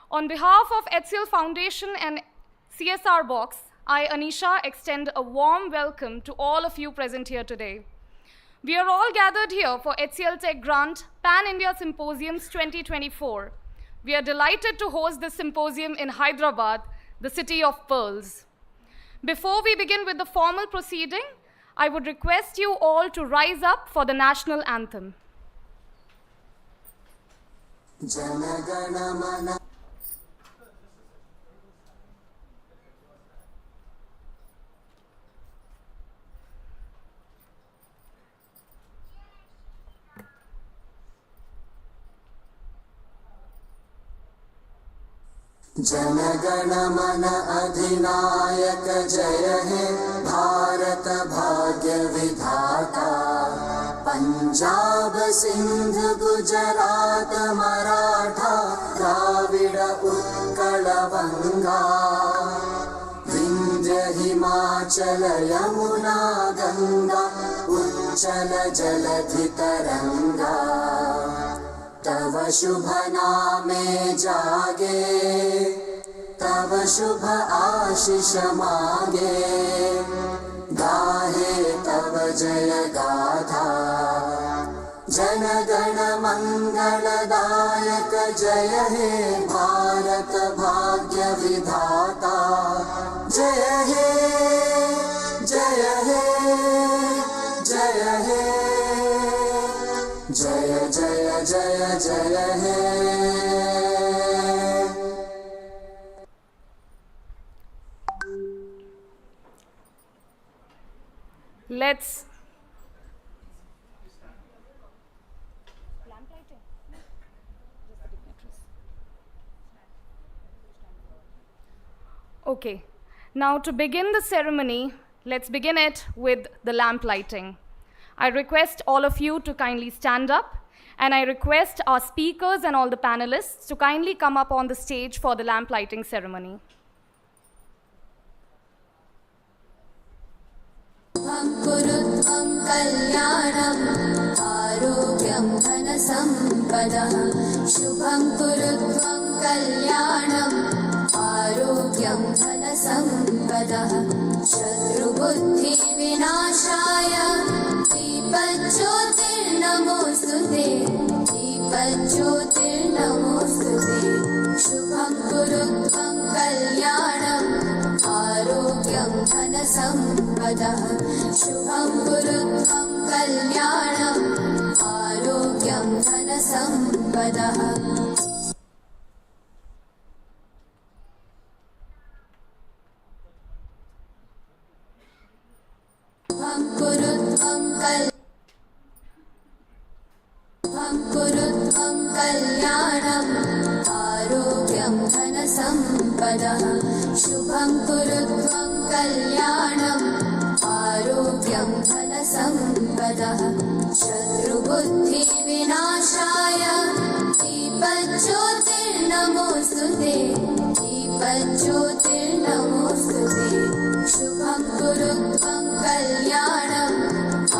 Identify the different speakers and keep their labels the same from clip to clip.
Speaker 1: On behalf of HCL Foundation and CSR Box, I, Anisha, extend a warm welcome to all of you present here today. We are all gathered here for HCLTech Grant Pan-India Symposiums 2024. We are delighted to host this symposium in Hyderabad, the city of pearls. Before we begin with the formal proceeding, I would request you all to rise up for the national anthem. Jana
Speaker 2: जनगण मन अधिनायक जय हे भारत भाग्य विधाता पंजाब सिंध गुजरात मराठा द्राविड़ उत्कल बंगा विंध्य हिमाचल यमुना गंगा उच्चल जलधि तरंगा तव शुभ नामे जागे तव शुभ आशीष मागे गाहे तव जय गाथा जनगण मंगलदायक जय हे भारत भाग्य विधाता जय हे जय हे जय हे जय जय जय जय हे।
Speaker 1: Let's Okay, now to begin the ceremony, let's begin it with the lamp lighting. I request all of you to kindly stand up, and I request our speakers and all the panelists to kindly come up on the stage for the lamp lighting ceremony.
Speaker 2: कुरुत्वं कल्याणं आरोग्यं धनसम्पदः शुभं कुरुत्वं कल्याणं आरोग्यं धनसम्पदः शत्रुबुद्धि विनाशाय दीपज्योतिर्नमोस्तुते दीपज्योतिर्नमोस्तुते शुभं कुरुत्वं कल्याणम् आरोग्यं धनसम्पदः शुभं कुरुत्वं कल्याणम् आरोग्यं धनसम्पदः शुभं कुरुत्वं कल्याणम् आरोग्यं धनसम्पदः शुभं कुरुत्वं कल्याणम् आरोग्यं धनसम्पदः शत्रुबुद्धि विनाशाय दीपज्योतिर्नमोस्तुते दीपज्योतिर्नमोस्तुते शुभं कुरुत्वं कल्याणम्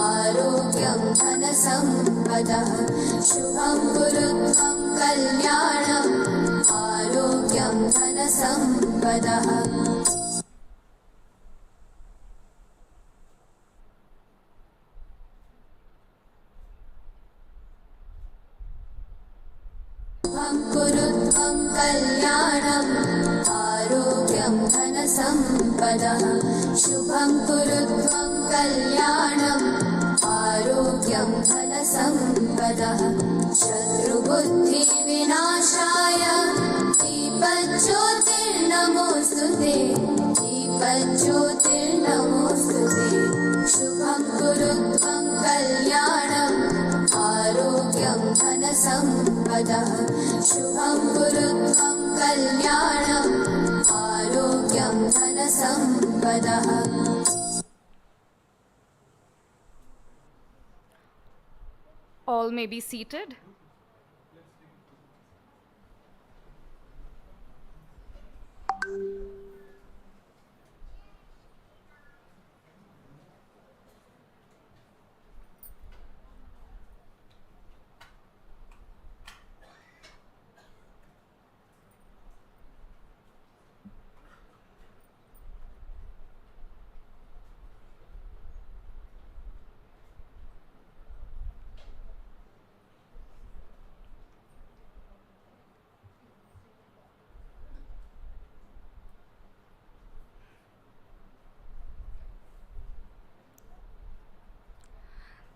Speaker 2: आरोग्यं धनसम्पदः शुभं कुरुत्वं कल्याणम् आरोग्यं धनसम्पदः शुभं कुरुत्वं कल्याणम् आरोग्यं धनसम्पदः शुभं कुरुत्वं कल्याणम् आरोग्यं धनसम्पदः शत्रुबुद्धि विनाशाय दीपज्योतिर्नमोस्तुते दीपज्योतिर्नमोस्तुते शुभं कुरुत्वं कल्याणम् आरोग्यं धनसम्पदः शुभं कुरुत्वं कल्याणम् आरोग्यं धनसम्पदः
Speaker 1: All may be seated.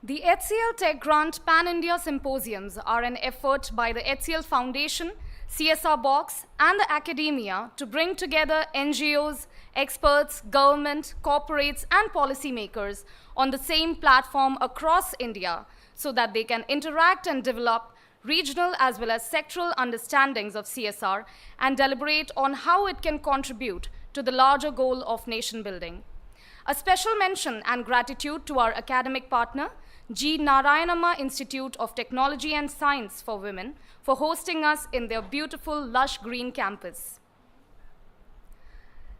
Speaker 1: The HCLTech Grant Pan-India Symposiums are an effort by the HCL Foundation, CSR Box, and the academia to bring together NGOs, experts, government, corporates, and policymakers on the same platform across India so that they can interact and develop regional as well as sectoral understandings of CSR and deliberate on how it can contribute to the larger goal of nation building. A special mention and gratitude to our academic partner, Narayanamma Institute of Technology and Science for Women, for hosting us in their beautiful lush green campus.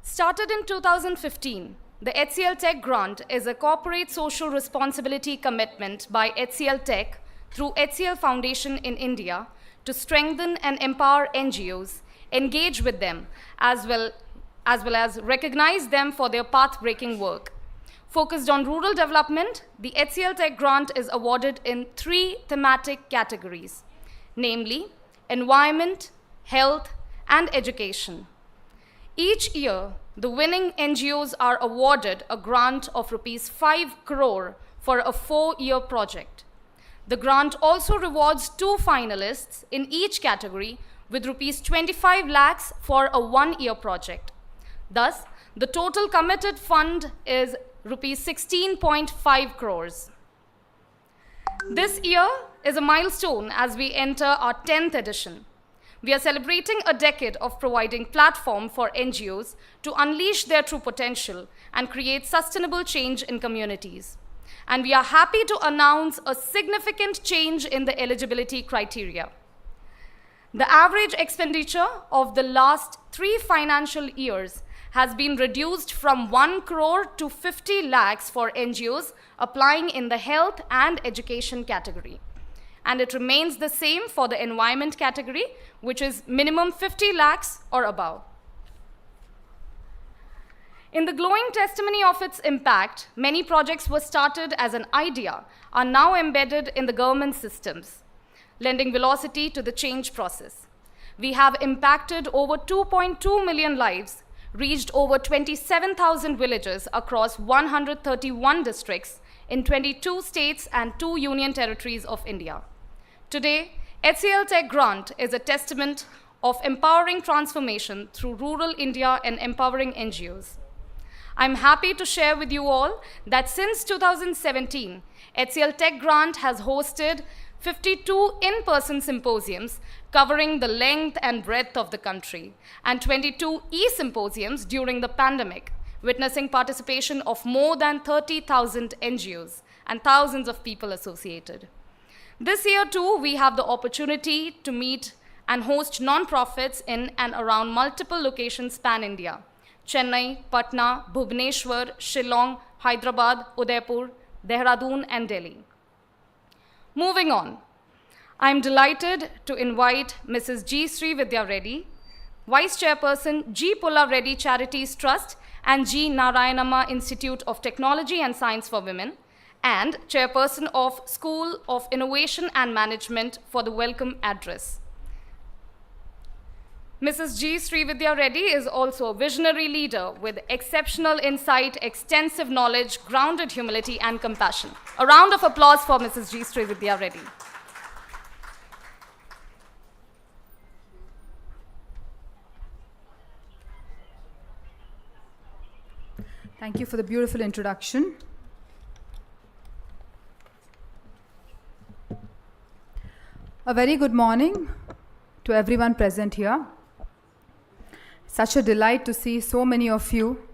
Speaker 1: Started in 2015, the HCLTech grant is a corporate social responsibility commitment by HCLTech through HCL Foundation in India to strengthen and empower NGOs, engage with them, as well as recognize them for their path-breaking work. Focused on rural development, the HCLTech grant is awarded in 3 thematic categories, namely environment, health, and education. Each year, the winning NGOs are awarded a grant of rupees 5 crore for a 4-year project. The grant also rewards 2 finalists in each category with rupees 25 lakhs for a 1-year project. Thus, the total committed fund is rupees 16.5 crores. This year is a milestone as we enter our 10th edition. We are celebrating a decade of providing platform for NGOs to unleash their true potential and create sustainable change in communities. And we are happy to announce a significant change in the eligibility criteria. The average expenditure of the last 3 financial years has been reduced from 1 crore to 50 lakhs for NGOs applying in the health and education category. And it remains the same for the environment category, which is minimum 50 lakhs or above. In the glowing testimony of its impact, many projects were started as an idea, are now embedded in the government systems, lending velocity to the change process. We have impacted over 2.2 million lives, reached over 27,000 villages across 131 districts in 22 states and 2 union territories of India. Today, HCLTech grant is a testament of empowering transformation through rural India and empowering NGOs. I'm happy to share with you all that since 2017, HCLTech grant has hosted 52 in-person symposiums covering the length and breadth of the country, and 22 e-symposiums during the pandemic, witnessing participation of more than 30,000 NGOs and thousands of people associated. This year too, we have the opportunity to meet and host non-profits in and around multiple locations pan-India: Chennai, Patna, Bhubaneswar, Shillong, Hyderabad, Udaipur, Dehradun, and Delhi. Moving on, I'm delighted to invite Mrs. G. Srividya Reddy, Vice Chairperson, G. Pulla Reddy Charities Trust and G. Narayanamma Institute of Technology and Science for Women, and Chairperson of School of Innovation and Management, for the welcome address. Mrs. G. Srividya Reddy is also a visionary leader with exceptional insight, extensive knowledge, grounded humility, and compassion. A round of applause for Mrs. G. Srividya Reddy.
Speaker 3: Thank you for the beautiful introduction. A very good morning to everyone present here. Such a delight to see so many of you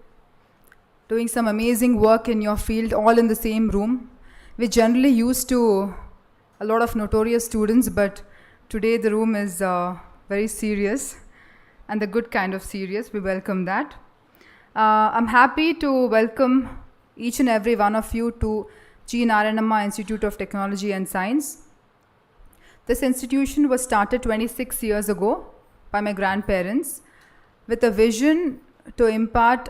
Speaker 3: doing some amazing work in your field, all in the same room. We're generally used to a lot of notorious students, but today the room is very serious, and the good kind of serious. We welcome that. I'm happy to welcome each and every one of you to G. Narayanamma Institute of Technology and Science. This institution was started 26 years ago by my grandparents with a vision to impart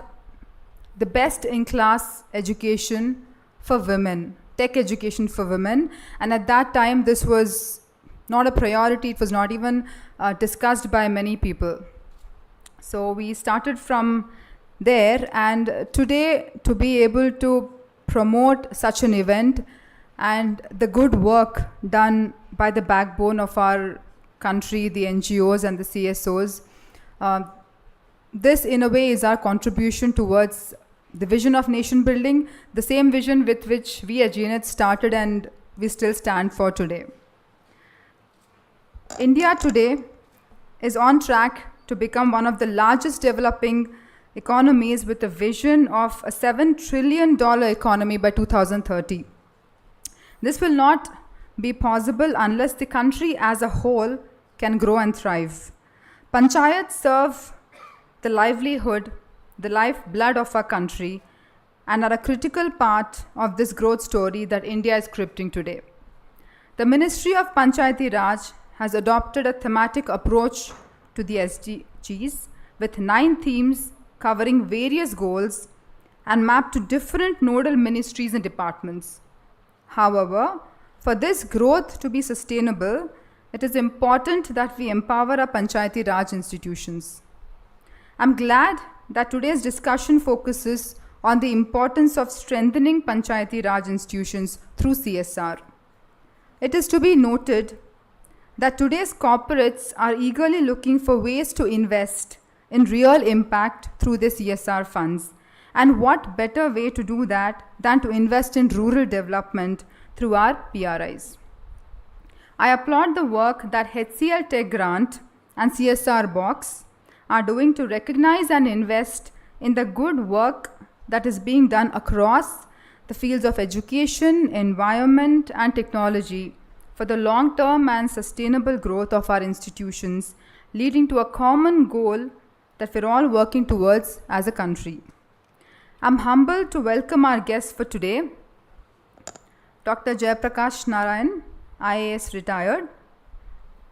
Speaker 3: the best-in-class education for women, tech education for women. And at that time, this was not a priority. It was not even discussed by many people. So we started from there, and today, to be able to promote such an event and the good work done by the backbone of our country, the NGOs and the CSOs. This, in a way, is our contribution towards the vision of nation building, the same vision with which we at GNH started and we still stand for today. India today is on track to become one of the largest developing economies with a vision of a $7 trillion economy by 2030. This will not be possible unless the country as a whole can grow and thrive. Panchayats serve the livelihood, the lifeblood of our country, and are a critical part of this growth story that India is scripting today. The Ministry of Panchayati Raj has adopted a thematic approach to the SDGs with 9 themes covering various goals and mapped to different nodal ministries and departments. However, for this growth to be sustainable, it is important that we empower our Panchayati Raj institutions. I'm glad that today's discussion focuses on the importance of strengthening Panchayati Raj institutions through CSR. It is to be noted that today's corporates are eagerly looking for ways to invest in real impact through their CSR funds. And what better way to do that than to invest in rural development through our PRIs. I applaud the work that HCLTech grant and CSR box are doing to recognize and invest in the good work that is being done across the fields of education, environment, and technology for the long-term and sustainable growth of our institutions, leading to a common goal that we're all working towards as a country. I'm humbled to welcome our guests for today, Dr. Jayaprakash Narayan, IAS retired,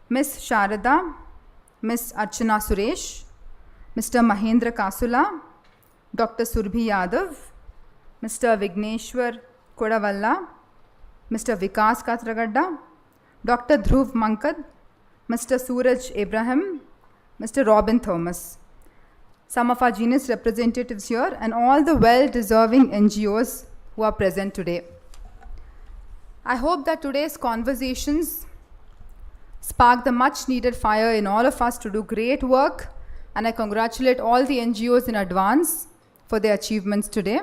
Speaker 3: Ms. Sharada, Ms. Archana Suresh, Mr. Mahendra Kasula, Dr. Surbhi Yadav, Mr. Vigneshwar Kodavalla, Mr. Vikas Katragadda, Dr. Dhruv Mankad, Mr. Suraj Abraham, Mr. Robin Thomas, some of our genius representatives here, and all the well-deserving NGOs who are present today. I hope that today's conversations spark the much-needed fire in all of us to do great work, and I congratulate all the NGOs in advance for their achievements today.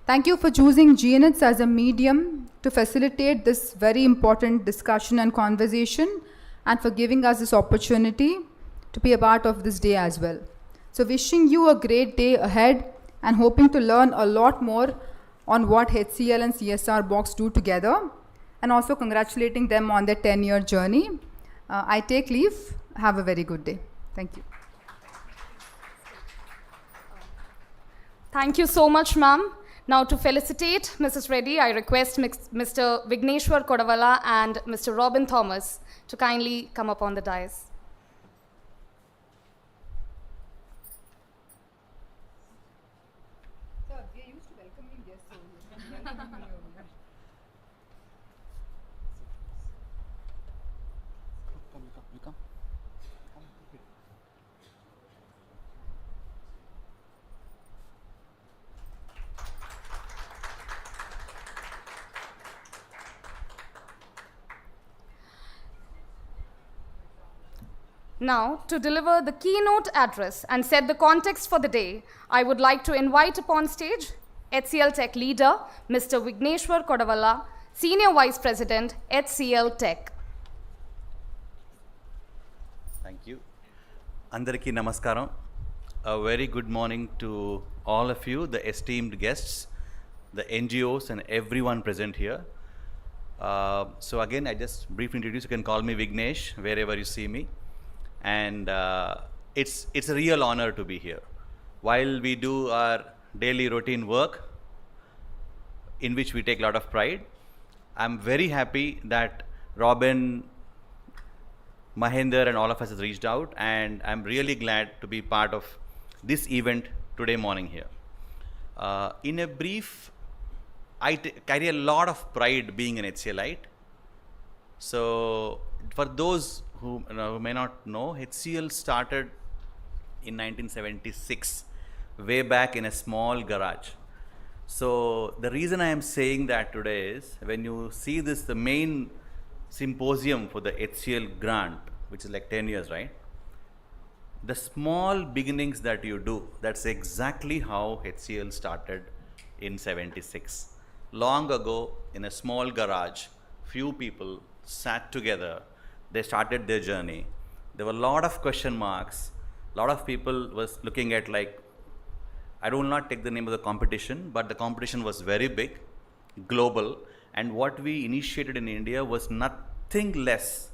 Speaker 3: Thank you for choosing GNH as a medium to facilitate this very important discussion and conversation, and for giving us this opportunity to be a part of this day as well. So wishing you a great day ahead and hoping to learn a lot more on what HCL and CSR Box do together, and also congratulating them on their 10-year journey. I take leave. Have a very good day. Thank you.
Speaker 1: Thank you so much, ma'am. Now to felicitate Mrs. Reddy, I request Mr. Vigneshwar Kodavalla and Mr. Robin Thomas to kindly come up on the dais. Now, to deliver the keynote address and set the context for the day, I would like to invite upon stage HCLTech leader, Mr. Vigneshwar Kodavalla, Senior Vice President, HCLTech.
Speaker 4: Thank you. Andariki namaskaram. A very good morning to all of you, the esteemed guests, the NGOs, and everyone present here. So again, I just briefly introduce. You can call me Vignesh wherever you see me. And it's a real honor to be here. While we do our daily routine work, in which we take a lot of pride, I'm very happy that Robin, Mahendra, and all of us has reached out, and I'm really glad to be part of this event today morning here. In a brief, I carry a lot of pride being an HCLite. So for those who may not know, HCL started in 1976, way back in a small garage. So the reason I am saying that today is when you see this, the main symposium for the HCL grant, which is like 10 years, right? The small beginnings that you do, that's exactly how HCL started in 76. Long ago, in a small garage, few people sat together, they started their journey. There were a lot of question marks, a lot of people was looking at like, I will not take the name of the competition, but the competition was very big, global, and what we initiated in India was nothing less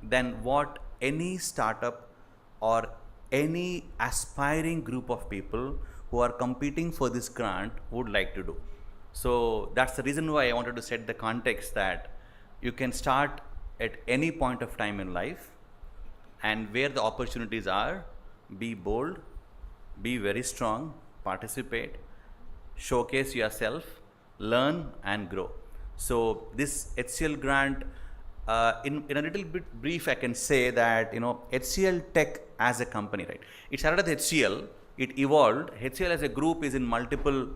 Speaker 4: than what any startup or any aspiring group of people who are competing for this grant would like to do. So that's the reason why I wanted to set the context that you can start at any point of time in life, and where the opportunities are, be bold, be very strong, participate, showcase yourself, learn and grow. So this HCL grant, in a little bit brief, I can say that, HCLTech as a company, right? It started as HCL, it evolved. HCL as a group is in multiple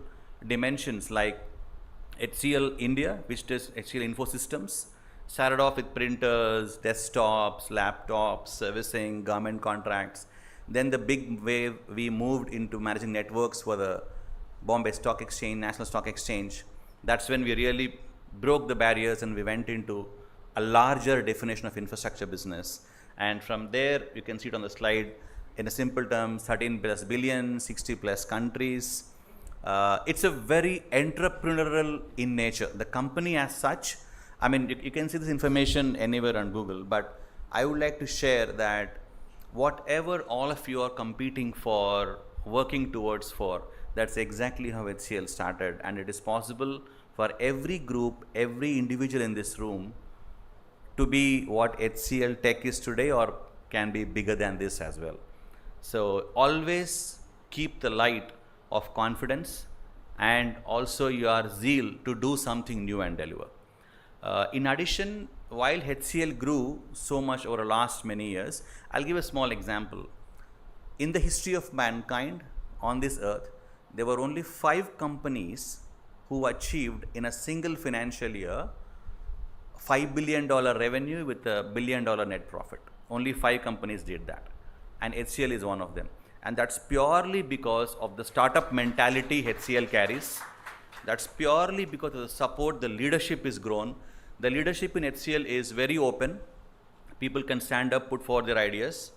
Speaker 4: dimensions, like HCL India, which is HCL Infosystems, started off with printers, desktops, laptops, servicing, government contracts. Then the big wave, we moved into managing networks for the Bombay Stock Exchange, National Stock Exchange. That's when we really broke the barriers and we went into a larger definition of infrastructure business. And from there, you can see it on the slide, in a simple terms, 13 plus billion, 60 plus countries. It's a very entrepreneurial in nature. The company as such, I mean, you can see this information anywhere on Google, but I would like to share that whatever all of you are competing for, working towards for, that's exactly how HCL started, and it is possible for every group, every individual in this room to be what HCLTech is today, or can be bigger than this as well. So always keep the light of confidence and also your zeal to do something new and deliver. In addition, while HCL grew so much over the last many years, I'll give a small example. In the history of mankind on this earth, there were only 5 companies who achieved in a single financial year $5 billion revenue with $1 billion net profit. Only 5 companies did that, and HCL is one of them. And that's purely because of the startup mentality HCL carries. That's purely because of the support, the leadership is grown. The leadership in HCL is very open. People can stand up, put forward their ideas.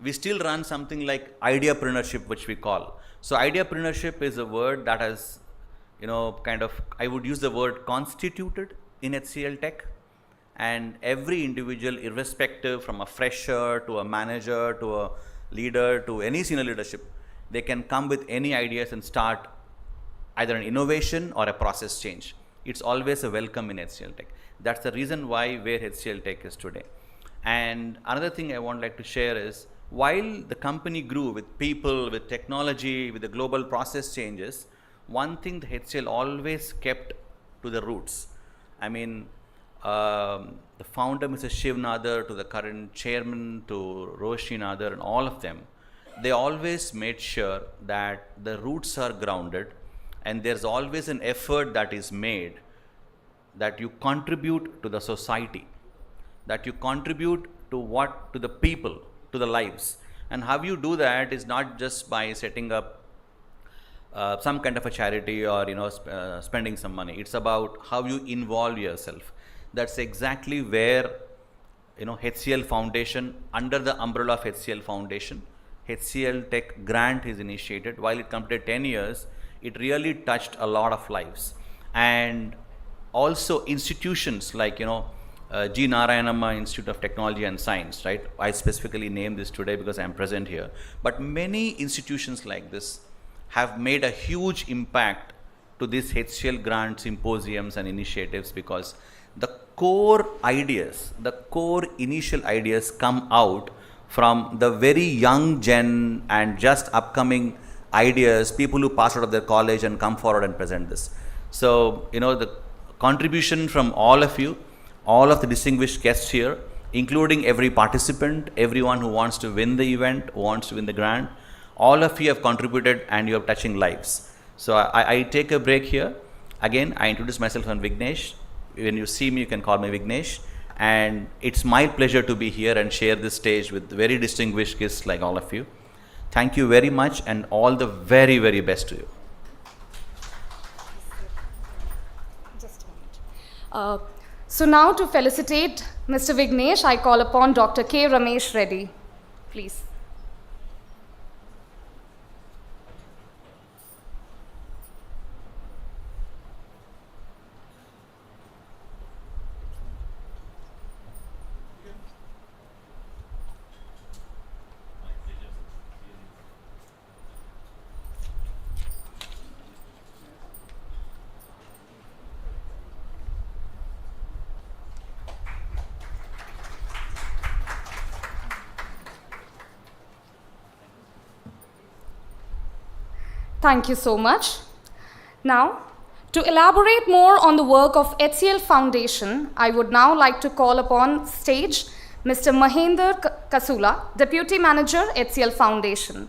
Speaker 4: We still run something like ideapreneurship, which we call. So ideapreneurship is a word that has, I would use the word constituted in HCLTech. And every individual, irrespective from a fresher to a manager to a leader to any senior leadership, they can come with any ideas and start either an innovation or a process change. It's always a welcome in HCLTech. That's the reason why where HCLTech is today. And another thing I would like to share is, while the company grew with people, with technology, with the global process changes, one thing the HCL always kept to the roots. I mean, the founder, Mr. Shiv Nadar, to the current chairman, to Roshi Nadar, and all of them, they always made sure that the roots are grounded, and there's always an effort that is made that you contribute to the society, that you contribute to the people, to the lives. And how you do that is not just by setting up some kind of a charity or spending some money. It's about how you involve yourself. That's exactly where HCL Foundation, under the umbrella of HCL Foundation, HCLTech grant is initiated. While it completed 10 years, it really touched a lot of lives. And also institutions like G. Narayanamma Institute of Technology and Science, right? I specifically named this today because I'm present here. But many institutions like this have made a huge impact to these HCL grant symposiums and initiatives, because the core ideas, the core initial ideas come out from the very young gen and just upcoming ideas, people who pass out of their college and come forward and present this. So, the contribution from all of you, all of the distinguished guests here, including every participant, everyone who wants to win the event, who wants to win the grant, all of you have contributed and you are touching lives. So I take a break here. Again, I introduce myself as Vignesh. When you see me, you can call me Vignesh. And it's my pleasure to be here and share this stage with very distinguished guests like all of you. Thank you very much and all the very, very best to you.
Speaker 1: Just a moment. So now to felicitate Mr. Vignesh, I call upon Dr. K. Ramesh Reddy. Please. Thank you so much. Now, to elaborate more on the work of HCL Foundation, I would now like to call upon stage Mr. Mahendra Kasula, Deputy Manager, HCL Foundation.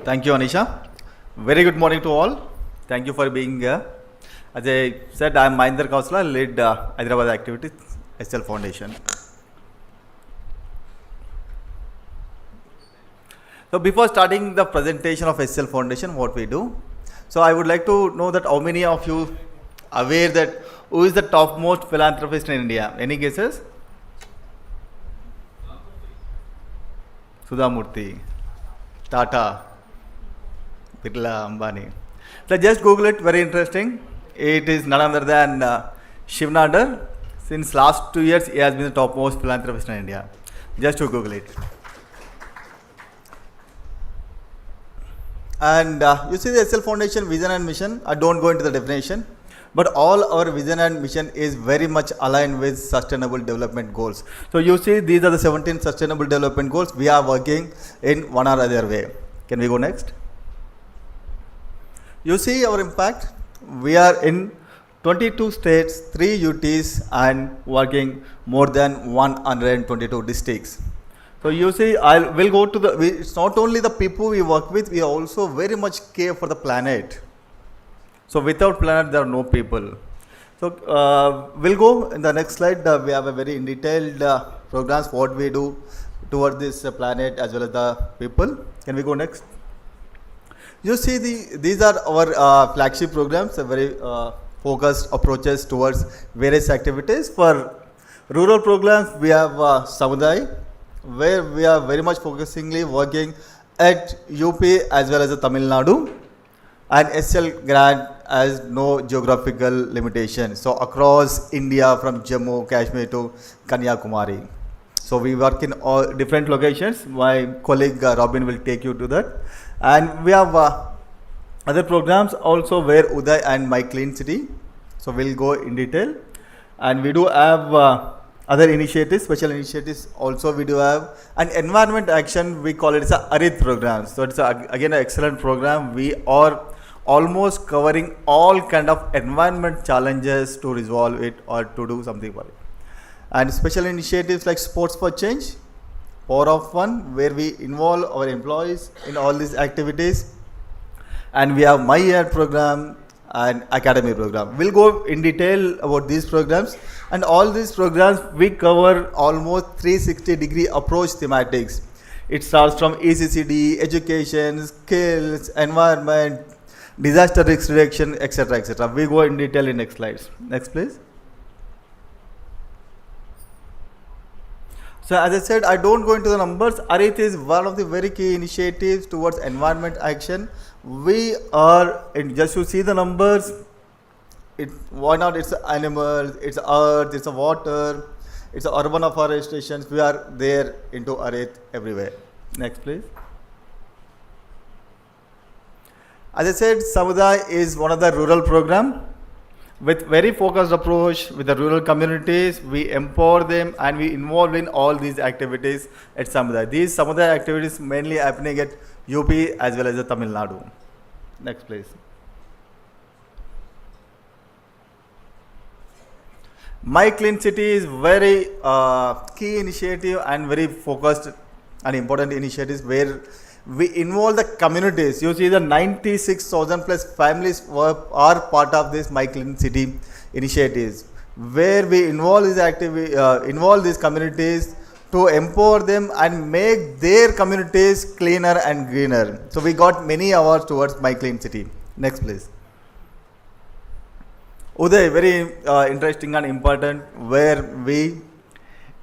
Speaker 5: Thank you, Anisha. Very good morning to all. Thank you for being here. As I said, I am Mahendra Kasula, lead Hyderabad activities, HCL Foundation. So before starting the presentation of HCL Foundation, what we do, so I would like to know that how many of you are aware that who is the topmost philanthropist in India? Any guesses? Sudhamurthy, Tata, Birla, Ambani. So just Google it, very interesting. It is none other than Shivnadar. Since last 2 years, he has been the topmost philanthropist in India. Just to Google it. And you see the HCL Foundation vision and mission. I don't go into the definition, but all our vision and mission is very much aligned with sustainable development goals. So you see these are the 17 sustainable development goals. We are working in one or other way. Can we go next? You see our impact. We are in 22 states, 3 UTs and working more than 122 districts. So you see, we'll go to the, it's not only the people we work with, we also very much care for the planet. So without planet, there are no people. So we'll go in the next slide. We have a very detailed programs, what we do toward this planet as well as the people. Can we go next? You see, these are our flagship programs, a very focused approaches towards various activities. For rural programs, we have Samudai, where we are very much focusingly working at UP as well as the Tamil Nadu, and HCL grant has no geographical limitation. So across India from Jammu, Kashmir to Kanyakumari. So we work in all different locations. My colleague Robin will take you to that. And we have other programs also where Uday and My Clean City. So we'll go in detail. And we do have other initiatives, special initiatives also we do have. And environment action, we call it as a ARIT program. So it's again an excellent program. We are almost covering all kind of environment challenges to resolve it or to do something about it. And special initiatives like Sports for Change, Power of Fun, where we involve our employees in all these activities. And we have My Year program and Academy program. We'll go in detail about these programs. And all these programs, we cover almost 360-degree approach thematics. It starts from ECCD, education, skills, environment, disaster risk reduction, etc., etc. We go in detail in next slides. Next, please. So as I said, I don't go into the numbers. ARIT is one of the very key initiatives towards environment action. We are, just to see the numbers, why not? It's animals, it's earth, it's a water, it's a urban afforestation. We are there into ARIT everywhere. Next, please. As I said, Samudai is one of the rural program with very focused approach with the rural communities. We empower them and we involve in all these activities at Samudai. These Samudai activities mainly happening at UP as well as the Tamil Nadu. Next, please. My Clean City is very key initiative and very focused and important initiatives where we involve the communities. You see the 96,000 plus families are part of this My Clean City initiatives, where we involve involve these communities to empower them and make their communities cleaner and greener. So we got many awards towards My Clean City. Next please. Uday, very interesting and important, where we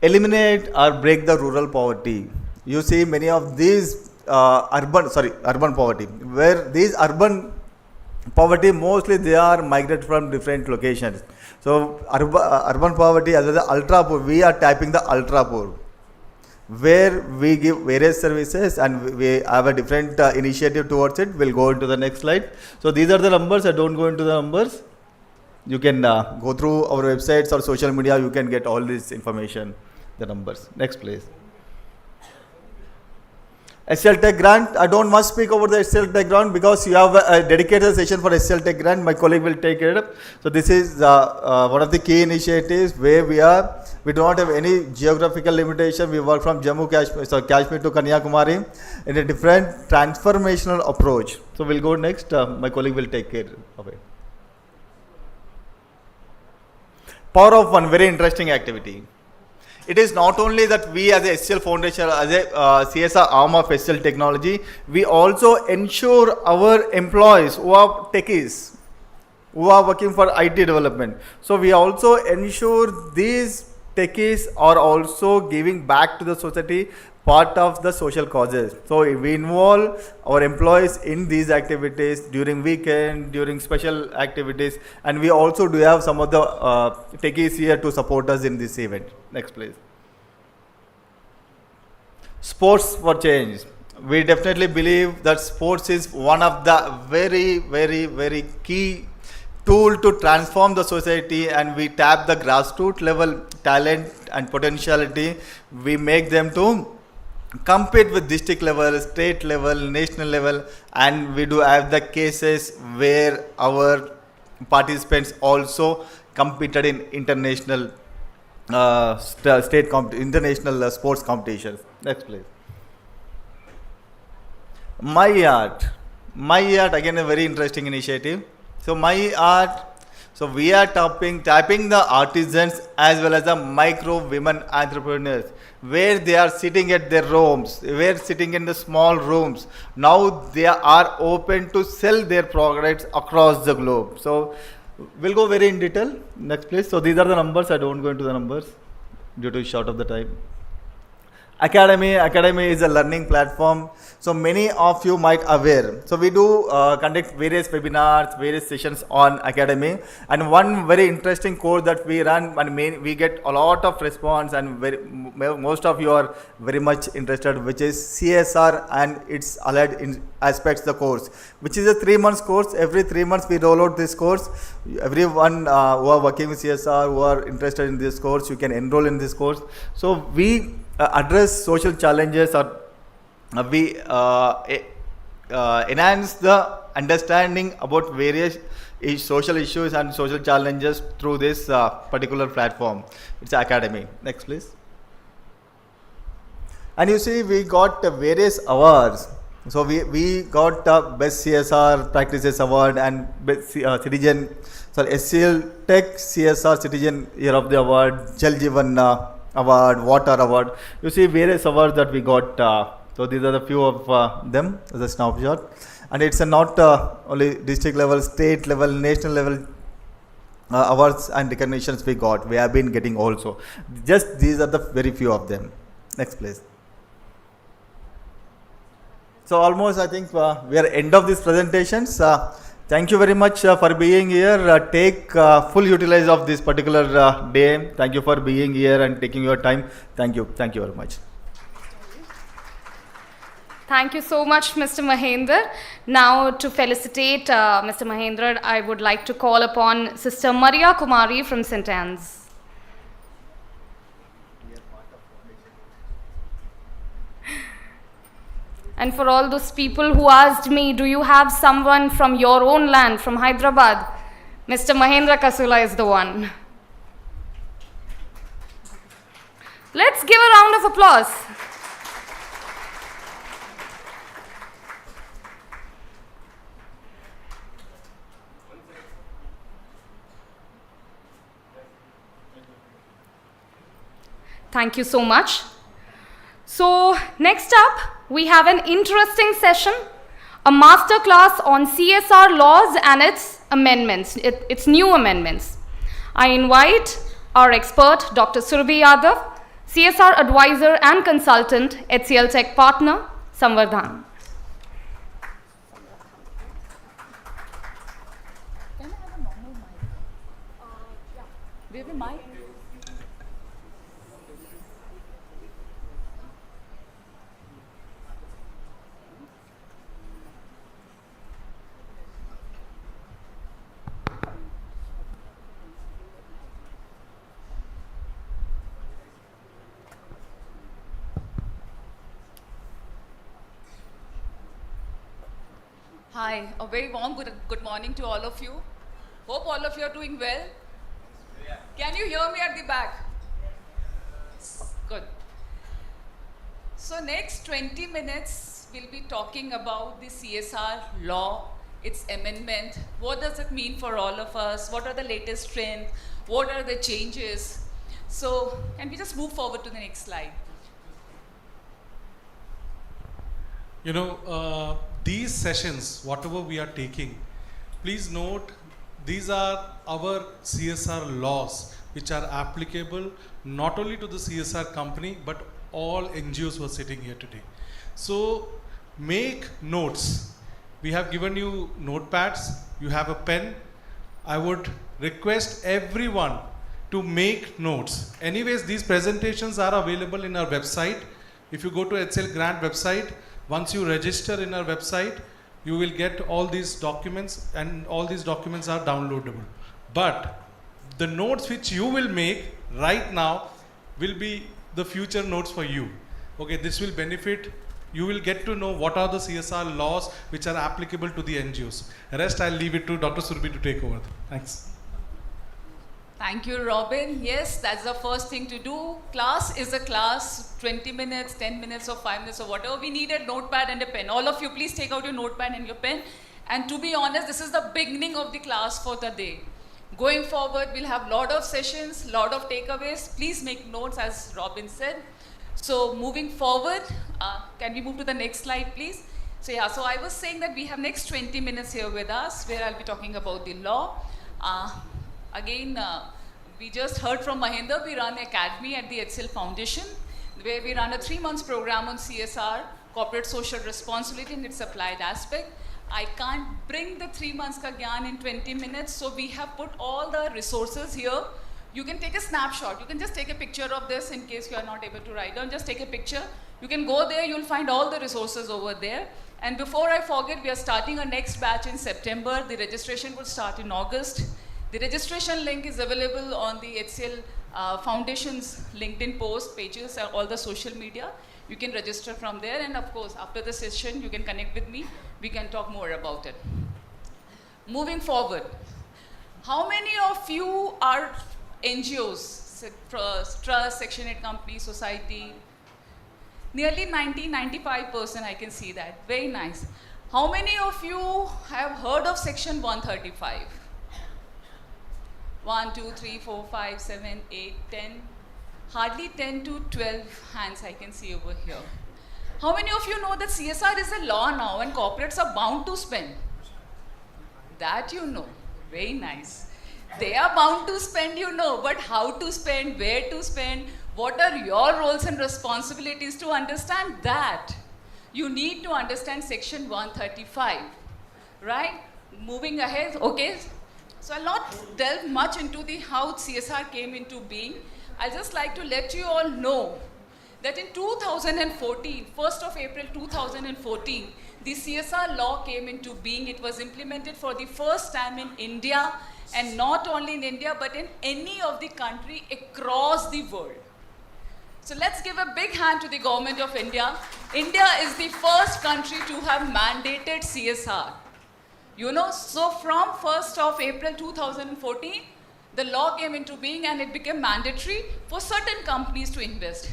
Speaker 5: eliminate or break the rural poverty. You see many of these urban poverty, where these urban poverty mostly they are migrated from different locations. So urban poverty as well as ultra poor, we are tapping the ultra poor, where we give various services and we have a different initiative towards it. We'll go into the next slide. So these are the numbers. I don't go into the numbers. You can go through our websites or social media. You can get all this information, the numbers. Next please. HCLTech grant. I don't much speak over the HCLTech grant because you have a dedicated session for HCLTech grant. My colleague will take it up. So this is one of the key initiatives where we do not have any geographical limitation. We work from Kashmir to Kanyakumari in a different transformational approach. So we'll go next. My colleague will take care of it. Power of One, very interesting activity. It is not only that we as a HCL Foundation, as a CSR arm of HCL Technology, we also ensure our employees who are techies, who are working for IT development. So we also ensure these techies are also giving back to the society, part of the social causes. So we involve our employees in these activities during weekend, during special activities, and we also do have some of the techies here to support us in this event. Next please. Sports for change. We definitely believe that sports is one of the very key tool to transform the society, and we tap the grassroots level talent and potentiality. We make them to compete with district level, state level, national level, and we do have the cases where our participants also competed in international international sports competitions. Next please. My Art again a very interesting initiative. So My Art, so we are tapping the artisans as well as the micro women entrepreneurs, where they are sitting at their homes, where sitting in the small rooms. Now they are open to sell their products across the globe. So we'll go very in detail. Next please. So these are the numbers. I don't go into the numbers due to short of the time. Academy is a learning platform. So many of you might aware. So we do conduct various webinars, various sessions on Academy, and one very interesting course that we run, and we get a lot of response, and most of you are very much interested, which is CSR and its allied aspects. The course, which is a 3 months course. Every 3 months we roll out this course. Everyone who are working with CSR, who are interested in this course, you can enroll in this course. So we address social challenges, or we enhance the understanding about various social issues and social challenges through this particular platform. It's Academy. Next please. And you see we got various awards. So we got Best CSR Practices Award and Best HCLTech CSR Citizen Year of the Award, Jal Jeevan Award, Water Award. You see various awards that we got. So these are the few of them as a snapshot. And it's not only district level, state level, national level awards and recognitions we got. We have been getting also. Just these are the very few of them. Next please. So almost I think we are end of these presentations. Thank you very much for being here. Take full utilize of this particular day. Thank you for being here and taking your time. Thank you. Thank you very much.
Speaker 1: Thank you so much, Mr. Mahendra. Now, to felicitate Mr. Mahendra, I would like to call upon Sister Maria Kumari from St. Anne's. And for all those people who asked me, do you have someone from your own land, from Hyderabad? Mr. Mahendra Kasula is the one. applause. Thank you so much. So next up, we have an interesting session, a master class on CSR laws and its amendments, its new amendments. I invite our expert, Dr. Surabhi Yadav, CSR advisor and consultant, HCLTech partner, Samvardhan.
Speaker 6: Hi, a very warm good morning to all of you. Hope all of you are doing well. Can you hear me at the back? Good. So next 20 minutes, we'll be talking about the CSR law, its amendment. What does it mean for all of us? What are the latest trends? What are the changes? So can we just move forward to the next slide?
Speaker 7: You know, these sessions, whatever we are taking, please note these are our CSR laws which are applicable not only to the CSR company but all NGOs who are sitting here today. So make notes. We have given you notepads, you have a pen. I would request everyone to make notes. Anyways, these presentations are available in our website. If you go to HCL Grant website, once you register in our website, you will get all these documents, and all these documents are downloadable. But the notes which you will make right now will be the future notes for you. Okay, this will benefit. You will get to know what are the CSR laws which are applicable to the NGOs. Rest I'll leave it to Dr. Surabhi to take over. Thanks.
Speaker 6: Thank you, Robin. Yes, that's the first thing to do. Class is a class, 20 minutes, 10 minutes or 5 minutes or whatever. We need a notepad and a pen. All of you, please take out your notepad and your pen. And to be honest, this is the beginning of the class for the day. Going forward, we'll have a lot of sessions, lot of takeaways. Please make notes, as Robin said. So moving forward, can we move to the next slide, please? So yeah, so I was saying that we have next 20 minutes here with us, where I'll be talking about the law. Again, we just heard from Mahinder, we run an academy at the HCL Foundation, where we run a 3-month program on CSR, corporate social responsibility in its applied aspect. I can't bring the 3 months ka gyan in 20 minutes, so we have put all the resources here. You can take a snapshot. You can just take a picture of this in case you are not able to write down. Just take a picture. You can go there, you'll find all the resources over there. And before I forget, we are starting our next batch in September. The registration will start in August. The registration link is available on the HCL Foundation's LinkedIn post pages and all the social media. You can register from there, and of course, after the session, you can connect with me. We can talk more about it. Moving forward, how many of you are NGOs, trust, Section 8 company, society? Nearly 95% I can see that. Very nice. How many of you have heard of Section 135? 1, 2, 3, 4, 5, 7, 8, 10. Hardly 10 to 12 hands I can see over here. How many of you know that CSR is a law now and corporates are bound to spend? That you know. Very nice. They are bound to spend, you know, but how to spend, where to spend, what are your roles and responsibilities to understand that? You need to understand Section 135, right? Moving ahead, okay. So I'll not delve much into the how CSR came into being. I'd just like to let you all know that in 2014, 1st of April 2014, the CSR law came into being. It was implemented for the first time in India, and not only in India, but in any of the country across the world. So let's give a big hand to the government of India. India is the first country to have mandated CSR. You know, so from 1st of April 2014, the law came into being and it became mandatory for certain companies to invest.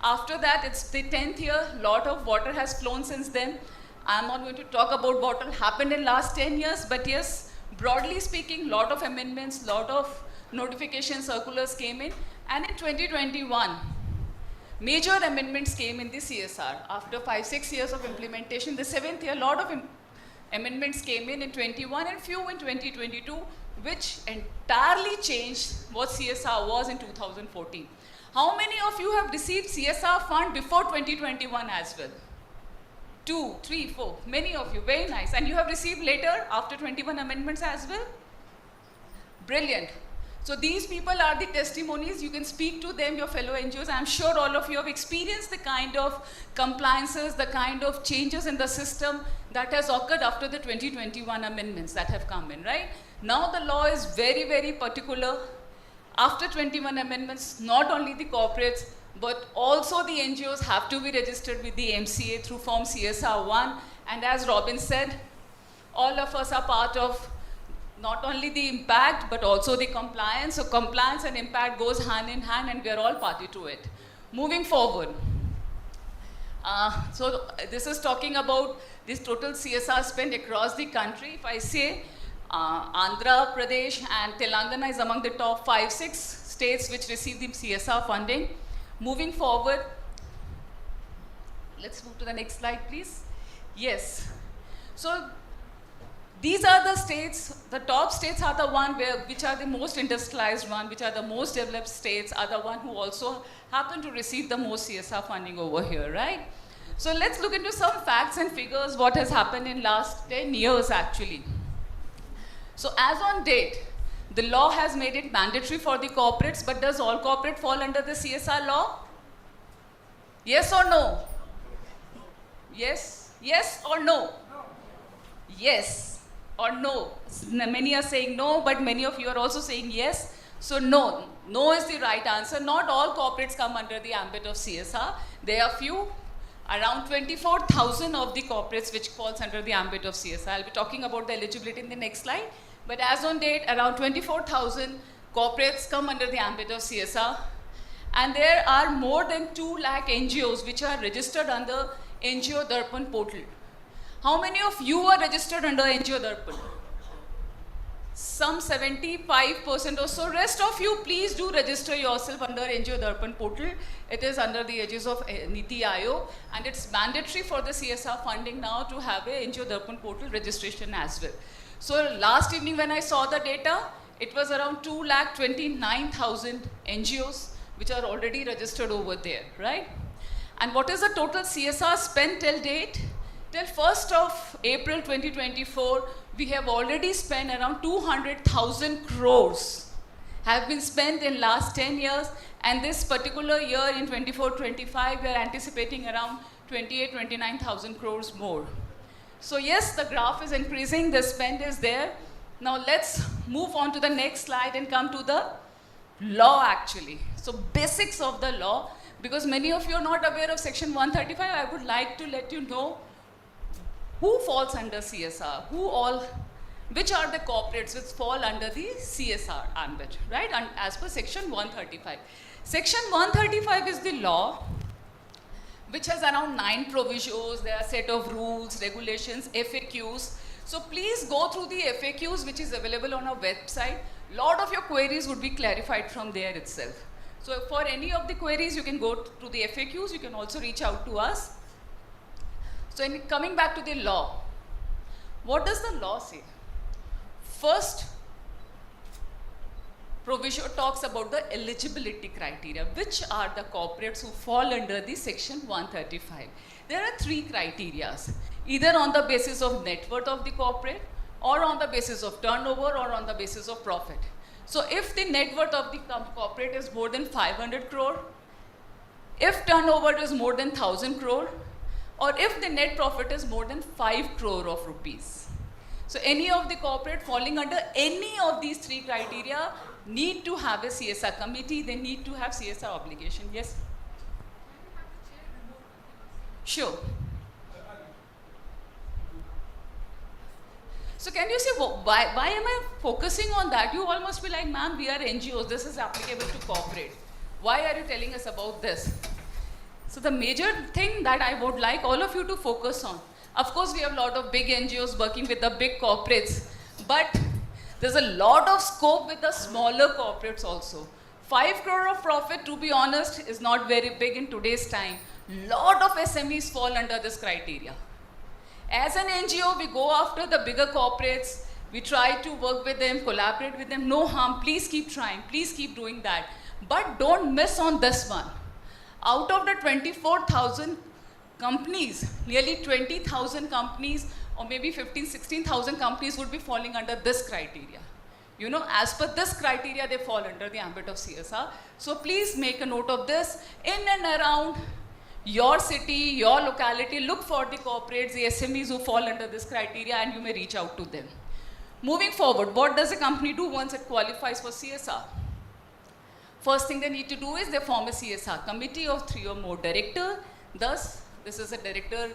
Speaker 6: After that, it's the 10th year. Lot of water has flown since then. I'm not going to talk about what happened in last 10 years, but yes, broadly speaking, lot of amendments, lot of notification circulars came in, and in 2021, major amendments came in the CSR. After 5-6 years of implementation, the 7th year, lot of amendments came in 21 and few in 2022, which entirely changed what CSR was in 2014. How many of you have received CSR fund before 2021 as well? 2, 3, 4, many of you, very nice. And you have received later, after 21 amendments as well? Brilliant. So these people are the testimonies. You can speak to them, your fellow NGOs. I'm sure all of you have experienced the kind of compliances, the kind of changes in the system that has occurred after the 2021 amendments that have come in, right? Now the law is very, very particular. After 21 amendments, not only the corporates, but also the NGOs have to be registered with the MCA through Form CSR1. And as Robin said, all of us are part of not only the impact, but also the compliance. So compliance and impact goes hand in hand, and we are all party to it. Moving forward. So this is talking about this total CSR spend across the country. If I say Andhra Pradesh and Telangana is among the top 5-6 states which receive the CSR funding. Moving forward, let's move to the next slide, please. Yes. So these are the states, the top states are the one which are the most industrialized one, which are the most developed states, are the one who also happen to receive the most CSR funding over here, right? So let's look into some facts and figures, what has happened in last 10 years actually. So as on date, the law has made it mandatory for the corporates, but does all corporate fall under the CSR law? Yes or no? Yes? Yes or no? Yes or no? Many are saying no, but many of you are also saying yes. So no. No is the right answer. Not all corporates come under the ambit of CSR. There are few, around 24,000 of the corporates which falls under the ambit of CSR. I'll be talking about the eligibility in the next slide. But as on date, around 24,000 corporates come under the ambit of CSR. And there are more than 2 lakh NGOs which are registered under NGO Darpan portal. How many of you are registered under NGO Darpan? Some 75% or so. Rest of you, please do register yourself under NGO Darpan portal. It is under the aegis of Niti Aayog, and it's mandatory for the CSR funding now to have a NGO Darpan portal registration as well. So last evening when I saw the data, it was around 2,29,000 NGOs which are already registered over there, right? And what is the total CSR spent till date? Till 1st of April 2024, we have already spent around 200,000 crores have been spent in last 10 years, and this particular year in 24-25, we are anticipating around 28-29,000 crores more. So yes, the graph is increasing, the spend is there. Now let's move on to the next slide and come to the law actually. So basics of the law, because many of you are not aware of section 135, I would like to let you know who falls under CSR, which are the corporates which fall under the CSR ambit, right? And as per section 135. Section 135 is the law which has around 9 provisions. There are a set of rules, regulations, FAQs. So please go through the FAQs which is available on our website. Lot of your queries would be clarified from there itself. So for any of the queries, you can go to the FAQs. You can also reach out to us. So coming back to the law, what does the law say? First provision talks about the eligibility criteria. Which are the corporates who fall under the section 135? There are 3 criteria, either on the basis of net worth of the corporate, or on the basis of turnover, or on the basis of profit. So if the net worth of the corporate is more than 500 crore, if turnover is more than 1,000 crore, or if the net profit is more than 5 crore of rupees. So any of the corporate falling under any of these 3 criteria need to have a CSR committee, they need to have CSR obligation. Yes? Sure. So can you say, why am I focusing on that? You all must be like, ma'am, we are NGOs, this is applicable to corporate. Why are you telling us about this? So the major thing that I would like all of you to focus on, of course we have a lot of big NGOs working with the big corporates, but there's a lot of scope with the smaller corporates also. 5 crore of profit, to be honest, is not very big in today's time. Lot of SMEs fall under this criteria. As an NGO, we go after the bigger corporates, we try to work with them, collaborate with them, no harm, please keep trying, please keep doing that. But don't miss on this one. Out of the 24,000 companies, nearly 20,000 companies, or maybe 15, 16,000 companies would be falling under this criteria. You know, as per this criteria, they fall under the ambit of CSR. So please make a note of this. In and around your city, your locality, look for the corporates, the SMEs who fall under this criteria, and you may reach out to them. Moving forward, what does a company do once it qualifies for CSR? First thing they need to do is they form a CSR committee of 3 or more directors. Thus, this is a director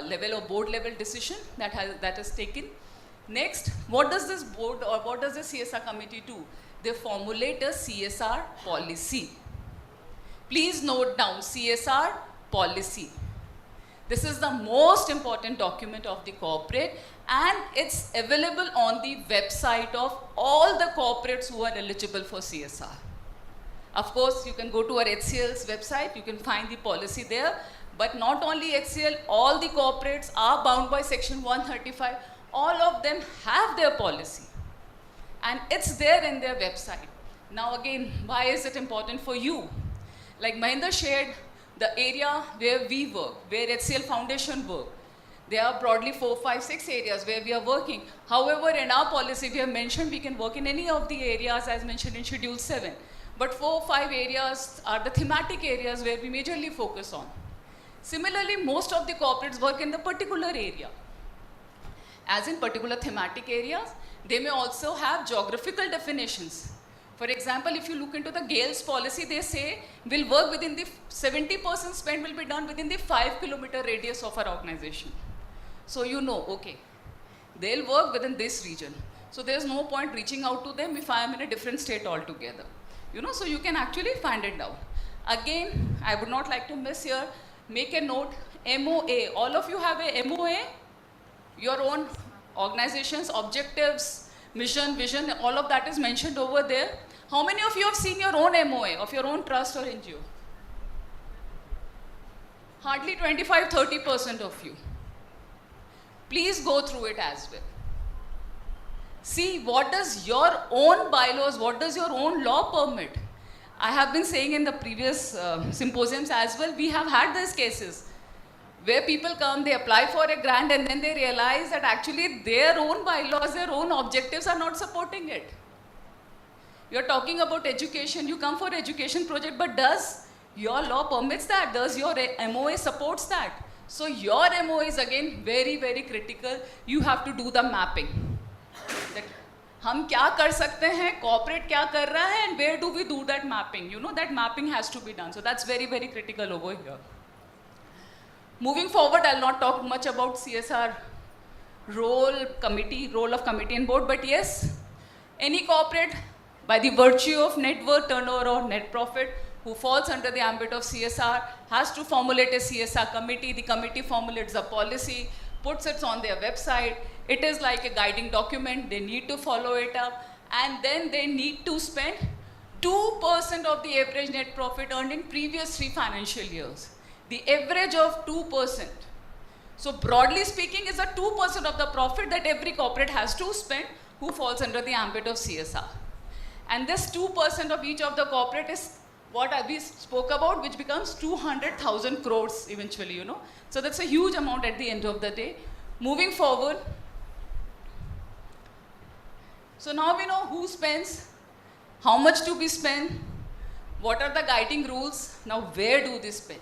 Speaker 6: level or board level decision that is taken. Next, what does this board or what does the CSR committee do? They formulate a CSR policy. Please note down CSR policy. This is the most important document of the corporate, and it's available on the website of all the corporates who are eligible for CSR. Of course, you can go to our HCL's website, you can find the policy there, but not only HCL, all the corporates are bound by section 135, all of them have their policy, and it's there in their website. Now again, why is it important for you? Like Mahinder shared the area where we work, where HCL Foundation work. There are broadly 4, 5, 6 areas where we are working. However, in our policy, we have mentioned we can work in any of the areas as mentioned in Schedule 7. But 4 or 5 areas are the thematic areas where we majorly focus on. Similarly, most of the corporates work in the particular area. As in particular thematic areas, they may also have geographical definitions. For example, if you look into the Gales policy, they say we'll work within the 70% spend will be done within the 5-kilometer radius of our organization. So you know, okay, they'll work within this region. So there's no point reaching out to them if I am in a different state altogether. You know, so you can actually find it out. Again, I would not like to miss here, make a note, MOA. All of you have a MOA, your own organization's objectives, mission, vision, all of that is mentioned over there. How many of you have seen your own MOA of your own trust or NGO? Hardly 25-30% of you. Please go through it as well. See, what does your own bylaws, what does your own law permit? I have been saying in the previous symposiums as well, we have had these cases where people come, they apply for a grant, and then they realize that actually their own bylaws, their own objectives are not supporting it. You're talking about education, you come for education project, but does your law permits that? Does your MOA supports that? So your MOA is again very, very critical. You have to do the mapping. That हम क्या कर सकते हैं, corporate क्या कर रहा है, and where do we do that mapping? You know, that mapping has to be done. So that's very, very critical over here. Moving forward, I'll not talk much about CSR role of committee and board, but yes, any corporate by the virtue of net worth, turnover or net profit who falls under the ambit of CSR has to formulate a CSR committee. The committee formulates a policy, puts it on their website. It is like a guiding document. They need to follow it up, and then they need to spend 2% of the average net profit earned in previous 3 financial years. The average of 2%. So broadly speaking, is a 2% of the profit that every corporate has to spend who falls under the ambit of CSR. And this 2% of each of the corporate is what we spoke about, which becomes 200,000 crores eventually, you know. So that's a huge amount at the end of the day. Moving forward, so now we know who spends, how much to be spent, what are the guiding rules, now where do they spend?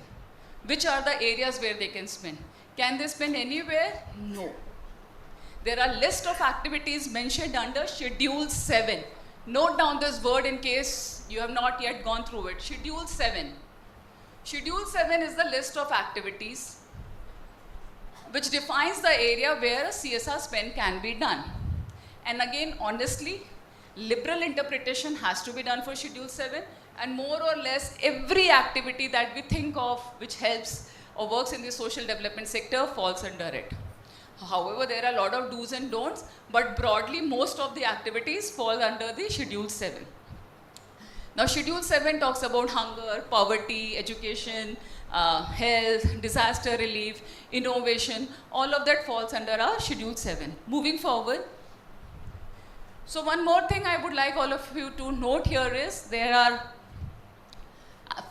Speaker 6: Which are the areas where they can spend? Can they spend anywhere? No. There are list of activities mentioned under Schedule 7. Note down this word in case you have not yet gone through it. Schedule 7. Schedule 7 is the list of activities which defines the area where a CSR spend can be done. And again, honestly, liberal interpretation has to be done for Schedule 7. And more or less every activity that we think of which helps or works in the social development sector falls under it. However, there are a lot of do's and don'ts, but broadly most of the activities fall under the Schedule 7. Now, Schedule 7 talks about hunger, poverty, education, health, disaster relief, innovation. All of that falls under our Schedule 7. Moving forward. So one more thing I would like all of you to note here is there are,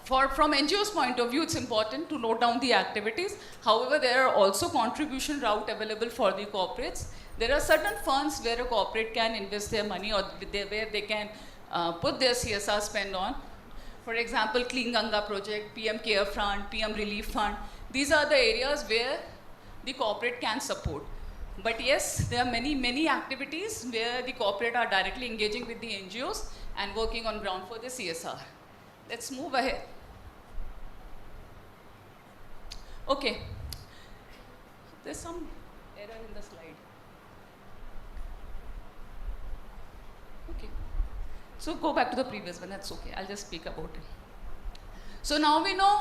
Speaker 6: from NGO's point of view, it's important to note down the activities. However, there are also contribution route available for the corporates. There are certain funds where a corporate can invest their money or where they can put their CSR spend on. For example, Clean Ganga project, PM Care Fund, PM Relief Fund. These are the areas where the corporate can support. But yes, there are many, many activities where the corporate are directly engaging with the NGOs and working on ground for the CSR. Let's move ahead. Okay. There's some error in the slide. Okay. So go back to the previous one, that's okay. I'll just speak about it. So now we know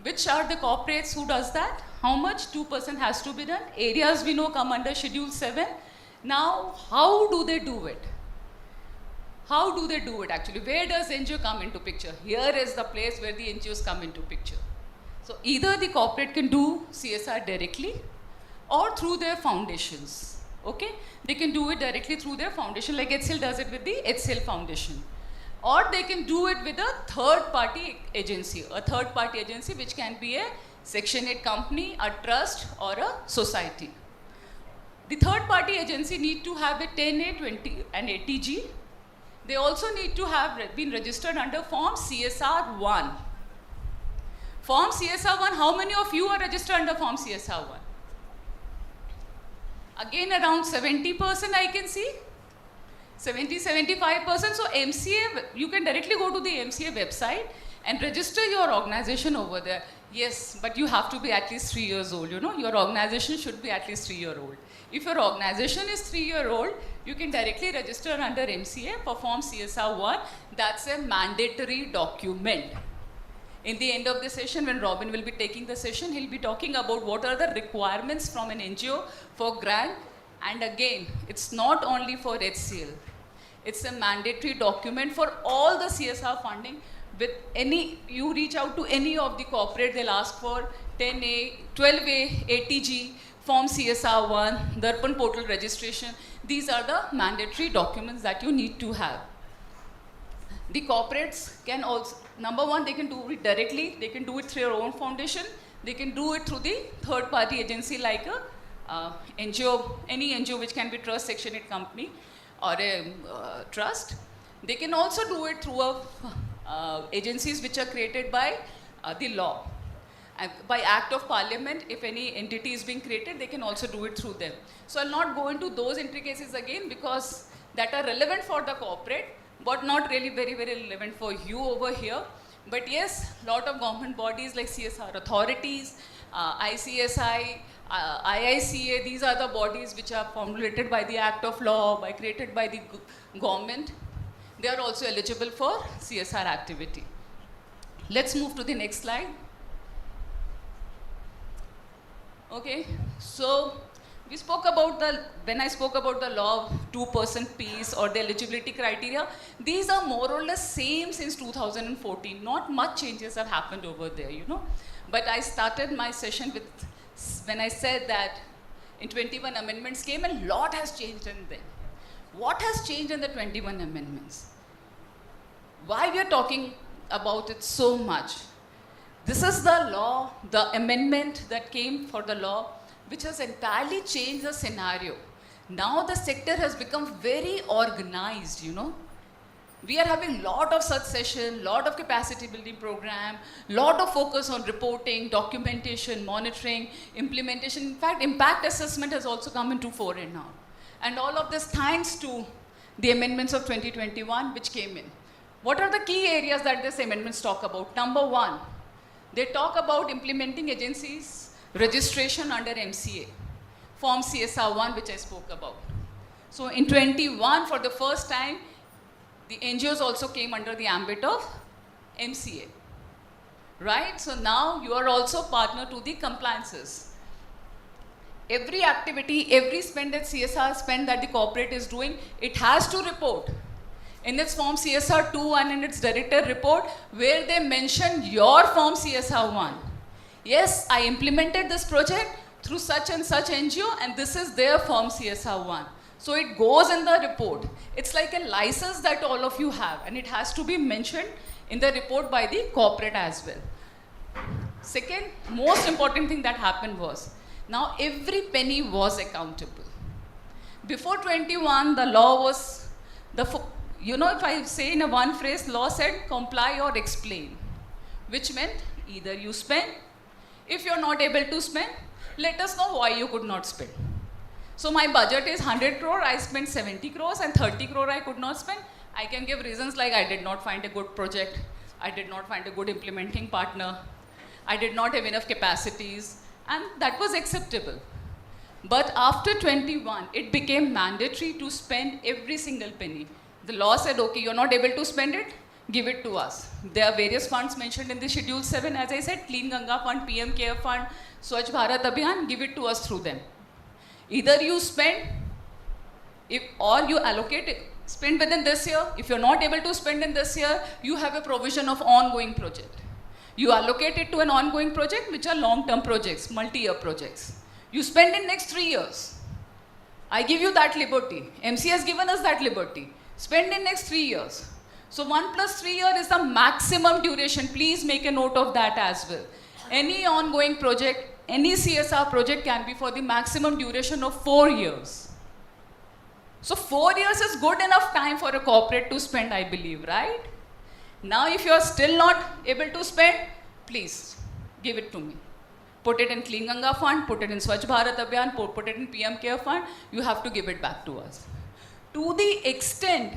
Speaker 6: which are the corporates who does that, how much 2% has to be done. Areas we know come under Schedule 7. Now, how do they do it? How do they do it actually? Where does NGO come into picture? Here is the place where the NGOs come into picture. So either the corporate can do CSR directly or through their foundations. Okay? They can do it directly through their foundation, like HCL does it with the HCL Foundation. Or they can do it with a third-party agency which can be a Section 8 company, a trust, or a society. The third-party agency need to have a 10A, 20, and 80G. They also need to have been registered under Form CSR 1. Form CSR 1, how many of you are registered under Form CSR 1? Again, around 70% I can see. 70-75%. So MCA, you can directly go to the MCA website and register your organization over there. Yes, but you have to be at least 3 years old. You know, your organization should be at least 3-year-old. If your organization is 3-year-old, you can directly register under MCA for Form CSR 1. That's a mandatory document. In the end of the session, when Robin will be taking the session, he'll be talking about what are the requirements from an NGO for grant. And again, it's not only for HCL. It's a mandatory document for all the CSR funding. With any, you reach out to any of the corporate, they'll ask for 10A, 12A, 80G, Form CSR 1, Darpan portal registration. These are the mandatory documents that you need to have. The corporates can also, number one, they can do it directly. They can do it through their own foundation. They can do it through the third-party agency like a NGO, any NGO which can be trust, Section 8 company or a trust. They can also do it through agencies which are created by the law. And by Act of Parliament, if any entity is being created, they can also do it through them. So I'll not go into those intricacies again because that are relevant for the corporate, but not really very, very relevant for you over here. But yes, a lot of government bodies like CSR authorities, ICSI, IICA, these are the bodies which are formulated by the Act of Law, created by the government. They are also eligible for CSR activity. Let's move to the next slide. Okay, so we spoke about when I spoke about the law of 2% piece or the eligibility criteria, these are more or less same since 2014. Not much changes have happened over there, you know. But I started my session with, when I said that in 21 amendments came, a lot has changed in them. What has changed in the 21 amendments? Why we are talking about it so much? This is the law, the amendment that came for the law, which has entirely changed the scenario. Now the sector has become very organized, you know. We are having lot of such session, lot of capacity building program, lot of focus on reporting, documentation, monitoring, implementation. In fact, impact assessment has also come into fore now. And all of this thanks to the amendments of 2021 which came in. What are the key areas that these amendments talk about? Number one, they talk about implementing agencies, registration under MCA, Form CSR 1 which I spoke about. So in 21, for the first time, The NGOs also came under the ambit of MCA. Right? So now you are also partner to the compliances. Every activity, every spend that CSR spend that the corporate is doing, it has to report in its form CSR 2 and in its director report where they mention your form CSR 1. Yes, I implemented this project through such and such NGO and this is their form CSR 1. So it goes in the report. It's like a license that all of you have and it has to be mentioned in the report by the corporate as well. Second, most important thing that happened was, now every penny was accountable. Before 21, the law was, if I say in a one phrase, law said comply or explain, which meant either you spend, if you're not able to spend, let us know why you could not spend. So my budget is 100 crore, I spent 70 crores and 30 crore I could not spend. I can give reasons like I did not find a good project, I did not find a good implementing partner, I did not have enough capacities, and that was acceptable. But after 21, it became mandatory to spend every single penny. The law said, okay, you're not able to spend it, give it to us. There are various funds mentioned in the Schedule 7, as I said, Clean Ganga Fund, PM Care Fund, Swachh Bharat Abhiyan, give it to us through them. Either you spend, or you allocate it, spend within this year. If you're not able to spend in this year, you have a provision of ongoing project. You allocate it to an ongoing project, which are long-term projects, multi-year projects. You spend in next 3 years. I give you that liberty. MC has given us that liberty. Spend in next 3 years. So 1 plus 3 year is the maximum duration. Please make a note of that as well. Any ongoing project, any CSR project can be for the maximum duration of 4 years. So 4 years is good enough time for a corporate to spend, I believe, right? Now if you are still not able to spend, please give it to me. Put it in Clean Ganga Fund, put it in Swachh Bharat Abhiyan, put it in PM Care Fund, you have to give it back to us. To the extent,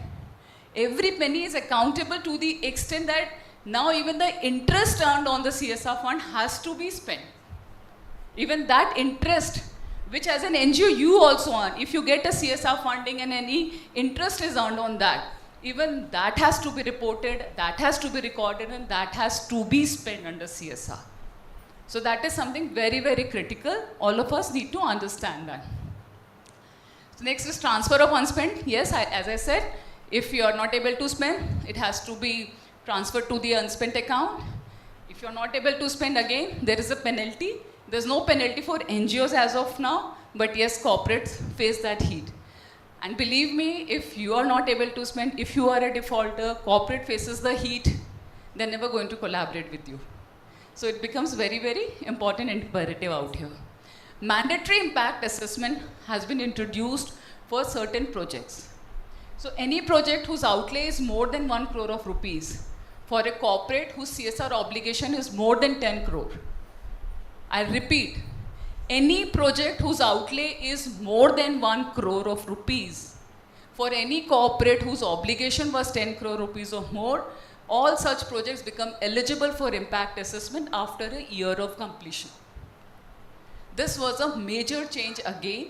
Speaker 6: every penny is accountable to the extent that now even the interest earned on the CSR fund has to be spent. Even that interest, which as an NGO you also earn, if you get a CSR funding and any interest is earned on that, even that has to be reported, that has to be recorded, and that has to be spent under CSR. So that is something very, very critical. All of us need to understand that. So next is transfer of unspent. Yes, as I said, if you are not able to spend, it has to be transferred to the unspent account. If you are not able to spend, again, there is a penalty. There's no penalty for NGOs as of now, but yes, corporates face that heat. And believe me, if you are not able to spend, if you are a defaulter, corporate faces the heat, they're never going to collaborate with you. So it becomes very, very important and imperative out here. Mandatory impact assessment has been introduced for certain projects. So any project whose outlay is more than 1 crore of rupees, for a corporate whose CSR obligation is more than 10 crore. I repeat, any project whose outlay is more than 1 crore of rupees, for any corporate whose obligation was 10 crore rupees or more, all such projects become eligible for impact assessment after a year of completion. This was a major change again,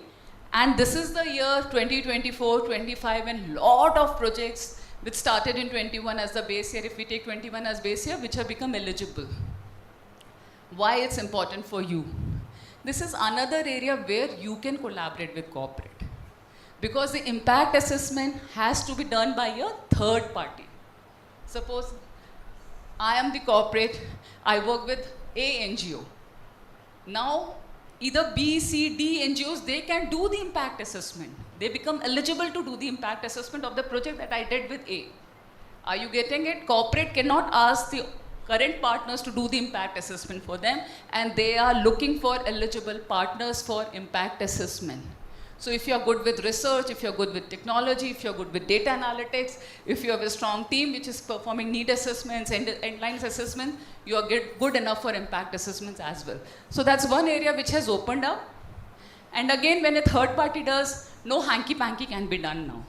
Speaker 6: and this is the year 2024-25 and lot of projects which started in 21 as the base year, if we take 21 as base year, which have become eligible. Why it's important for you? This is another area where you can collaborate with corporate, because the impact assessment has to be done by a third party. Suppose I am the corporate, I work with A NGO. Now, either B, C, D NGOs, they can do the impact assessment. They become eligible to do the impact assessment of the project that I did with A. Are you getting it? Corporate cannot ask the current partners to do the impact assessment for them, and they are looking for eligible partners for impact assessment. So if you're good with research, if you're good with technology, if you're good with data analytics, if you have a strong team which is performing need assessments, endlines assessments, you are good enough for impact assessments as well. So that's one area which has opened up. And again, when a third party does, no hanky-panky can be done now.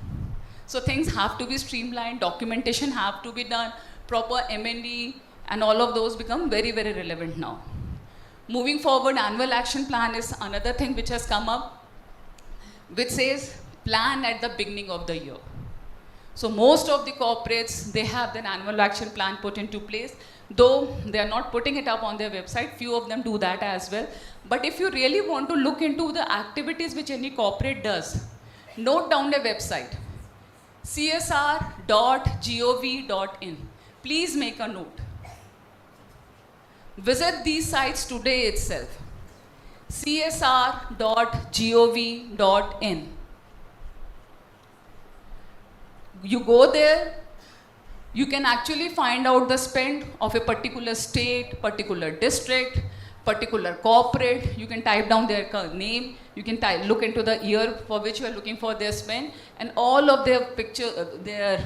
Speaker 6: So things have to be streamlined, documentation have to be done, proper M&E, and all of those become very, very relevant now. Moving forward, annual action plan is another thing which has come up, which says plan at the beginning of the year. So most of the corporates, they have an annual action plan put into place, though they are not putting it up on their website. Few of them do that as well. But if you really want to look into the activities which any corporate does, note down their website, csr.gov.in. Please make a note. Visit these sites today itself. csr.gov.in. You go there, you can actually find out the spend of a particular state, particular district, particular corporate. You can type down their name, you can look into the year for which you are looking for their spend, and all of their their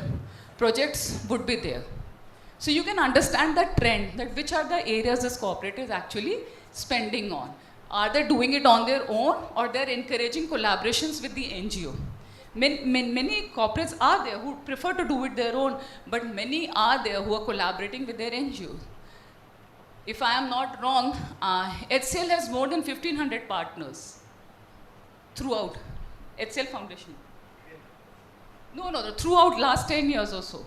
Speaker 6: projects would be there. So you can understand the trend, that which are the areas this corporate is actually spending on. Are they doing it on their own, or they're encouraging collaborations with the NGO? Many corporates are there who prefer to do it their own, but many are there who are collaborating with their NGOs. If I am not wrong, HCL has more than 1,500 partners throughout HCL Foundation. No, throughout last 10 years or so.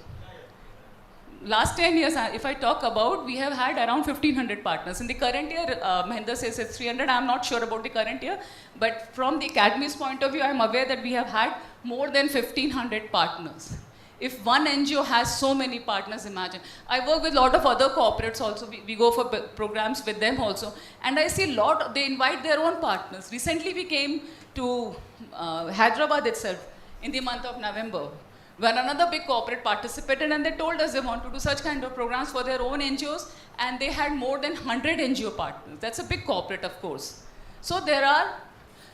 Speaker 6: Last 10 years, if I talk about, we have had around 1,500 partners. In the current year, Mahendra says it's 300. I'm not sure about the current year, but from the Academy's point of view, I'm aware that we have had more than 1,500 partners. If one NGO has so many partners, imagine. I work with a lot of other corporates also. We go for programs with them also. And I see they invite their own partners. Recently, we came to Hyderabad itself in the month of November, when another big corporate participated, and they told us they want to do such kind of programs for their own NGOs, and they had more than 100 NGO partners. That's a big corporate, of course. So there are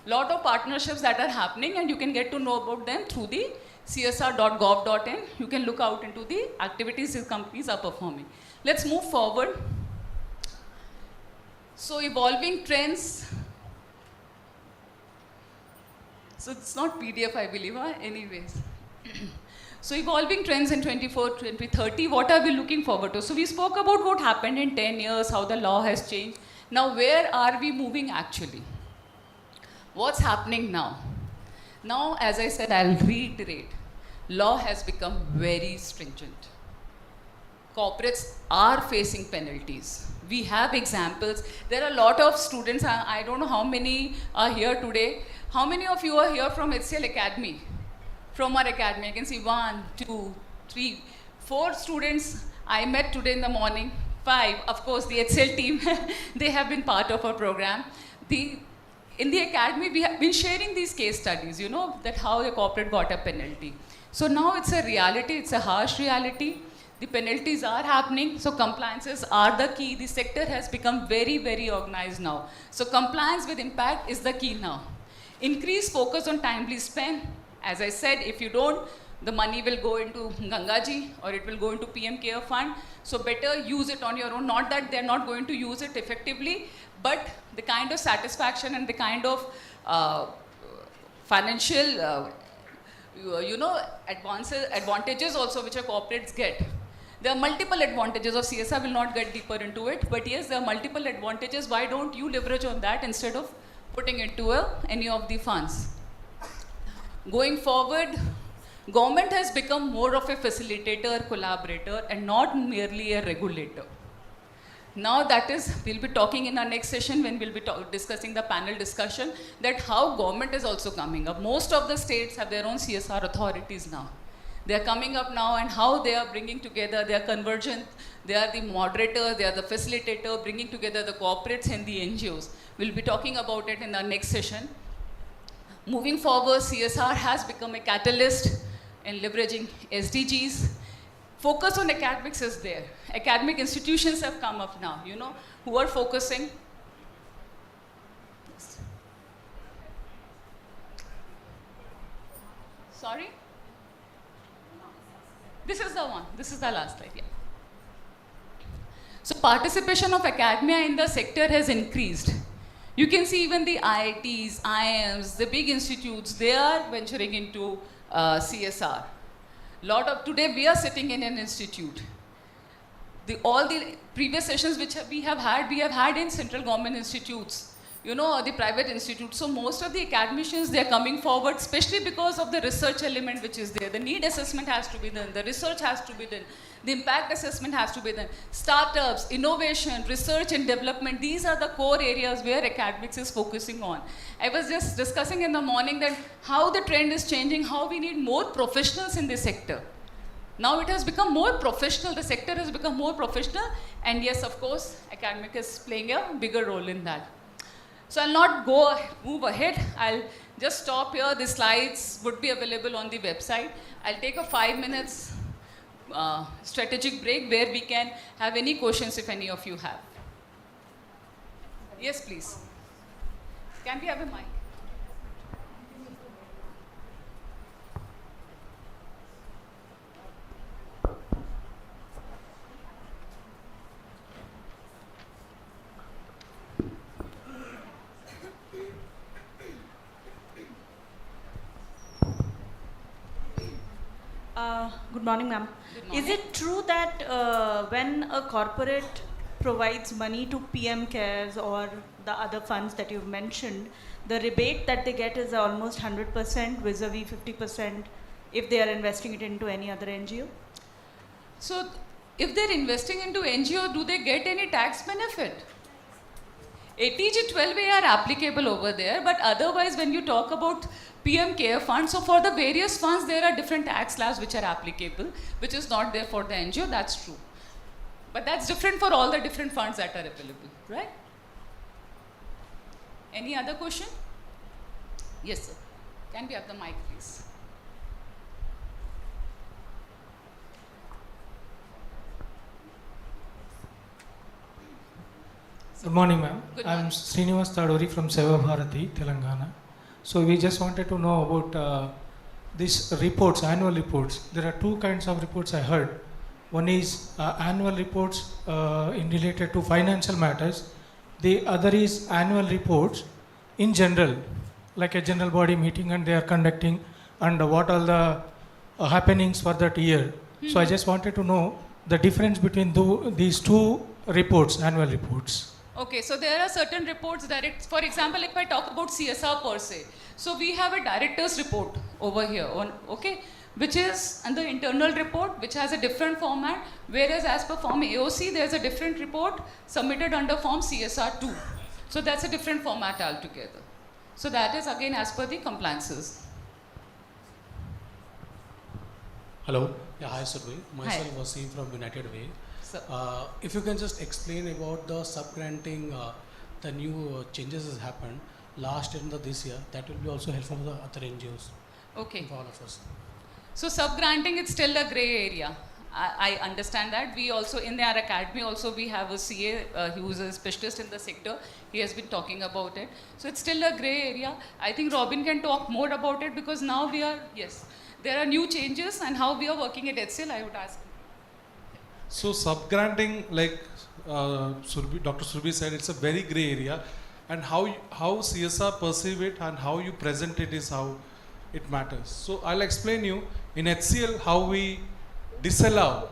Speaker 6: a lot of partnerships that are happening, and you can get to know about them through the csr.gov.in. You can look out into the activities these companies are performing. Let's move forward. So evolving trends. So it's not PDF, I believe, huh? Anyways. So evolving trends in 2030, what are we looking forward to? So we spoke about what happened in 10 years, how the law has changed. Now where are we moving actually? What's happening now? Now, as I said, I'll reiterate, law has become very stringent. Corporates are facing penalties. We have examples. There are a lot of students, I don't know how many are here today. How many of you are here from HCL Academy? From our academy, I can see 1, 2, 3, 4 students I met today in the morning. 5, of course, the HCL team, they have been part of our program. In the academy, we have been sharing these case studies, you know, that how the corporate got a penalty. So now it's a reality, it's a harsh reality. The penalties are happening, so compliances are the key. The sector has become very, very organized now. So compliance with impact is the key now. Increased focus on timely spend. As I said, if you don't, the money will go into Gangaji or it will go into PM Care Fund. So better use it on your own. Not that they're not going to use it effectively, but the kind of satisfaction and the kind of financial, advantages also which our corporates get. There are multiple advantages of CSR. Will not get deeper into it, but yes, there are multiple advantages. Why don't you leverage on that instead of putting it to any of the funds? Going forward, government has become more of a facilitator, collaborator, and not merely a regulator. Now that is, we'll be talking in our next session when we'll be discussing the panel discussion, that how government is also coming up. Most of the states have their own CSR authorities now. They are coming up now, and how they are bringing together, they are convergent, they are the moderator, they are the facilitator, bringing together the corporates and the NGOs. We'll be talking about it in our next session. Moving forward, CSR has become a catalyst in leveraging SDGs. Focus on academics is there. Academic institutions have come up now, you know, who are focusing. Sorry? This is the one. This is the last slide, yeah. So participation of academia in the sector has increased. You can see even the IITs, IIMs, the big institutes, they are venturing into CSR. Today we are sitting in an institute. All the previous sessions which we have had in central government institutes. the private institutes. So most of the academicians, they're coming forward, especially because of the research element which is there. The need assessment has to be done, the research has to be done, the impact assessment has to be done. Startups, innovation, research and development, these are the core areas where academics is focusing on. I was just discussing in the morning that how the trend is changing, how we need more professionals in this sector. Now it has become more professional, the sector has become more professional, and yes, of course, academic is playing a bigger role in that. So I'll not move ahead. I'll just stop here. The slides would be available on the website. I'll take a 5 minutes strategic break where we can have any questions if any of you have. Yes, please. Can we have a mic?
Speaker 8: Good morning, ma'am. Is it true that when a corporate provides money to PM Cares or the other funds that you've mentioned, the rebate that they get is almost 100% vis-a-vis 50% if they are investing it into any other NGO?
Speaker 6: So if they're investing into NGO, do they get any tax benefit? ATG 12A are applicable over there, but otherwise when you talk about PM Care Fund, so for the various funds there are different tax slabs which are applicable, which is not there for the NGO, that's true. But that's different for all the different funds that are available, right? Any other question? Yes, sir. Can we have the mic, please?
Speaker 9: Good morning, ma'am.
Speaker 6: Good
Speaker 9: I'm
Speaker 6: morning.
Speaker 9: Srinivas Tadori from Seva Bharati, Telangana. So we just wanted to know about these reports, annual reports. There are two kinds of reports I heard. One is annual reports in related to financial matters. The other is annual reports in general, like a general body meeting and they are conducting and what are the happenings for that year. So I just wanted to know the difference between these two reports, annual reports.
Speaker 6: Okay, so there are certain reports that for example, if I talk about CSR per se, so we have a director's report over here, okay, which is the internal report, which has a different format, whereas as per form AOC, there's a different report submitted under form CSR2. So that's a different format altogether. So that is again as per the compliances.
Speaker 7: Hello. Yeah, hi, Survey. Myself
Speaker 6: Hi.
Speaker 7: Wasim from United Way.
Speaker 6: So,
Speaker 7: If you can just explain about the sub-granting, the new changes has happened last year and this year, that will be also helpful for the other NGOs,
Speaker 6: okay.
Speaker 7: for all of us.
Speaker 6: So sub-granting, it's still a gray area. I understand that. We also, in our academy also, we have a CA who's a specialist in the sector. He has been talking about it. So it's still a gray area. I think Robin can talk more about it because now we are, yes, there are new changes and how we are working at HCL, I would ask.
Speaker 7: So sub-granting, like Dr. Surbi said, it's a very gray area, and how CSR perceive it and how you present it is how it matters. So I'll explain you in HCL how we disallow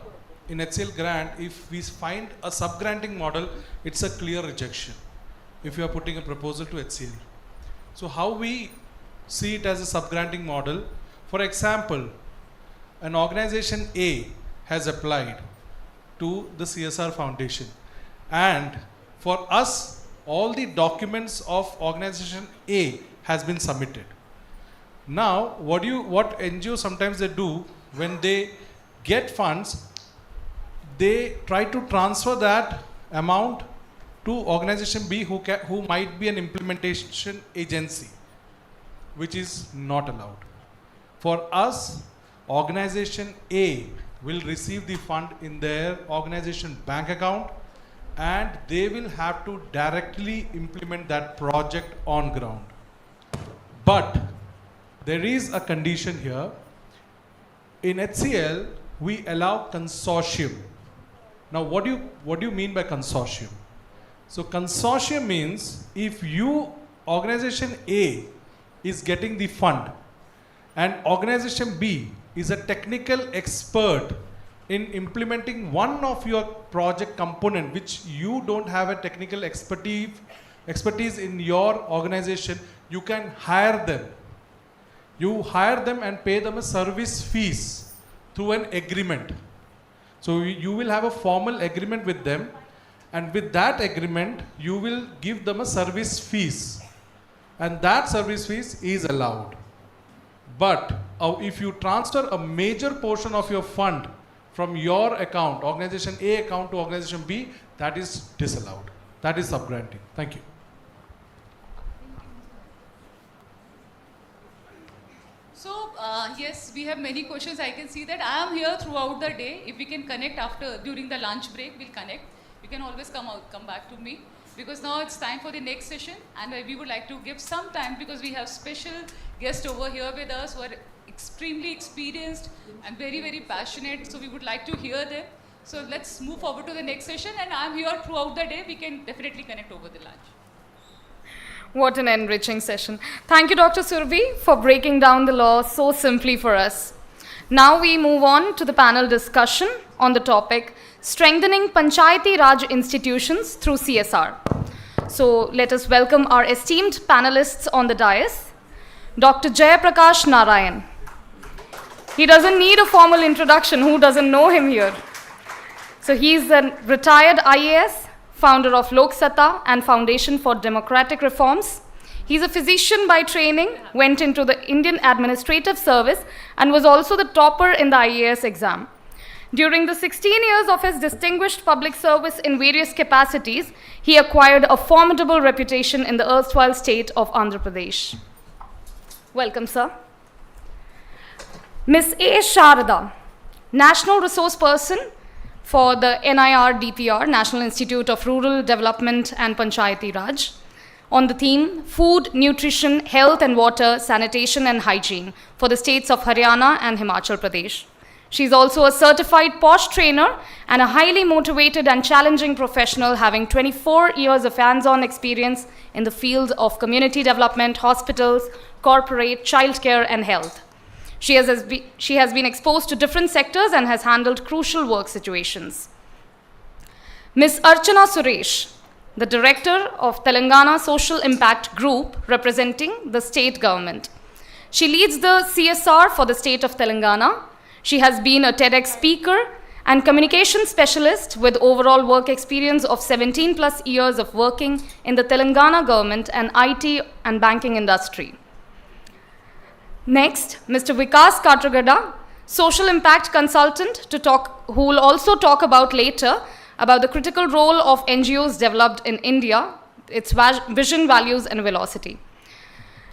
Speaker 7: in HCL grant. If we find a sub-granting model, it's a clear rejection if you are putting a proposal to HCL. So how we see it as a sub-granting model, for example, an organization A has applied to the CSR Foundation, and for us all the documents of organization A has been submitted. Now what NGO sometimes they do when they get funds, they try to transfer that amount to organization B who might be an implementation agency, which is not allowed. For us, organization A will receive the fund in their organization bank account, and they will have to directly implement that project on ground. But there is a condition here. In HCL, we allow consortium. Now, what do you mean by consortium? So consortium means if organization A is getting the fund and organization B is a technical expert in implementing one of your project component which you don't have a technical expertise expertise in your organization, you can hire them. You hire them and pay them a service fees through an agreement. So you will have a formal agreement with them, and with that agreement, you will give them a service fees. And that service fees is allowed. But if you transfer a major portion of your fund from your account, organization A account to organization B, that is disallowed. That is subgranting. Thank you.
Speaker 6: So, yes, we have many questions. I can see that I am here throughout the day. If we can connect after, during the lunch break, we'll connect. You can always come back to me, because now it's time for the next session, and we would like to give some time, because we have special guests over here with us who are extremely experienced and very, very passionate. So we would like to hear them. So let's move forward to the next session, and I'm here throughout the day. We can definitely connect over the lunch.
Speaker 1: What an enriching session. Thank you, Dr. Surabhi, for breaking down the law so simply for us. Now we move on to the panel discussion on the topic, Strengthening Panchayati Raj Institutions through CSR. So let us welcome our esteemed panelists on the dais. Dr. Jayaprakash Narayan. He doesn't need a formal introduction. Who doesn't know him here? So he's a retired IAS, founder of Lok Satta and Foundation for Democratic Reforms. He's a physician by training, went into the Indian Administrative Service, and was also the topper in the IAS exam. During the 16 years of his distinguished public service in various capacities, he acquired a formidable reputation in the erstwhile state of Andhra Pradesh. Welcome, sir. Ms. A. Sharada, National Resource Person for the NIRDPR, National Institute of Rural Development and Panchayati Raj, on the theme Food, Nutrition, Health and Water, Sanitation and Hygiene for the states of Haryana and Himachal Pradesh. She is also a certified POSH trainer and a highly motivated and challenging professional, having 24 years of hands-on experience in the field of community development, hospitals, corporate, childcare and health. She has been exposed to different sectors and has handled crucial work situations. Ms. Archana Suresh, the Director of Telangana Social Impact Group, representing the state government. She leads the CSR for the state of Telangana. She has been a TEDx speaker and communication specialist with overall work experience of 17 plus years of working in the Telangana government and IT and banking industry. Next, Mr. Vikas Katragada, social impact consultant, who will also talk about later about the critical role of NGOs developed in India, its vision, values, and velocity.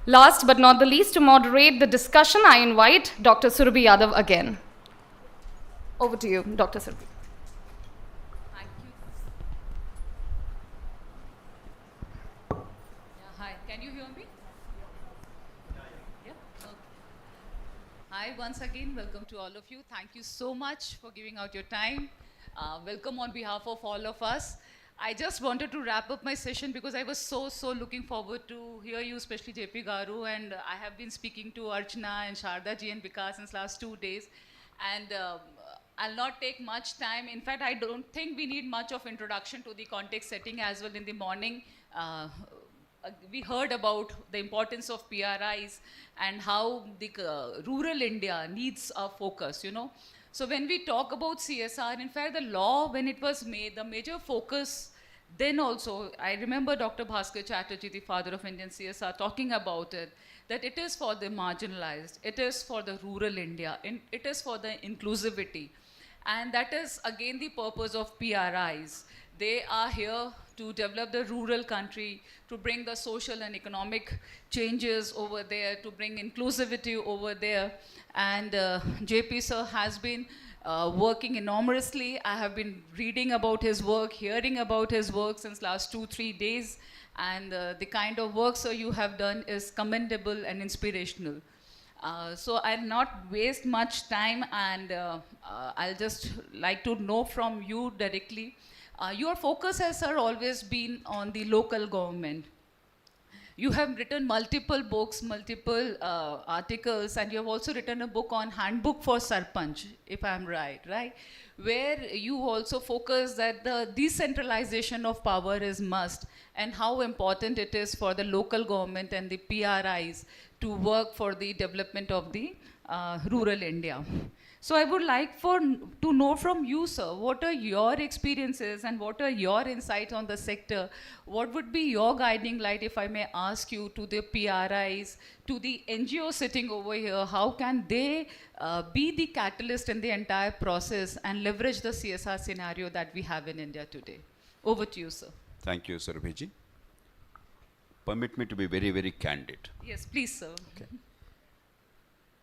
Speaker 1: Last but not the least, to moderate the discussion, I invite Dr. Surabhi Yadav again. Over to you, Dr. Surabhi.
Speaker 6: Thank you. Yeah, hi, can you hear me? Yeah? Okay. Hi, once again, welcome to all of you. Thank you so much for giving out your time. Welcome on behalf of all of us. I just wanted to wrap up my session because I was so looking forward to hear you, especially JP Garu, and I have been speaking to Archana and Sharda ji and Vikas since last 2 days, and I'll not take much time. In fact, I don't think we need much of introduction to the context setting as well. In the morning, we heard about the importance of PRIs and how the rural India needs a focus, you know. So when we talk about CSR, in fact, the law, when it was made, the major focus then also, I remember Dr. Bhaskar Chatterjee, the father of Indian CSR, talking about it, that it is for the marginalized, it is for the rural India, it is for the inclusivity. And that is, again, the purpose of PRIs. They are here to develop the rural country, to bring the social and economic changes over there, to bring inclusivity over there. And JP sir has been working enormously. I have been reading about his work, hearing about his work since last 2-3 days. And the kind of work, sir, you have done is commendable and inspirational. So I'll not waste much time, and I'll just like to know from you directly. Your focus has, sir, always been on the local government. You have written multiple books, multiple articles, and you have also written a book on Handbook for Sarpanch, if I'm right? Where you also focus that the decentralization of power is must, and how important it is for the local government and the PRIs to work for the development of the rural India. So I would like to know from you, sir, what are your experiences and what are your insights on the sector? What would be your guiding light, if I may ask you, to the PRIs, to the NGOs sitting over here? How can they be the catalyst in the entire process and leverage the CSR scenario that we have in India today? Over to you, sir.
Speaker 10: Thank you, Sarabhiji. Permit me to be very, very candid.
Speaker 6: Yes, please, sir.
Speaker 10: Okay.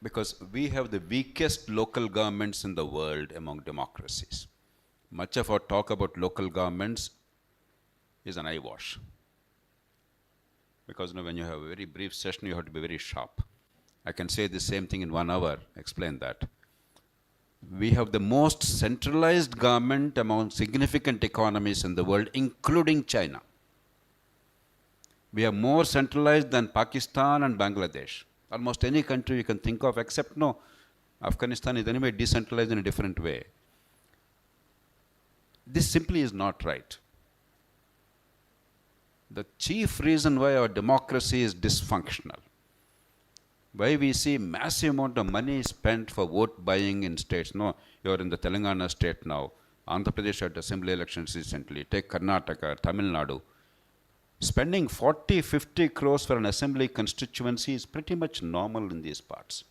Speaker 10: Because we have the weakest local governments in the world among democracies. Much of our talk about local governments is an eyewash. Because when you have a very brief session, you have to be very sharp. I can say the same thing in 1 hour, explain that. We have the most centralized government among significant economies in the world, including China. We are more centralized than Pakistan and Bangladesh. Almost any country you can think of, except Afghanistan is anyway decentralized in a different way. This simply is not right. The chief reason why our democracy is dysfunctional, why we see massive amount of money spent for vote buying in states. You're in the Telangana state now. Andhra Pradesh had assembly elections recently. Take Karnataka, Tamil Nadu. Spending 40-50 crores for an assembly constituency is pretty much normal in these parts.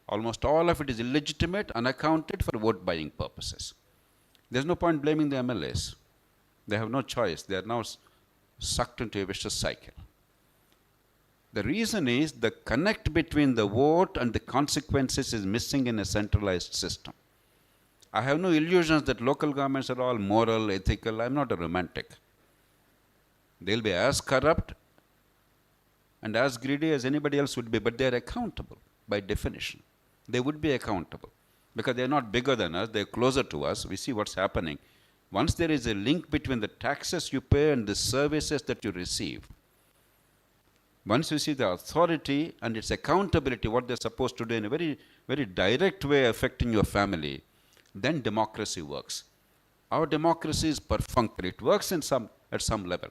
Speaker 10: Almost all of it is illegitimate, unaccounted for vote buying purposes. There's no point blaming the MLAs. They have no choice. They are now sucked into a vicious cycle. The reason is the connect between the vote and the consequences is missing in a centralized system. I have no illusions that local governments are all moral, ethical. I'm not a romantic. They'll be as corrupt and as greedy as anybody else would be, but they're accountable by definition. They would be accountable because they're not bigger than us, they're closer to us. We see what's happening. Once there is a link between the taxes you pay and the services that you receive, once you see the authority and its accountability, what they're supposed to do in a very, very direct way affecting your family, then democracy works. Our democracy is perfunctory. It works at some level.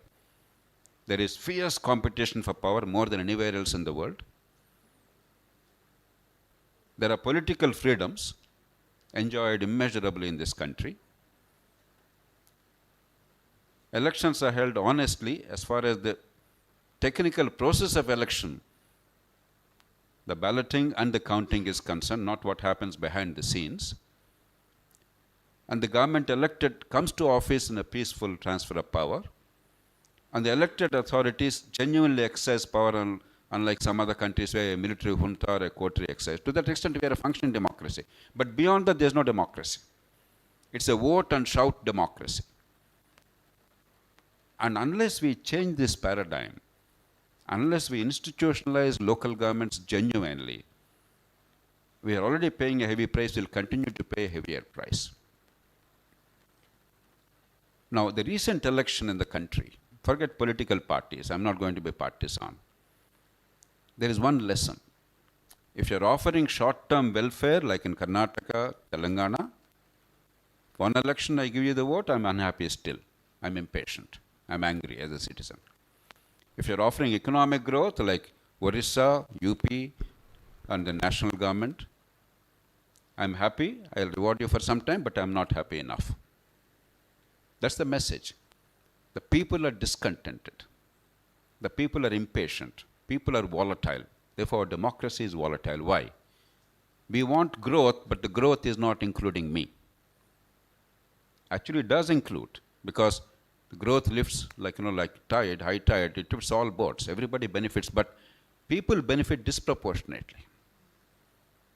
Speaker 10: There is fierce competition for power more than anywhere else in the world. There are political freedoms enjoyed immeasurably in this country. Elections are held honestly as far as the technical process of election, the balloting and the counting is concerned, not what happens behind the scenes. And the government elected comes to office in a peaceful transfer of power. And the elected authorities genuinely exercise power, unlike some other countries where a military junta or a courtier exercise. To that extent, we are a functioning democracy. But beyond that, there's no democracy. It's a vote and shout democracy. And unless we change this paradigm, unless we institutionalize local governments genuinely, we are already paying a heavy price, we'll continue to pay a heavier price. Now, the recent election in the country, forget political parties, I'm not going to be partisan. There is one lesson. If you're offering short-term welfare, like in Karnataka, Telangana, one election I give you the vote, I'm unhappy still. I'm impatient. I'm angry as a citizen. If you're offering economic growth, like Orissa, UP, and the national government, I'm happy, I'll reward you for some time, but I'm not happy enough. That's the message. The people are discontented. The people are impatient. People are volatile. Therefore, democracy is volatile. Why? We want growth, but the growth is not including me. Actually, it does include, because the growth lifts like tide, high tide, it lifts all boats. Everybody benefits, but people benefit disproportionately.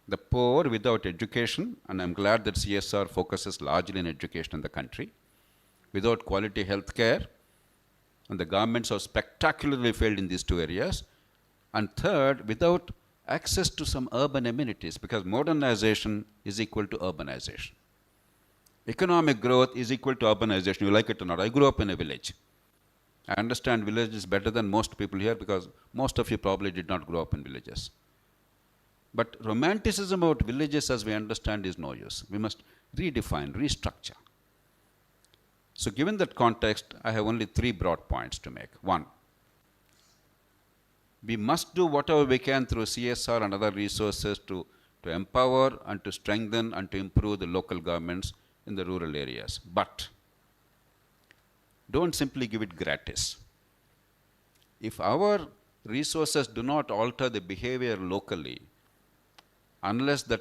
Speaker 10: The poor without education, and I'm glad that CSR focuses largely on education in the country, without quality health care, and the governments have spectacularly failed in these two areas. And third, without access to some urban amenities, because modernization is equal to urbanization. Economic growth is equal to urbanization. You like it or not. I grew up in a village. I understand villages better than most people here because most of you probably did not grow up in villages. But romanticism about villages as we understand is no use. We must redefine, restructure. So given that context, I have only 3 broad points to make. 1, we must do whatever we can through CSR and other resources to empower and to strengthen and to improve the local governments in the rural areas. But don't simply give it gratis. If our resources do not alter the behavior locally, unless that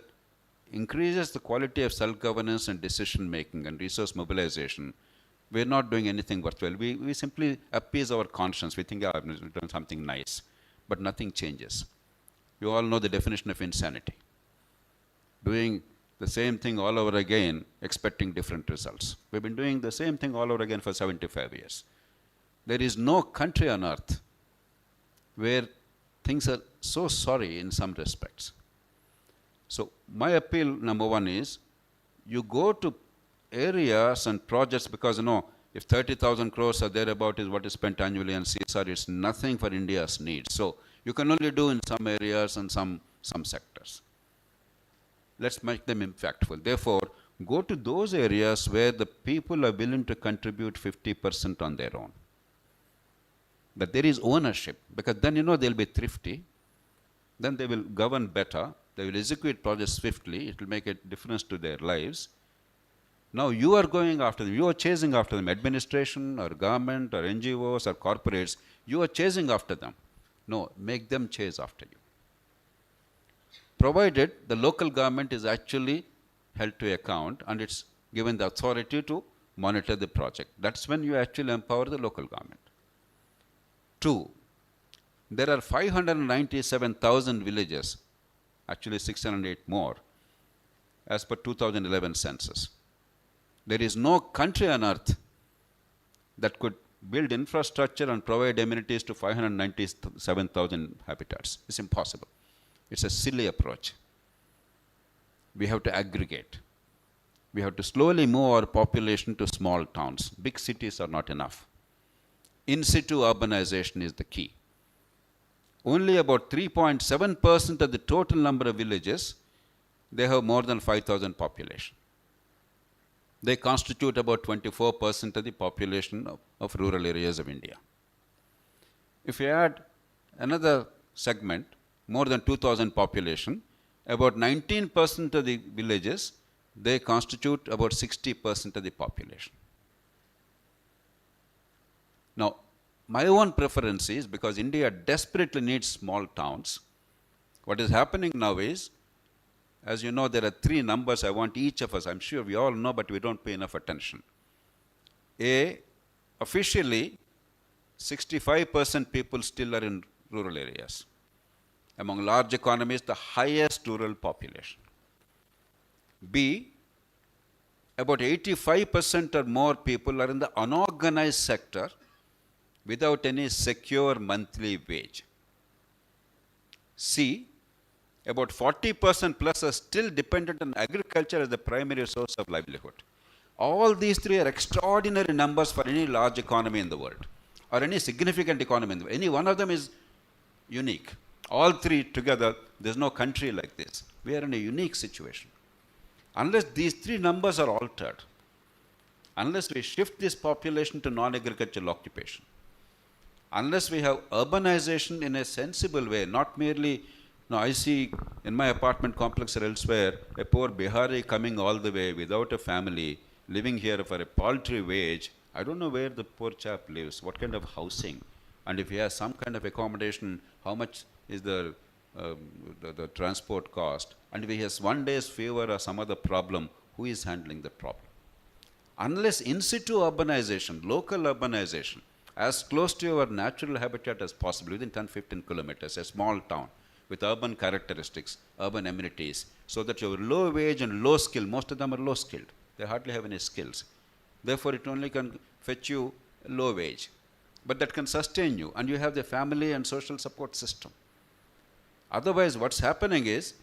Speaker 10: increases the quality of self-governance and decision-making and resource mobilization, we're not doing anything worthwhile. We simply appease our conscience. We think, oh, we've done something nice, but nothing changes. You all know the definition of insanity. Doing the same thing all over again, expecting different results. We've been doing the same thing all over again for 75 years. There is no country on earth where things are so sorry in some respects. So my appeal, number 1, is you go to areas and projects because, if 30,000 crores or thereabout is what is spent annually on CSR, it's nothing for India's needs. So you can only do in some areas and some sectors. Let's make them impactful. Therefore, go to those areas where the people are willing to contribute 50% on their own. That there is ownership, because then they'll be thrifty, then they will govern better, they will execute projects swiftly, it will make a difference to their lives. Now you are going after them, you are chasing after them, administration or government or NGOs or corporates, you are chasing after them. No, make them chase after you. Provided the local government is actually held to account and it's given the authority to monitor the project. That's when you actually empower the local government. 2, there are 597,000 villages, actually 608 more, as per 2011 census. There is no country on earth that could build infrastructure and provide amenities to 597,000 habitats. It's impossible. It's a silly approach. We have to aggregate. We have to slowly move our population to small towns. Big cities are not enough. In situ urbanization is the key. Only about 3.7% of the total number of villages, they have more than 5,000 population. They constitute about 24% of the population of rural areas of India. If you add another segment, more than 2,000 population, about 19% of the villages, they constitute about 60% of the population. Now, my own preference is, because India desperately needs small towns, what is happening now is, as you know, there are 3 numbers I want each of us, I'm sure we all know, but we don't pay enough attention. Officially, 65% people still are in rural areas. Among large economies, the highest rural population. B, about 85% or more people are in the unorganized sector without any secure monthly wage. C, about 40% plus are still dependent on agriculture as the primary source of livelihood. All these 3 are extraordinary numbers for any large economy in the world, or any significant economy in the world. Any one of them is unique. All 3 together, there's no country like this. We are in a unique situation. Unless these 3 numbers are altered, unless we shift this population to non-agricultural occupation, unless we have urbanization in a sensible way, not merely, I see in my apartment complex or elsewhere, a poor Bihari coming all the way without a family, living here for a paltry wage. I don't know where the poor chap lives, what kind of housing, and if he has some kind of accommodation, how much is the transport cost, and if he has one day's fever or some other problem, who is handling the problem? Unless in situ urbanization, local urbanization, as close to your natural habitat as possible, within 10-15 kilometers, a small town with urban characteristics, urban amenities, so that your low wage and low skill, most of them are low skilled, they hardly have any skills. Therefore, it only can fetch you low wage, but that can sustain you, and you have the family and social support system. Otherwise, what's happening is,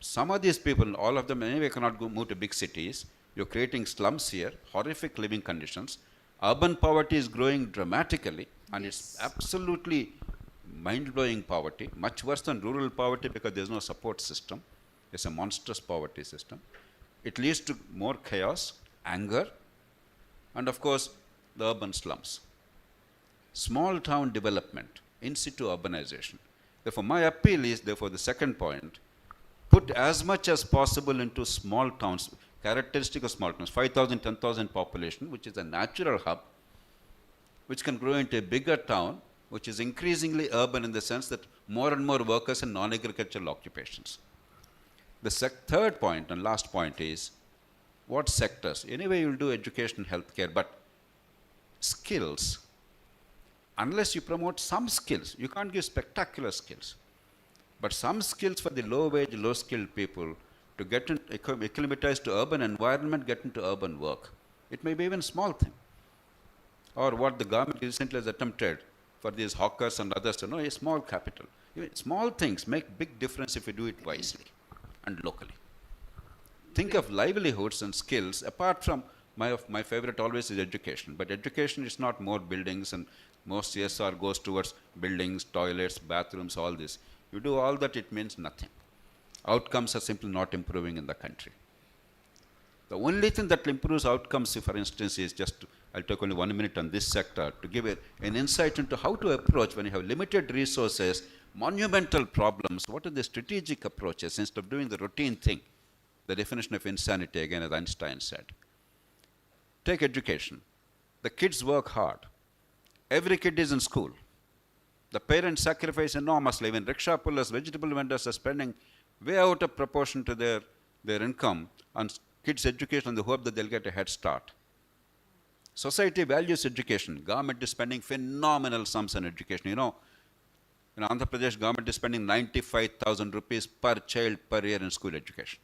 Speaker 10: some of these people, all of them anyway cannot move to big cities. You're creating slums here, horrific living conditions, Urban poverty is growing dramatically, and it's absolutely mind-blowing poverty, much worse than rural poverty because there's no support system. It's a monstrous poverty system. It leads to more chaos, anger, and of course, the urban slums. Small town development, in situ urbanization. Therefore, my appeal is, therefore, the second point, put as much as possible into small towns, characteristic of small towns, 5,000, 10,000 population, which is a natural hub, which can grow into a bigger town, which is increasingly urban in the sense that more and more workers in non-agricultural occupations. The third point and last point is, what sectors? Anyway, you'll do education, healthcare, but skills. Unless you promote some skills, you can't give spectacular skills, but some skills for the low-wage, low-skilled people to get acclimatized to urban environment, get into urban work. It may be even small thing. Or what the government recently has attempted for these hawkers and others to know, a small capital. Even small things make big difference if you do it wisely and locally. Think of livelihoods and skills. Apart from my favorite always is education, but education is not more buildings, and most CSR goes towards buildings, toilets, bathrooms, all this. You do all that, it means nothing. Outcomes are simply not improving in the country. The only thing that improves outcomes, for instance, is I'll take only 1 minute on this sector to give an insight into how to approach when you have limited resources, monumental problems. What are the strategic approaches instead of doing the routine thing? The definition of insanity, again, as Einstein said. Take education. The kids work hard. Every kid is in school. The parents sacrifice enormously. Even rickshaw pullers, vegetable vendors are spending way out of proportion to their income on kids' education in the hope that they'll get a head start. Society values education. Government is spending phenomenal sums on education. You know, in Andhra Pradesh, government is spending 95,000 rupees per child per year in school education.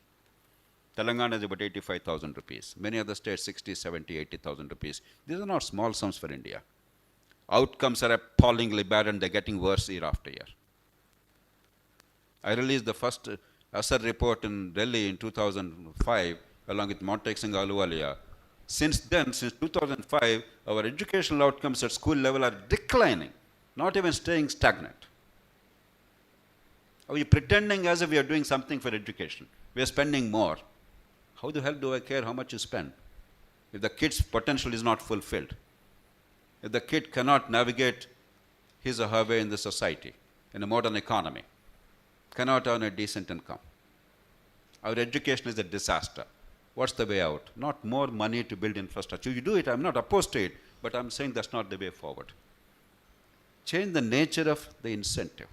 Speaker 10: Telangana is about 85,000 rupees. Many other states, 60, 70, 80,000 rupees. These are not small sums for India. Outcomes are appallingly bad, and they're getting worse year after year. I released the first Asar report in Delhi in 2005, along with Montek Singh Ahluwalia. Since then, since 2005, our educational outcomes at school level are declining, not even staying stagnant. Are we pretending as if we are doing something for education? We are spending more. How the hell do I care how much you spend if the kid's potential is not fulfilled? If the kid cannot navigate his or her way in the society, in a modern economy, cannot earn a decent income. Our education is a disaster. What's the way out? Not more money to build infrastructure. You do it, I'm not opposed to it, but I'm saying that's not the way forward. Change the nature of the incentive,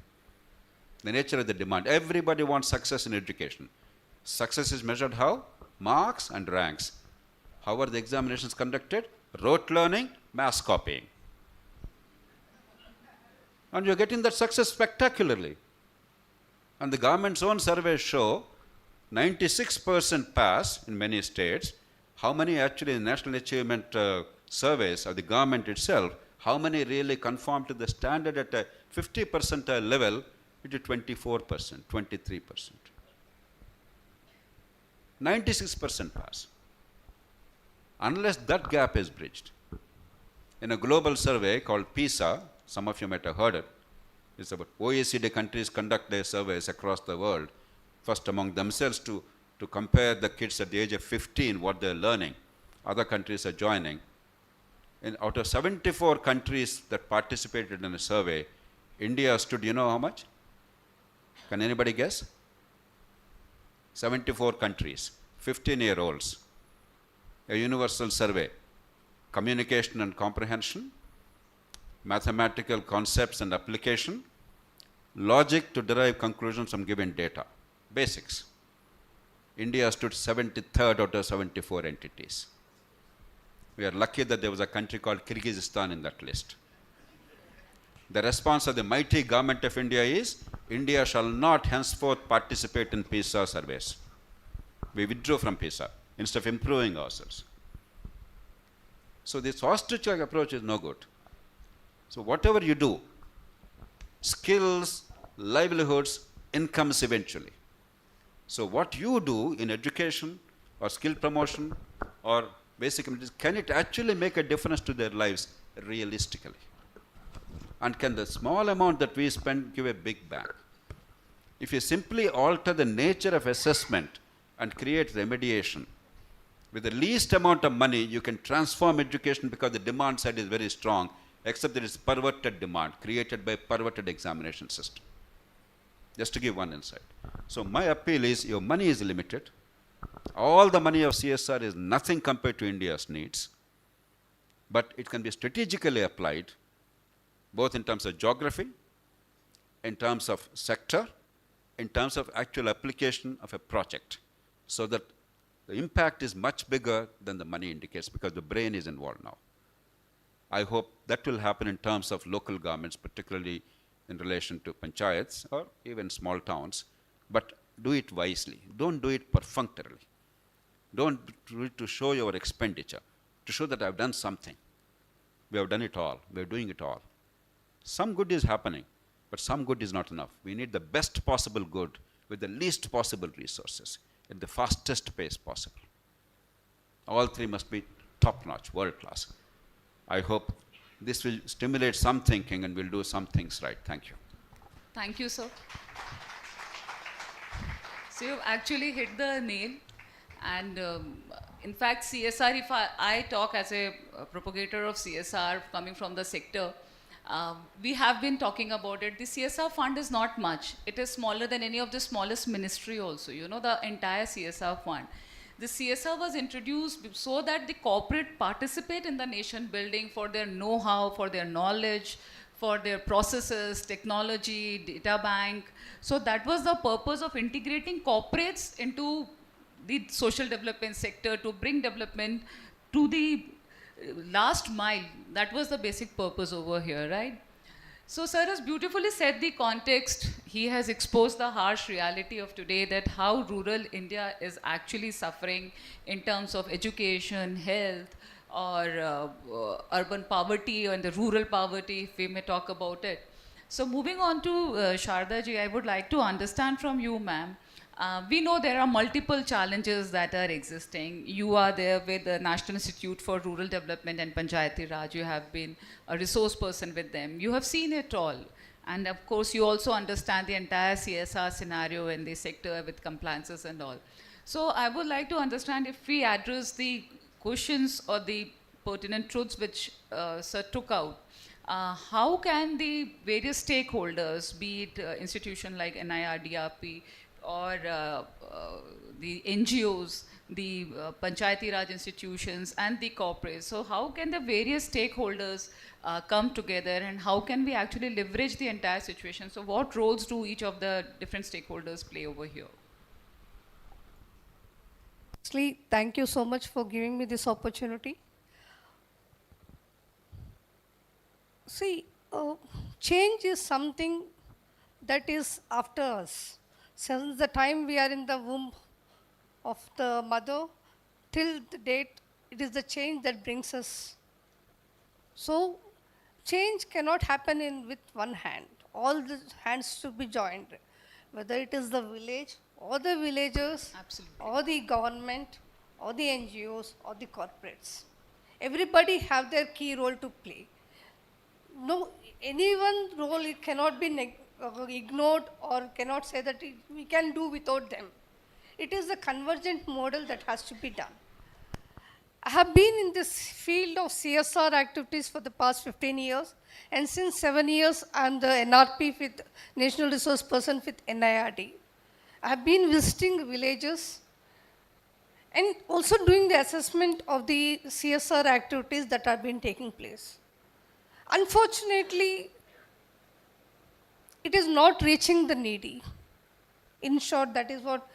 Speaker 10: the nature of the demand. Everybody wants success in education. Success is measured how? Marks and ranks. How are the examinations conducted? Rote learning, mass copying. And you're getting that success spectacularly. And the government's own surveys show 96% pass in many states. How many actually in national achievement surveys of the government itself, how many really conform to the standard at a 50% level? It is 24%, 23%. 96% pass. Unless that gap is bridged. In a global survey called PISA, some of you might have heard it, it's about OECD countries conduct their surveys across the world, first among themselves to compare the kids at the age of 15, what they're learning. Other countries are joining. And out of 74 countries that participated in a survey, India stood, you know how much? Can anybody guess? 74 countries, 15-year-olds. A universal survey, communication and comprehension, mathematical concepts and application, logic to derive conclusions from given data, basics. India stood 73rd out of 74 entities. We are lucky that there was a country called Kyrgyzstan in that list. The response of the mighty government of India is, India shall not henceforth participate in PISA surveys. We withdrew from PISA instead of improving ourselves. So this ostrich approach is no good. So whatever you do, skills, livelihoods, incomes eventually. So what you do in education or skill promotion or basic amenities, can it actually make a difference to their lives realistically? And can the small amount that we spend give a big bang? If you simply alter the nature of assessment and create remediation, with the least amount of money, you can transform education because the demand side is very strong, except there is perverted demand created by perverted examination system. Just to give one insight. So my appeal is, your money is limited. All the money of CSR is nothing compared to India's needs, but it can be strategically applied, both in terms of geography, in terms of sector, in terms of actual application of a project, so that the impact is much bigger than the money indicates, because the brain is involved now. I hope that will happen in terms of local governments, particularly in relation to panchayats or even small towns, but do it wisely. Don't do it perfunctorily. Don't do it to show your expenditure, to show that I've done something. We have done it all. We're doing it all. Some good is happening, but some good is not enough. We need the best possible good with the least possible resources at the fastest pace possible. All three must be top-notch, world-class. I hope this will stimulate some thinking and we'll do some things right. Thank you.
Speaker 6: Thank you, sir. So you've actually hit the nail. And in fact, CSR, if I talk as a propagator of CSR coming from the sector, we have been talking about it. The CSR fund is not much. It is smaller than any of the smallest ministry also. You know, the entire CSR fund. The CSR was introduced so that the corporate participate in the nation building for their know-how, for their knowledge, for their processes, technology, data bank. So that was the purpose of integrating corporates into the social development sector to bring development to the last mile. That was the basic purpose over here, right? So sir has beautifully set the context. He has exposed the harsh reality of today, that how rural India is actually suffering in terms of education, health, or urban poverty, or the rural poverty, if we may talk about it. So moving on to Sharda ji, I would like to understand from you, ma'am. We know there are multiple challenges that are existing. You are there with the National Institute for Rural Development and Panchayati Raj. You have been a resource person with them. You have seen it all. And of course, you also understand the entire CSR scenario in the sector with compliances and all. So I would like to understand, if we address the questions or the pertinent truths which sir took out, how can the various stakeholders, be it institution like NIRDRP, or the NGOs, the Panchayati Raj institutions and the corporates. So how can the various stakeholders come together, and how can we actually leverage the entire situation? So what roles do each of the different stakeholders play over here?
Speaker 11: Firstly, thank you so much for giving me this opportunity. See, change is something that is after us. Since the time we are in the womb of the mother till the date, it is the change that brings us. So change cannot happen with one hand. All the hands should be joined, whether it is the village or the villagers,
Speaker 6: Absolutely.
Speaker 11: or the government or the NGOs or the corporates. Everybody have their key role to play. No, any one role, it cannot be ignored, or cannot say that we can do without them. It is a convergent model that has to be done. I have been in this field of CSR activities for the past 15 years, and since 7 years I am the NRP with National Resource Person with NIRD. I have been visiting villages and also doing the assessment of the CSR activities that have been taking place. Unfortunately, it is not reaching the needy. In short, that is what.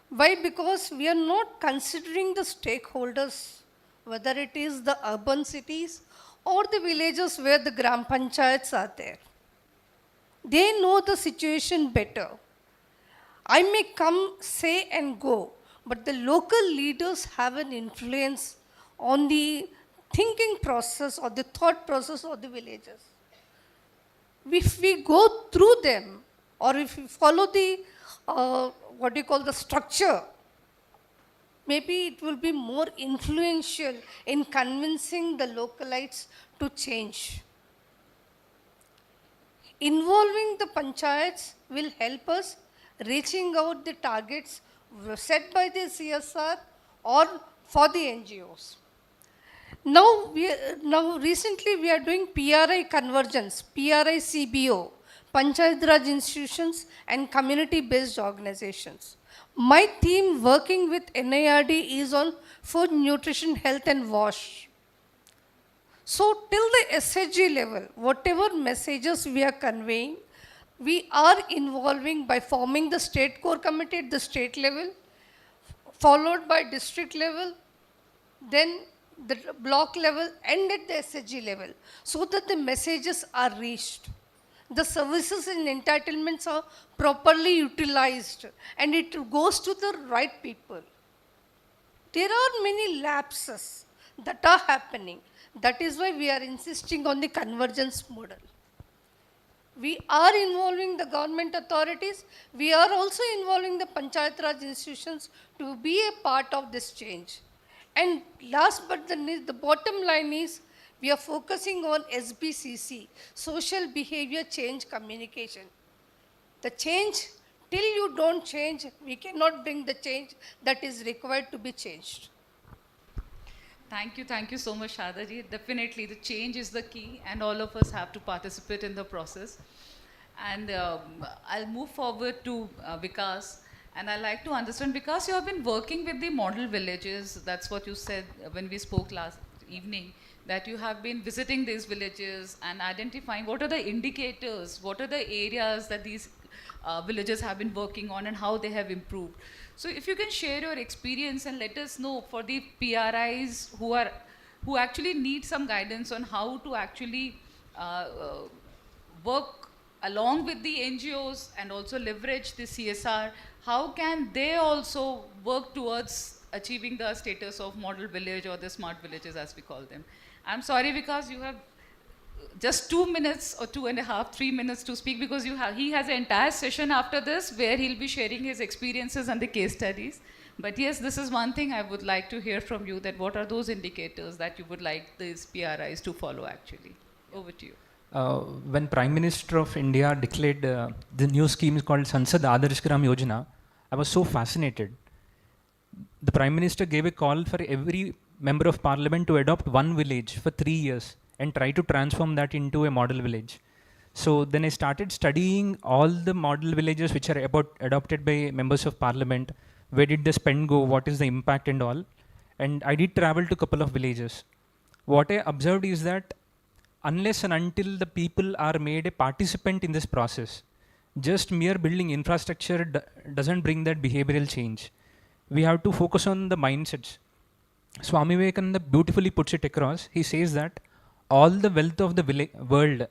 Speaker 11: Why? Because we are not considering the stakeholders, whether it is the urban cities or the villages where the Gram Panchayats are there. They know the situation better. I may come, say and go, but the local leaders have an influence on the thinking process or the thought process of the villagers. If we go through them, or if we follow the, the structure, maybe it will be more influential in convincing the localites to change. Involving the panchayats will help us reaching out the targets set by the CSR or for the NGOs. Now recently we are doing PRI convergence, PRI CBO, Panchayat Raj institutions and community-based organizations. My team working with NIRD is on food, nutrition, health and wash. So till the SHG level, whatever messages we are conveying, we are involving by forming the state core committee at the state level, followed by district level, then the block level and at the SHG level, so that the messages are reached. The services and entitlements are properly utilized and it goes to the right people. There are many lapses that are happening. That is why we are insisting on the convergence model. We are involving the government authorities. We are also involving the Panchayat Raj institutions to be a part of this change. And last but the bottom line is, we are focusing on SBCC, Social Behavior Change Communication. The change, till you don't change, we cannot bring the change that is required to be changed.
Speaker 6: Thank you so much, Shadaji. Definitely, the change is the key, and all of us have to participate in the process. And I'll move forward to Vikas, and I'd like to understand, Vikas, you have been working with the model villages. That's what you said when we spoke last evening, that you have been visiting these villages and identifying what are the indicators, what are the areas that these villages have been working on and how they have improved. So if you can share your experience and let us know for the PRIs who actually need some guidance on how to actually work along with the NGOs and also leverage the CSR, how can they also work towards achieving the status of model village or the smart villages as we call them? I'm sorry, because you have just 2 minutes or 2.5, 3 minutes to speak, because he has an entire session after this where he'll be sharing his experiences and the case studies. But yes, this is one thing I would like to hear from you, that what are those indicators that you would like these PRIs to follow actually? Over to you.
Speaker 12: When Prime Minister of India declared the new scheme is called Sansad Adarsh Gram Yojana, I was so fascinated. The Prime Minister gave a call for every member of Parliament to adopt one village for 3 years and try to transform that into a model village. So then I started studying all the model villages which are adopted by members of Parliament. Where did the spend go? What is the impact and all? And I did travel to a couple of villages. What I observed is that unless and until the people are made a participant in this process, just mere building infrastructure doesn't bring that behavioral change. We have to focus on the mindsets. Swami Vivekananda beautifully puts it across. He says that all the wealth of the world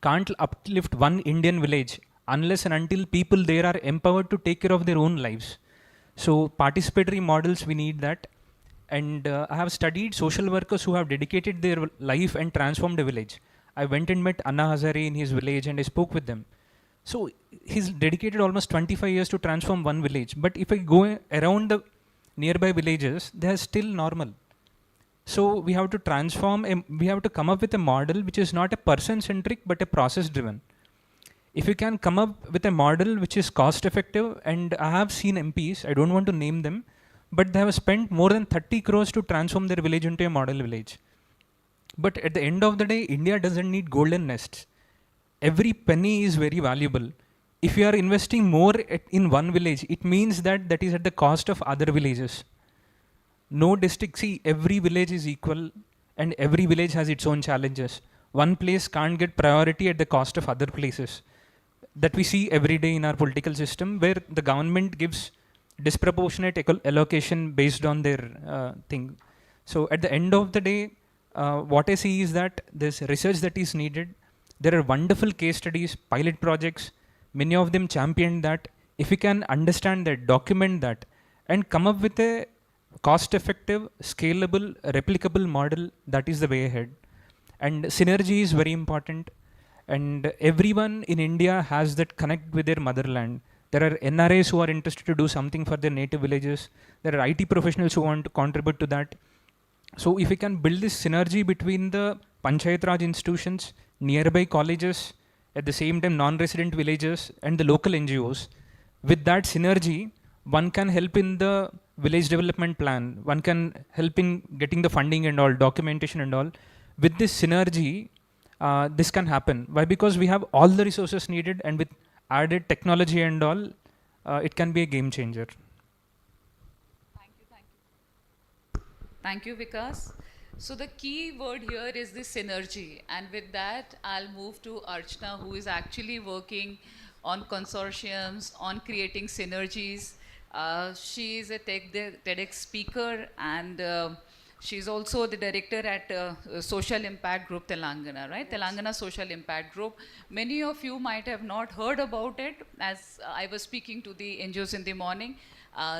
Speaker 12: can't uplift one Indian village unless and until people there are empowered to take care of their own lives. So participatory models, we need that. And I have studied social workers who have dedicated their life and transformed a village. I went and met Anna Hazare in his village and I spoke with them. So he's dedicated almost 25 years to transform one village. But if I go around the nearby villages, they are still normal. So we have to we have to come up with a model which is not a person-centric but a process-driven. If you can come up with a model which is cost-effective, and I have seen MPs, I don't want to name them, but they have spent more than 30 crores to transform their village into a model village. But at the end of the day, India doesn't need golden nests. Every penny is very valuable. If you are investing more in one village, it means that that is at the cost of other villages. No district, see, every village is equal and every village has its own challenges. One place can't get priority at the cost of other places. That we see every day in our political system, where the government gives disproportionate allocation based on their thing. So at the end of the day, what I see is that there's research that is needed. There are wonderful case studies, pilot projects. Many of them champion that. If we can understand that, document that, and come up with a cost-effective, scalable, replicable model, that is the way ahead. And synergy is very important. And everyone in India has that connect with their motherland. There are NRAs who are interested to do something for their native villages. There are IT professionals who want to contribute to that. So if we can build this synergy between the Panchayat Raj institutions, nearby colleges, at the same time non-resident villages and the local NGOs, with that synergy, one can help in the village development plan, one can help in getting the funding and all, documentation and all. With this synergy, this can happen. Why? Because we have all the resources needed, and with added technology and all, it can be a game changer.
Speaker 6: Thank you, Vikas. So the key word here is the synergy. And with that, I'll move to Archana, who is actually working on consortiums, on creating synergies. She is a TEDx speaker, and she's also the director at Social Impact Group Telangana, right? Telangana Social Impact Group. Many of you might have not heard about it, as I was speaking to the NGOs in the morning.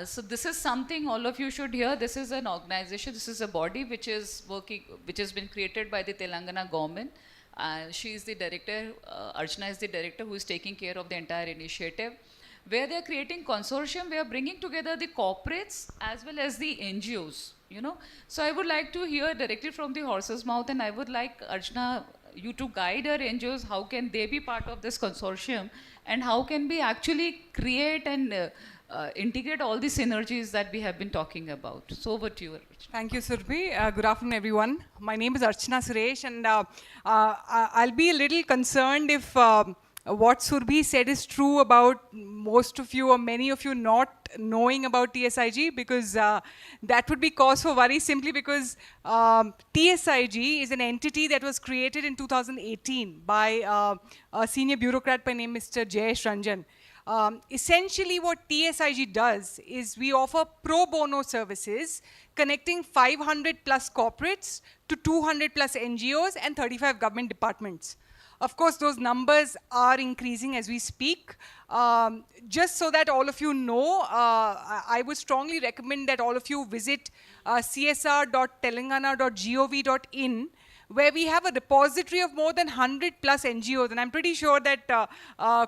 Speaker 6: So this is something all of you should hear. This is an organization, this is a body which is working, which has been created by the Telangana government. She is the director, Archana is the director who is taking care of the entire initiative. Where they are creating consortium, we are bringing together the corporates as well as the NGOs, you know. So I would like to hear directly from the horse's mouth, and I would like, Archana, you to guide our NGOs, how can they be part of this consortium, and how can we actually create and integrate all the synergies that we have been talking about. So over to you, Archana.
Speaker 13: Thank you, Surbhi. Good afternoon, everyone. My name is Archana Suresh, and I'll be a little concerned if what Surbhi said is true about most of you or many of you not knowing about TSIG, because that would be cause for worry, simply because TSIG is an entity that was created in 2018 by a senior bureaucrat by name Mr. Jayesh Ranjan. Essentially what TSIG does is we offer pro bono services connecting 500 plus corporates to 200 plus NGOs and 35 government departments. Of course, those numbers are increasing as we speak. Just so that all of you know, I would strongly recommend that all of you visit csr.telangana.gov.in, where we have a repository of more than 100 plus NGOs, and I'm pretty sure that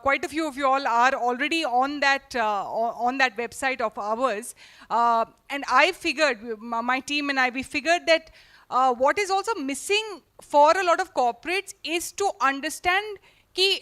Speaker 13: quite a few of you all are already on that website of ours. And I figured, my team and I, we figured that what is also missing for a lot of corporates is to understand कि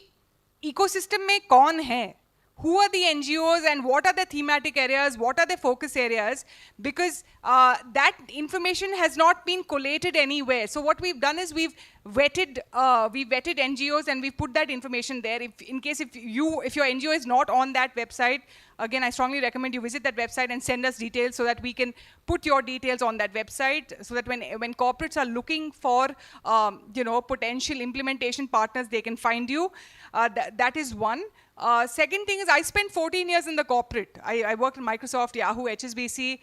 Speaker 13: ecosystem में कौन है, who are the NGOs and what are the thematic areas, what are the focus areas, because that information has not been collated anywhere. So what we've done is we've vetted NGOs and we've put that information there. In case if your NGO is not on that website, again, I strongly recommend you visit that website and send us details so that we can put your details on that website, so that when corporates are looking for potential implementation partners, they can find you. That is one. Second thing is I spent 14 years in the corporate. I worked in Microsoft, Yahoo, HSBC.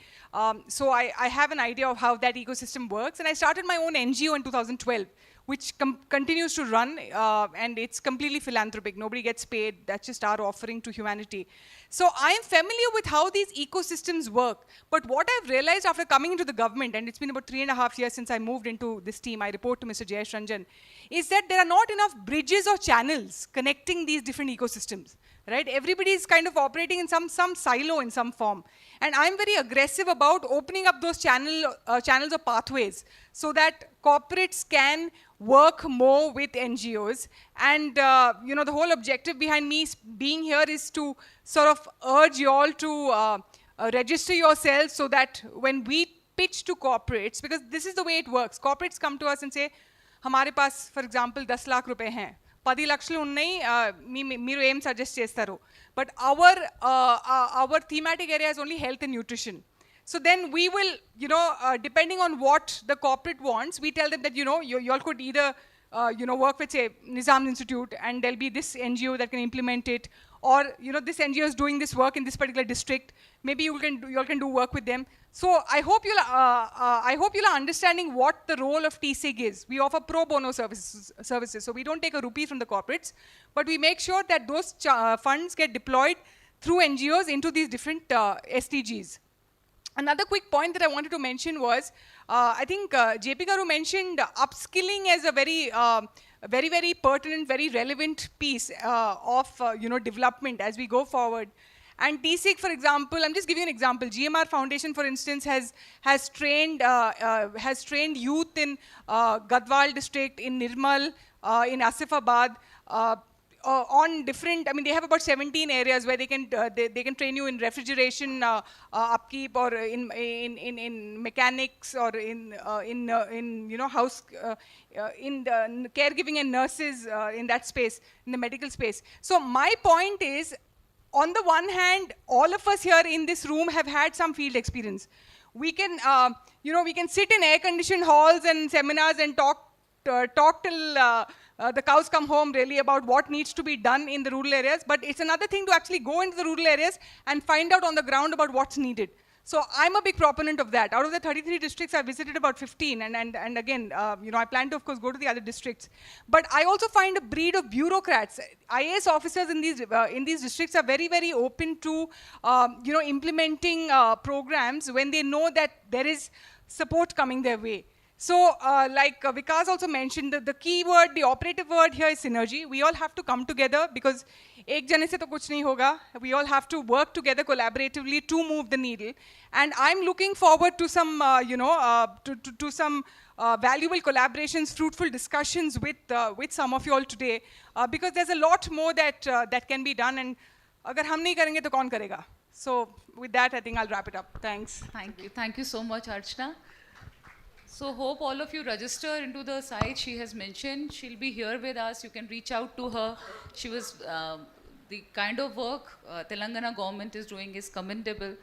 Speaker 13: So I have an idea of how that ecosystem works. And I started my own NGO in 2012, which continues to run, and it's completely philanthropic. Nobody gets paid. That's just our offering to humanity. So I am familiar with how these ecosystems work. But what I've realized after coming into the government, and it's been about 3.5 years since I moved into this team, I report to Mr. Jayesh Ranjan, is that there are not enough bridges or channels connecting these different ecosystems. Right? Everybody is kind of operating in some silo in some form. And I'm very aggressive about opening up those channels or pathways so that corporates can work more with NGOs. And the whole objective behind me being here is to sort of urge you all to register yourselves so that when we pitch to corporates, because this is the way it works. Corporates come to us and say, हमारे पास, for example, 10 lakh रुपए हैं. 10 లక్షలు ఉన్నాయి మీరు ఏం suggest చేస్తారు but our thematic area is only health and nutrition. So then we will, depending on what the corporate wants, we tell them that, you all could either, work with, say, Nizam Institute, and there'll be this NGO that can implement it, or, this NGO is doing this work in this particular district. Maybe you all can do work with them. So I hope you'll are understanding what the role of TSIG is. We offer pro bono services. So we don't take a rupee from the corporates, but we make sure that those funds get deployed through NGOs into these different SDGs. Another quick point that I wanted to mention was, I think JP Garu mentioned upskilling as a very very, very pertinent, very relevant piece of development as we go forward. And TSIC, for example, I'm just giving you an example. GMR Foundation, for instance, has trained youth in Gadwal district, in Nirmal, in Asifabad, on different. I mean, they have about 17 areas where they can train you in refrigeration upkeep, or in mechanics, or in house in the caregiving and nurses in that space, in the medical space. So my point is, on the one hand, all of us here in this room have had some field experience. We can, we can sit in air-conditioned halls and seminars and talk till the cows come home, really, about what needs to be done in the rural areas. But it's another thing to actually go into the rural areas and find out on the ground about what's needed. So I'm a big proponent of that. Out of the 33 districts, I visited about 15, and again, I plan to, of course, go to the other districts. But I also find a breed of bureaucrats. IAS officers in these districts are very, very open to, implementing programs when they know that there is support coming their way. So, like Vikas also mentioned, the key word, the operative word here is synergy. We all have to come together, because ek jane se to kuch nahi hoga. We all have to work together collaboratively to move the needle. And I'm looking forward to some, to some valuable collaborations, fruitful discussions with some of you all today, because there's a lot more that can be done. And agar hum nahi karenge to kaun karega? So, with that, I think I'll wrap it up. Thanks.
Speaker 6: Thank you so much, Archana. So hope all of you register into the site she has mentioned. She'll be here with us. You can reach out to her. She was, the kind of work Telangana government is doing is commendable.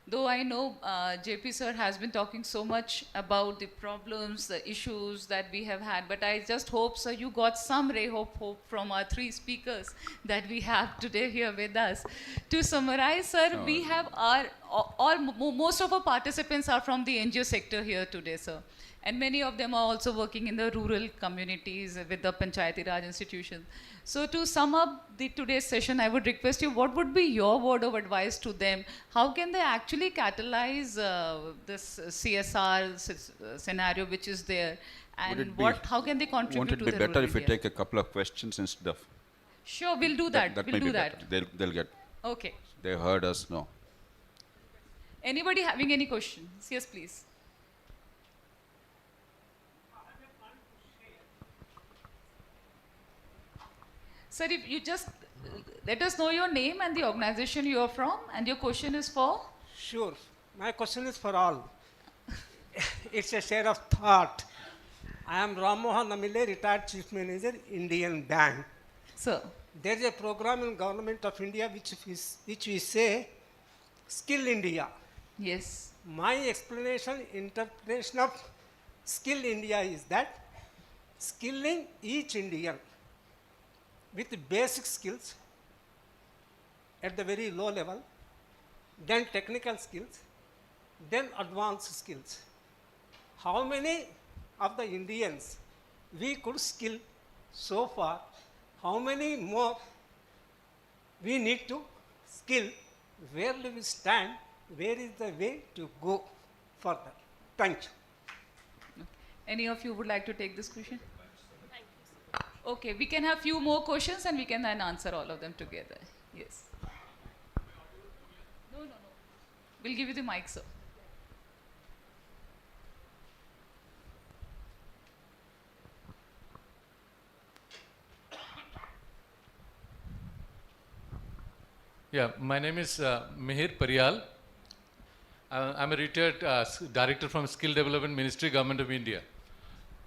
Speaker 6: Though I know JP sir has been talking so much about the problems, the issues that we have had, but I just hope, sir, you got some ray of hope from our three speakers that we have today here with us. To summarize, sir, we have most of our participants are from the NGO sector here today, sir. And many of them are also working in the rural communities with the Panchayati Raj institutions. So to sum up today's session, I would request you, what would be your word of advice to them? How can they actually catalyze this CSR scenario which is there? And how can they contribute to the rural?
Speaker 10: Won't it be better if we take a couple of questions instead of...
Speaker 6: Sure, we'll do that. We'll do that.
Speaker 10: They'll get...
Speaker 6: Okay.
Speaker 10: They heard us, no.
Speaker 6: Anybody having any questions? Yes, please. Sir, if you just let us know your name and the organization you are from, and your question is for?
Speaker 14: Sure. My question is for all. It's a share of thought. I am Ram Mohan Namile, retired Chief Manager, Indian Bank.
Speaker 6: Sir.
Speaker 14: There is a program in Government of India which we say, Skill India.
Speaker 6: Yes.
Speaker 14: My interpretation of Skill India is that skilling each Indian with basic skills at the very low level, then technical skills, then advanced skills. How many of the Indians we could skill so far? How many more we need to skill? Where do we stand? Where is the way to go further? Thank you.
Speaker 6: Any of you would like to take this question? Okay, we can have few more questions and we can then answer all of them together. Yes. No. We'll give you the mic, sir.
Speaker 15: Yeah, my name is Mihir Pariyal. I'm a retired director from Skill Development Ministry, Government of India.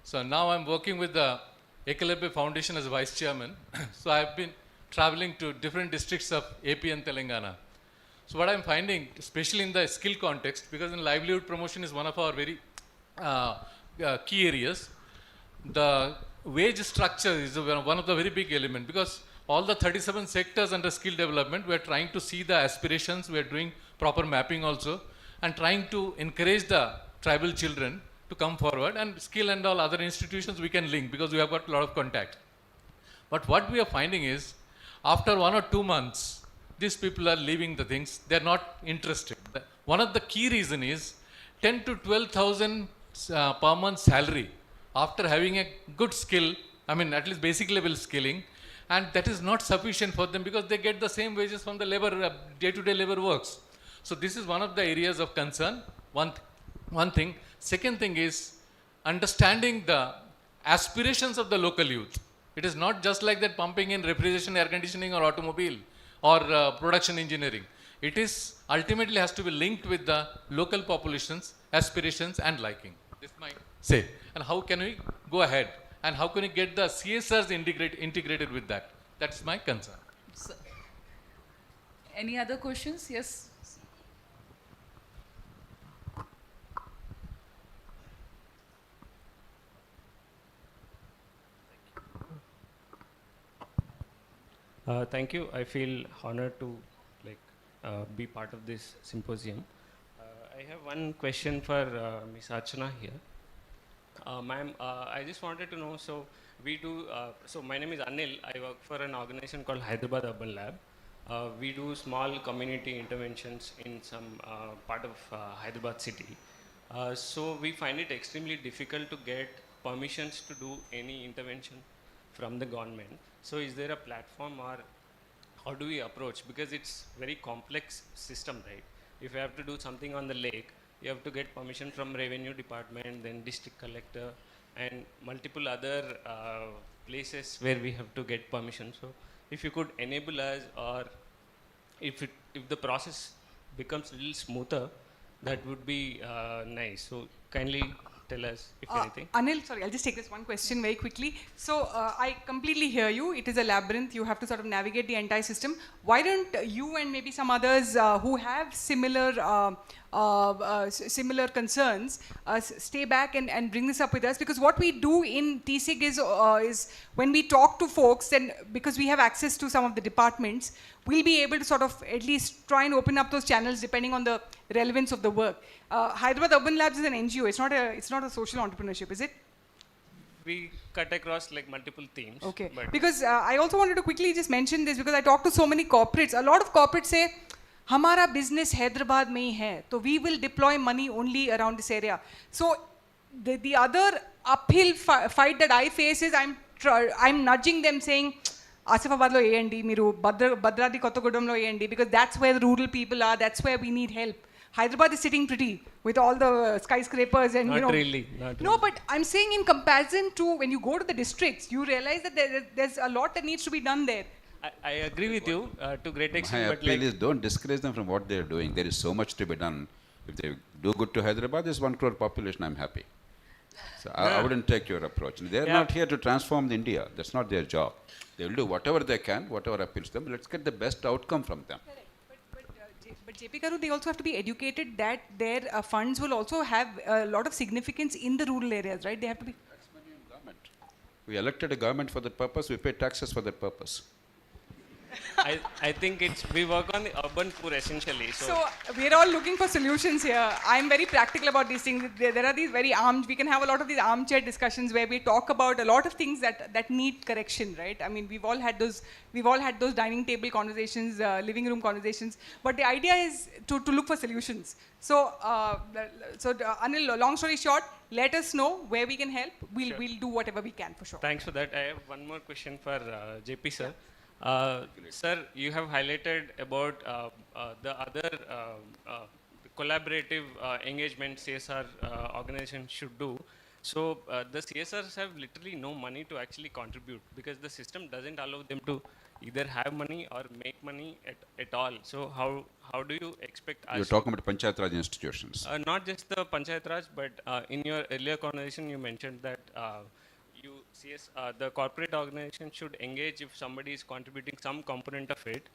Speaker 15: So now I'm working with the HCLTech Foundation as Vice Chairman. So I've been traveling to different districts of AP and Telangana. So what I'm finding, especially in the skill context, because in livelihood promotion is one of our very key areas, the wage structure is one of the very big elements, because all the 37 sectors under skill development, we are trying to see the aspirations, we are doing proper mapping also, and trying to encourage the tribal children to come forward, and skill and all other institutions we can link because we have got a lot of contact. But what we are finding is, after 1 or 2 months, these people are leaving the things, they are not interested. One of the key reason is 10 to 12,000 per month salary after having a good skill I mean, at least basic level skilling, and that is not sufficient for them because they get the same wages from the labor, day-to-day labor works. So this is one of the areas of concern, one thing. Second thing is understanding the aspirations of the local youth. It is not just like that pumping in refrigeration, air conditioning or automobile or production engineering. It is ultimately has to be linked with the local population's aspirations and liking. This might say. And how can we go ahead? And how can we get the CSRs integrated with that? That's my concern.
Speaker 6: So, any other questions? Yes.
Speaker 16: Thank you. I feel honored to be part of this symposium. I have one question for Ms. Archana here. Ma'am, I just wanted to know, so we do, so my name is Anil. I work for an organization called Hyderabad Urban Lab. We do small community interventions in some part of Hyderabad city. So we find it extremely difficult to get permissions to do any intervention from the government. So is there a platform, or how do we approach? Because it's very complex system, right? If you have to do something on the lake, you have to get permission from revenue department, then district collector, and multiple other places where we have to get permission. So if you could enable us, or if the process becomes a little smoother, that would be nice. So kindly tell us if anything.
Speaker 13: Anil, sorry, I'll just take this one question very quickly. So I completely hear you. It is a labyrinth. You have to sort of navigate the entire system. Why don't you and maybe some others who have similar similar concerns stay back and bring this up with us? Because what we do in TSIG is when we talk to folks, and because we have access to some of the departments, we'll be able to sort of at least try and open up those channels depending on the relevance of the work. Hyderabad Urban Labs is an NGO. It's not a social entrepreneurship, is it?
Speaker 16: We cut across like multiple themes.
Speaker 13: Okay.
Speaker 16: But
Speaker 13: Because I also wanted to quickly just mention this, because I talk to so many corporates. A lot of corporates say, "Hamara business Hyderabad mein hi hai, so we will deploy money only around this area." So the other uphill fight that I face is I'm nudging them, saying, "Asifabad lo AND, miru Badradi Kottagudam lo AND, because that's where the rural people are. That's where we need help." Hyderabad is sitting pretty with all the skyscrapers and
Speaker 16: not really.
Speaker 13: No, but I'm saying in comparison to when you go to the districts, you realize that there's a lot that needs to be done there.
Speaker 16: I agree with you to great extent.
Speaker 10: My
Speaker 16: but
Speaker 10: appeal
Speaker 16: like,
Speaker 10: is don't discourage them from what they are doing. There is so much to be done. If they do good to Hyderabad, there's 1 crore population, I'm happy. So I wouldn't take your approach. They are not here to transform the India. That's not their job. They will do whatever they can, whatever appeals to them. Let's get the best outcome from them.
Speaker 13: But JP Karu, they also have to be educated that their funds will also have a lot of significance in the rural areas, right? They have to be.
Speaker 10: We elected a government for that purpose. We pay taxes for that purpose.
Speaker 16: I think we work on the urban poor essentially.
Speaker 13: So we're all looking for solutions here. I'm very practical about these things. There are these very we can have a lot of these armchair discussions where we talk about a lot of things that need correction, right? I mean, we've all had those dining table conversations, living room conversations. But the idea is to look for solutions. So, Anil, long story short, let us know where we can help. We'll do whatever we can for sure.
Speaker 16: Thanks for that. I have one more question for JP sir. Sir, you have highlighted about the other collaborative engagement CSR organization should do. So the CSRs have literally no money to actually contribute because the system doesn't allow them to either have money or make money at all. So how do you expect us?
Speaker 10: You're talking about Panchayat Raj institutions.
Speaker 16: Not just the Panchayat Raj, but in your earlier conversation you mentioned that the corporate organization should engage if somebody is contributing some component of it,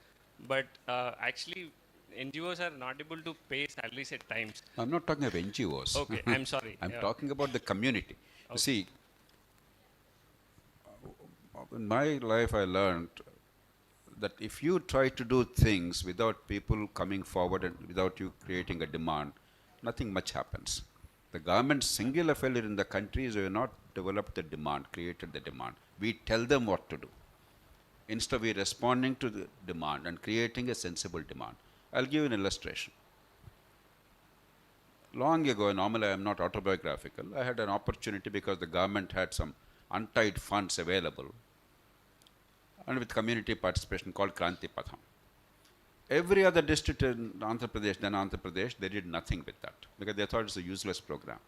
Speaker 16: but actually NGOs are not able to pay salaries at times.
Speaker 10: I'm not talking of NGOs.
Speaker 16: Okay, I'm sorry.
Speaker 10: I'm talking about the community. Okay. You see, in my life I learned that if you try to do things without people coming forward and without you creating a demand, nothing much happens. The government's singular failure in the country is we have not developed the demand, created the demand. We tell them what to do. Instead of we responding to the demand and creating a sensible demand. I'll give you an illustration. Long ago, normally I am not autobiographical, I had an opportunity because the government had some untied funds available, and with community participation called Kranti Patham. Every other district in Andhra Pradesh, they did nothing with that because they thought it's a useless program.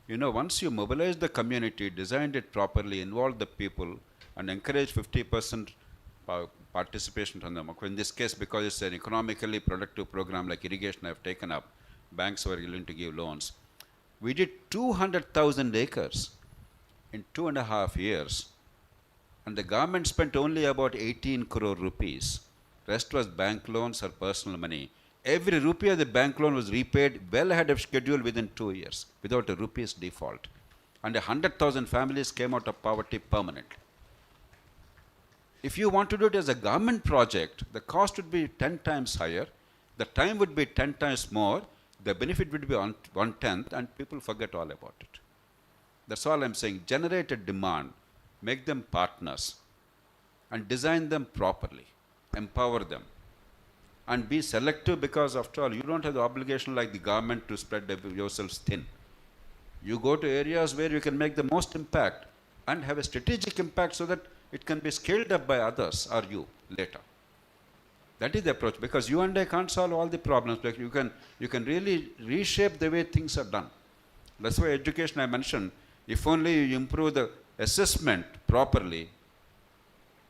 Speaker 10: You know, once you mobilize the community, designed it properly, involved the people, and encourage 50% participation from them. In this case, because it's an economically productive program like irrigation I've taken up, banks were willing to give loans. We did 200,000 acres in 2.5 years, and the government spent only about 18 crore rupees. Rest was bank loans or personal money. Every rupee of the bank loan was repaid well ahead of schedule within 2 years, without a rupee's default. And 100,000 families came out of poverty permanently. If you want to do it as a government project, the cost would be 10 times higher, the time would be 10 times more, the benefit would be 1/10, and people forget all about it. That's all I'm saying. Generate a demand, make them partners, and design them properly, empower them, and be selective because, after all, you don't have the obligation like the government to spread yourselves thin. You go to areas where you can make the most impact and have a strategic impact so that it can be scaled up by others or you later. That is the approach, because you and I can't solve all the problems, but you can really reshape the way things are done. That's why education I mentioned, if only you improve the assessment properly,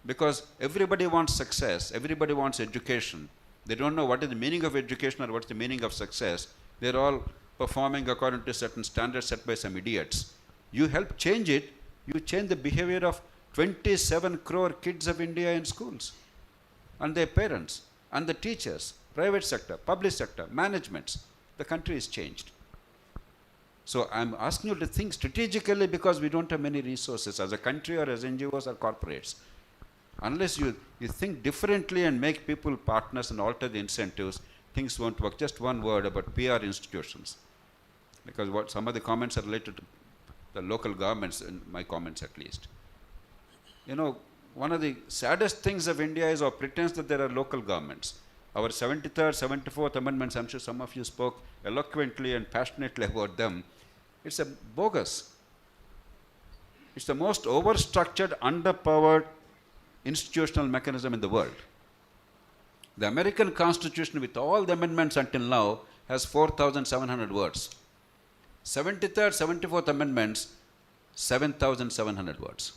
Speaker 10: because everybody wants success, everybody wants education. They don't know what is the meaning of education or what's the meaning of success. They're all performing according to certain standards set by some idiots. You help change it, you change the behavior of 27 crore kids of India in schools, and their parents, and the teachers, private sector, public sector, managements. The country is changed. So I'm asking you to think strategically, because we don't have many resources as a country or as NGOs or corporates. Unless you think differently and make people partners and alter the incentives, things won't work. Just one word about PR institutions, because what some of the comments are related to the local governments, in my comments at least. You know, one of the saddest things of India is our pretense that there are local governments. Our 73rd, 74th amendments, I'm sure some of you spoke eloquently and passionately about them. It's a bogus. It's the most overstructured, underpowered institutional mechanism in the world. The American Constitution, with all the amendments until now, has 4,700 words. 73rd, 74th amendments, 7,700 words.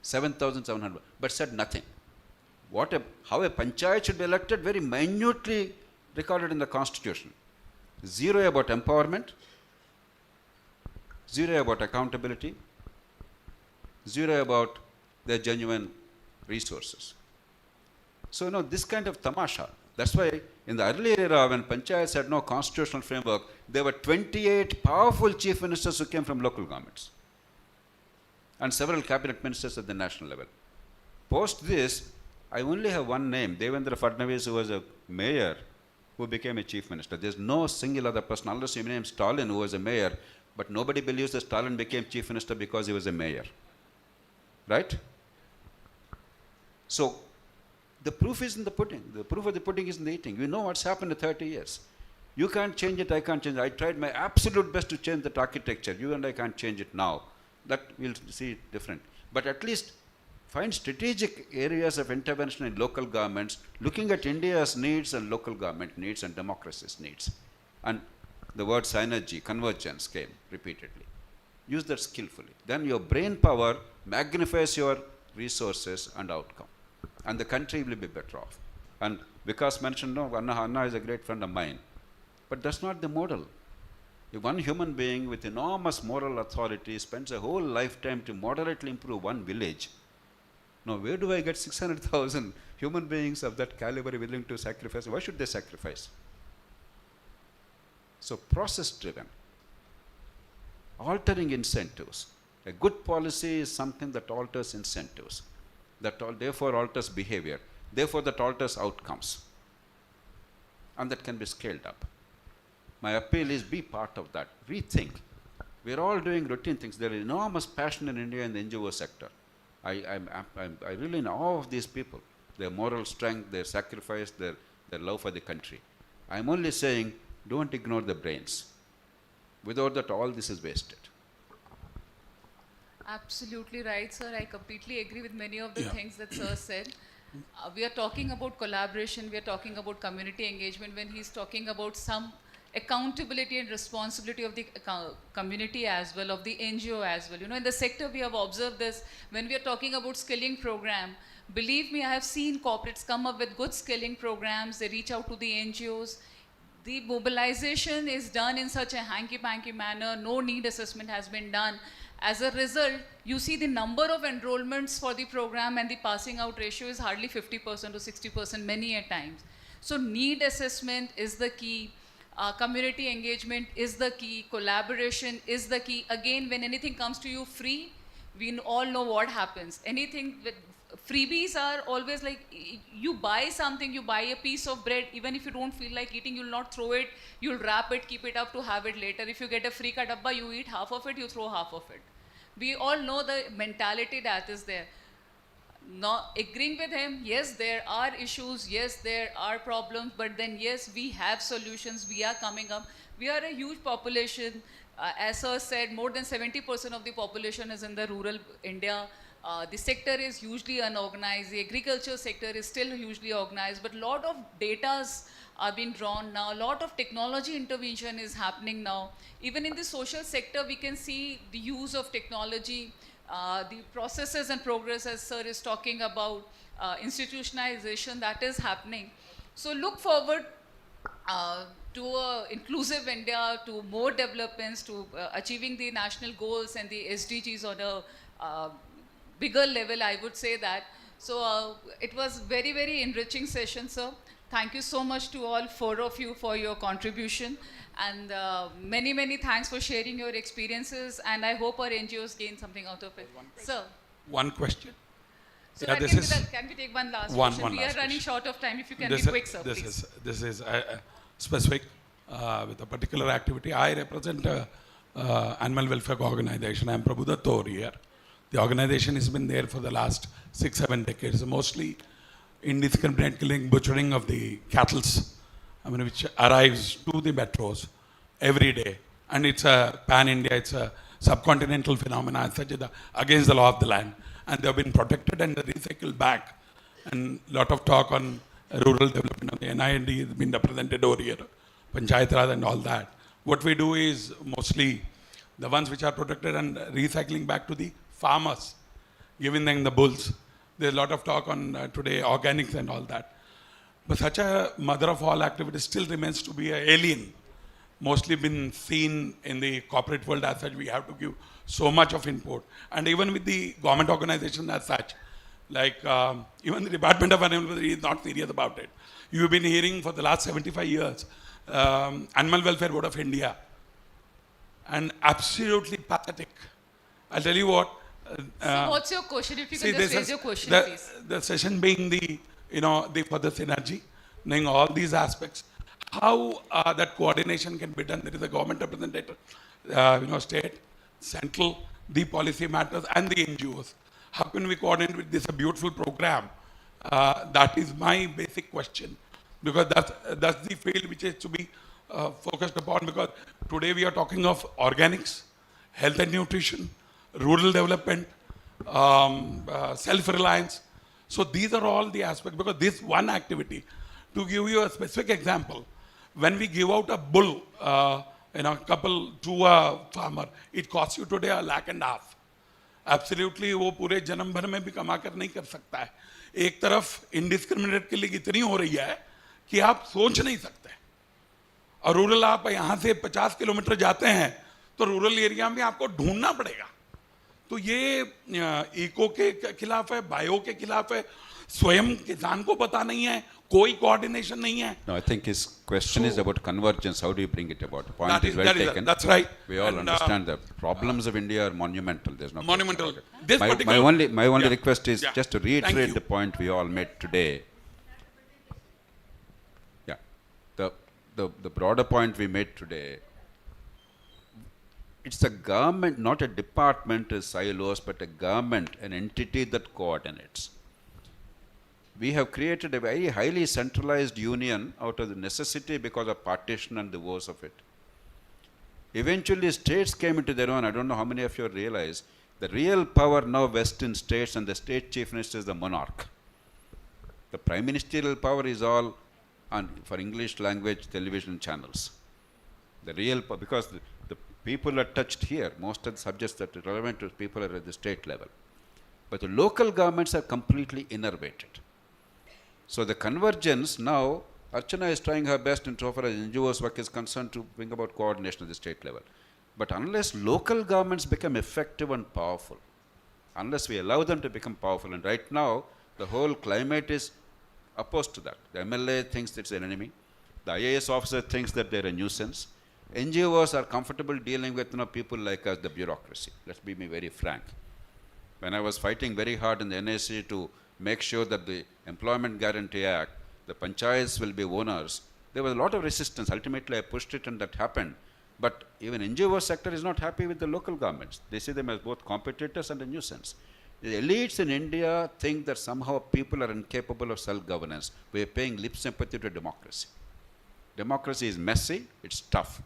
Speaker 10: 7,700, but said nothing. How a panchayat should be elected, very minutely recorded in the Constitution. Zero about empowerment, zero about accountability, zero about their genuine resources. So, you know, this kind of tamasha. That's why in the earlier era, when panchayats had no constitutional framework, there were 28 powerful chief ministers who came from local governments, and several cabinet ministers at the national level. Post this, I only have one name, Devendra Fadnavis, who was a mayor, who became a chief minister. There's no single other person, unless you name Stalin, who was a mayor, but nobody believes that Stalin became chief minister because he was a mayor. Right? So, the proof is in the pudding. The proof of the pudding is in the eating. We know what's happened in 30 years. You can't change it, I can't change it. I tried my absolute best to change that architecture. You and I can't change it now. That we'll see it different. But at least find strategic areas of intervention in local governments, looking at India's needs and local government needs and democracy's needs. And the word synergy, convergence came repeatedly. Use that skillfully. Then your brain power magnifies your resources and outcome. And the country will be better off. And Vikas mentioned, no, Anna is a great friend of mine. But that's not the model. If one human being with enormous moral authority spends a whole lifetime to moderately improve one village, now where do I get 600,000 human beings of that caliber willing to sacrifice? Why should they sacrifice? So process driven. Altering incentives. A good policy is something that alters incentives, therefore alters behavior, therefore that alters outcomes, and that can be scaled up. My appeal is be part of that. Rethink. We're all doing routine things. There is enormous passion in India in the NGO sector. I really know all of these people, their moral strength, their sacrifice, their love for the country. I'm only saying, don't ignore the brains. Without that, all this is wasted.
Speaker 6: Absolutely right, sir. I completely agree with many of the things that sir said. We are talking about collaboration, we are talking about community engagement when he's talking about some accountability and responsibility of the community as well, of the NGO as well. You know, in the sector we have observed this when we are talking about skilling program. Believe me, I have seen corporates come up with good skilling programs, they reach out to the NGOs. The mobilization is done in such a hanky-panky manner, no need assessment has been done. As a result, you see the number of enrollments for the program and the passing out ratio is hardly 50% or 60% many a times. So need assessment is the key, community engagement is the key, collaboration is the key. Again, when anything comes to you free, we all know what happens. Anything with freebies are always like, you buy something, you buy a piece of bread, even if you don't feel like eating, you'll not throw it, you'll wrap it, keep it up to have it later. If you get a free kadabba, you eat half of it, you throw half of it. We all know the mentality that is there. Not agreeing with him, yes, there are issues, yes, there are problems, but then yes, we have solutions, we are coming up. We are a huge population. As sir said, more than 70% of the population is in the rural India. The sector is hugely unorganized. The agriculture sector is still hugely organized, but a lot of data are being drawn now. A lot of technology intervention is happening now. Even in the social sector, we can see the use of technology, the processes and progress, as sir is talking about, institutionalization that is happening. So look forward to an inclusive India, to more developments, to achieving the national goals and the SDGs on a bigger level, I would say that. So it was very, very enriching session, sir. Thank you so much to all four of you for your contribution. And many, many thanks for sharing your experiences. And I hope our NGOs gain something out of it. Sir.
Speaker 17: One question.
Speaker 6: So
Speaker 17: Yeah,
Speaker 6: can we take one last question?
Speaker 17: One
Speaker 6: we
Speaker 17: last
Speaker 6: are running
Speaker 17: question.
Speaker 6: short of time. If you can be quick, sir, please.
Speaker 17: This is specific with a particular activity. I represent animal welfare organization. I am Prabhu Datta over here. The organization has been there for the last 6-7 decades, mostly indiscriminate killing, butchering of the cattle, which arrives to the metros every day. And it's a pan-India, it's a subcontinental phenomenon, such as against the law of the land. And they have been protected and recycled back. And a lot of talk on rural development of the NIND has been represented over here, Panchayat Raj and all that. What we do is mostly the ones which are protected and recycling back to the farmers, giving them the bulls. There's a lot of talk on today, organics and all that. But such a mother of all activities still remains to be an alien. Mostly been seen in the corporate world as such, we have to give so much of input. And even with the government organization as such, like even the Department of Animal Welfare is not serious about it. You've been hearing for the last 75 years, Animal Welfare Board of India, and absolutely pathetic. I'll tell you what.
Speaker 6: So what's your question? If you can just raise your question, please.
Speaker 17: The session being the further synergy, knowing all these aspects, how that coordination can be done. There is a government representative, state, central, the policy matters, and the NGOs. How can we coordinate with this a beautiful program? That is my basic question, because that's the field which is to be focused upon. Because today we are talking of organics, health and nutrition, rural development, self-reliance. So these are all the aspects, because this one activity, to give you a specific example, when we give out a bull, couple to a farmer, it costs you today 1.5 lakh. Absolutely, वो पूरे जन्म भर में भी कमा कर नहीं कर सकता है. एक तरफ इंडिस्क्रिमिनेट किलिंग इतनी हो रही है कि आप सोच नहीं सकते. और रूरल आप यहाँ से 50 किलोमीटर जाते हैं तो रूरल एरिया में आपको ढूंढना पड़ेगा. तो ये इको के खिलाफ है, बायो के खिलाफ है, स्वयं किसान को पता नहीं है, कोई कोऑर्डिनेशन नहीं है.
Speaker 10: No, I think his question is about convergence. How do you bring it about? The point is well taken.
Speaker 17: That's right.
Speaker 10: We all understand the problems of India are monumental. There's no
Speaker 17: monumental.
Speaker 10: My only request is just to reiterate the point we all made today. Yeah, the broader point we made today. It's a government, not a department, silos, but a government, an entity that coordinates. We have created a very highly centralized union out of the necessity because of partition and the woes of it. Eventually, states came into their own. I don't know how many of you realize, The real power now vests in states, and the state chief minister is the monarch. The prime ministerial power is all on, for English language television channels. The real power, because the people are touched here, most of the subjects that are relevant to people are at the state level. But the local governments are completely innervated. So the convergence now, Archana is trying her best in so far as NGOs work is concerned to bring about coordination at the state level. But unless local governments become effective and powerful, unless we allow them to become powerful, and right now the whole climate is opposed to that. The MLA thinks it's an enemy. The IAS officer thinks that they're a nuisance. NGOs are comfortable dealing with people like us, the bureaucracy. Let's be very frank. When I was fighting very hard in the NAC to make sure that the Employment Guarantee Act, the panchayats will be owners, there was a lot of resistance. Ultimately, I pushed it and that happened. But even NGO sector is not happy with the local governments. They see them as both competitors and a nuisance. The elites in India think that somehow people are incapable of self-governance. We are paying lip sympathy to democracy. Democracy is messy, it's tough.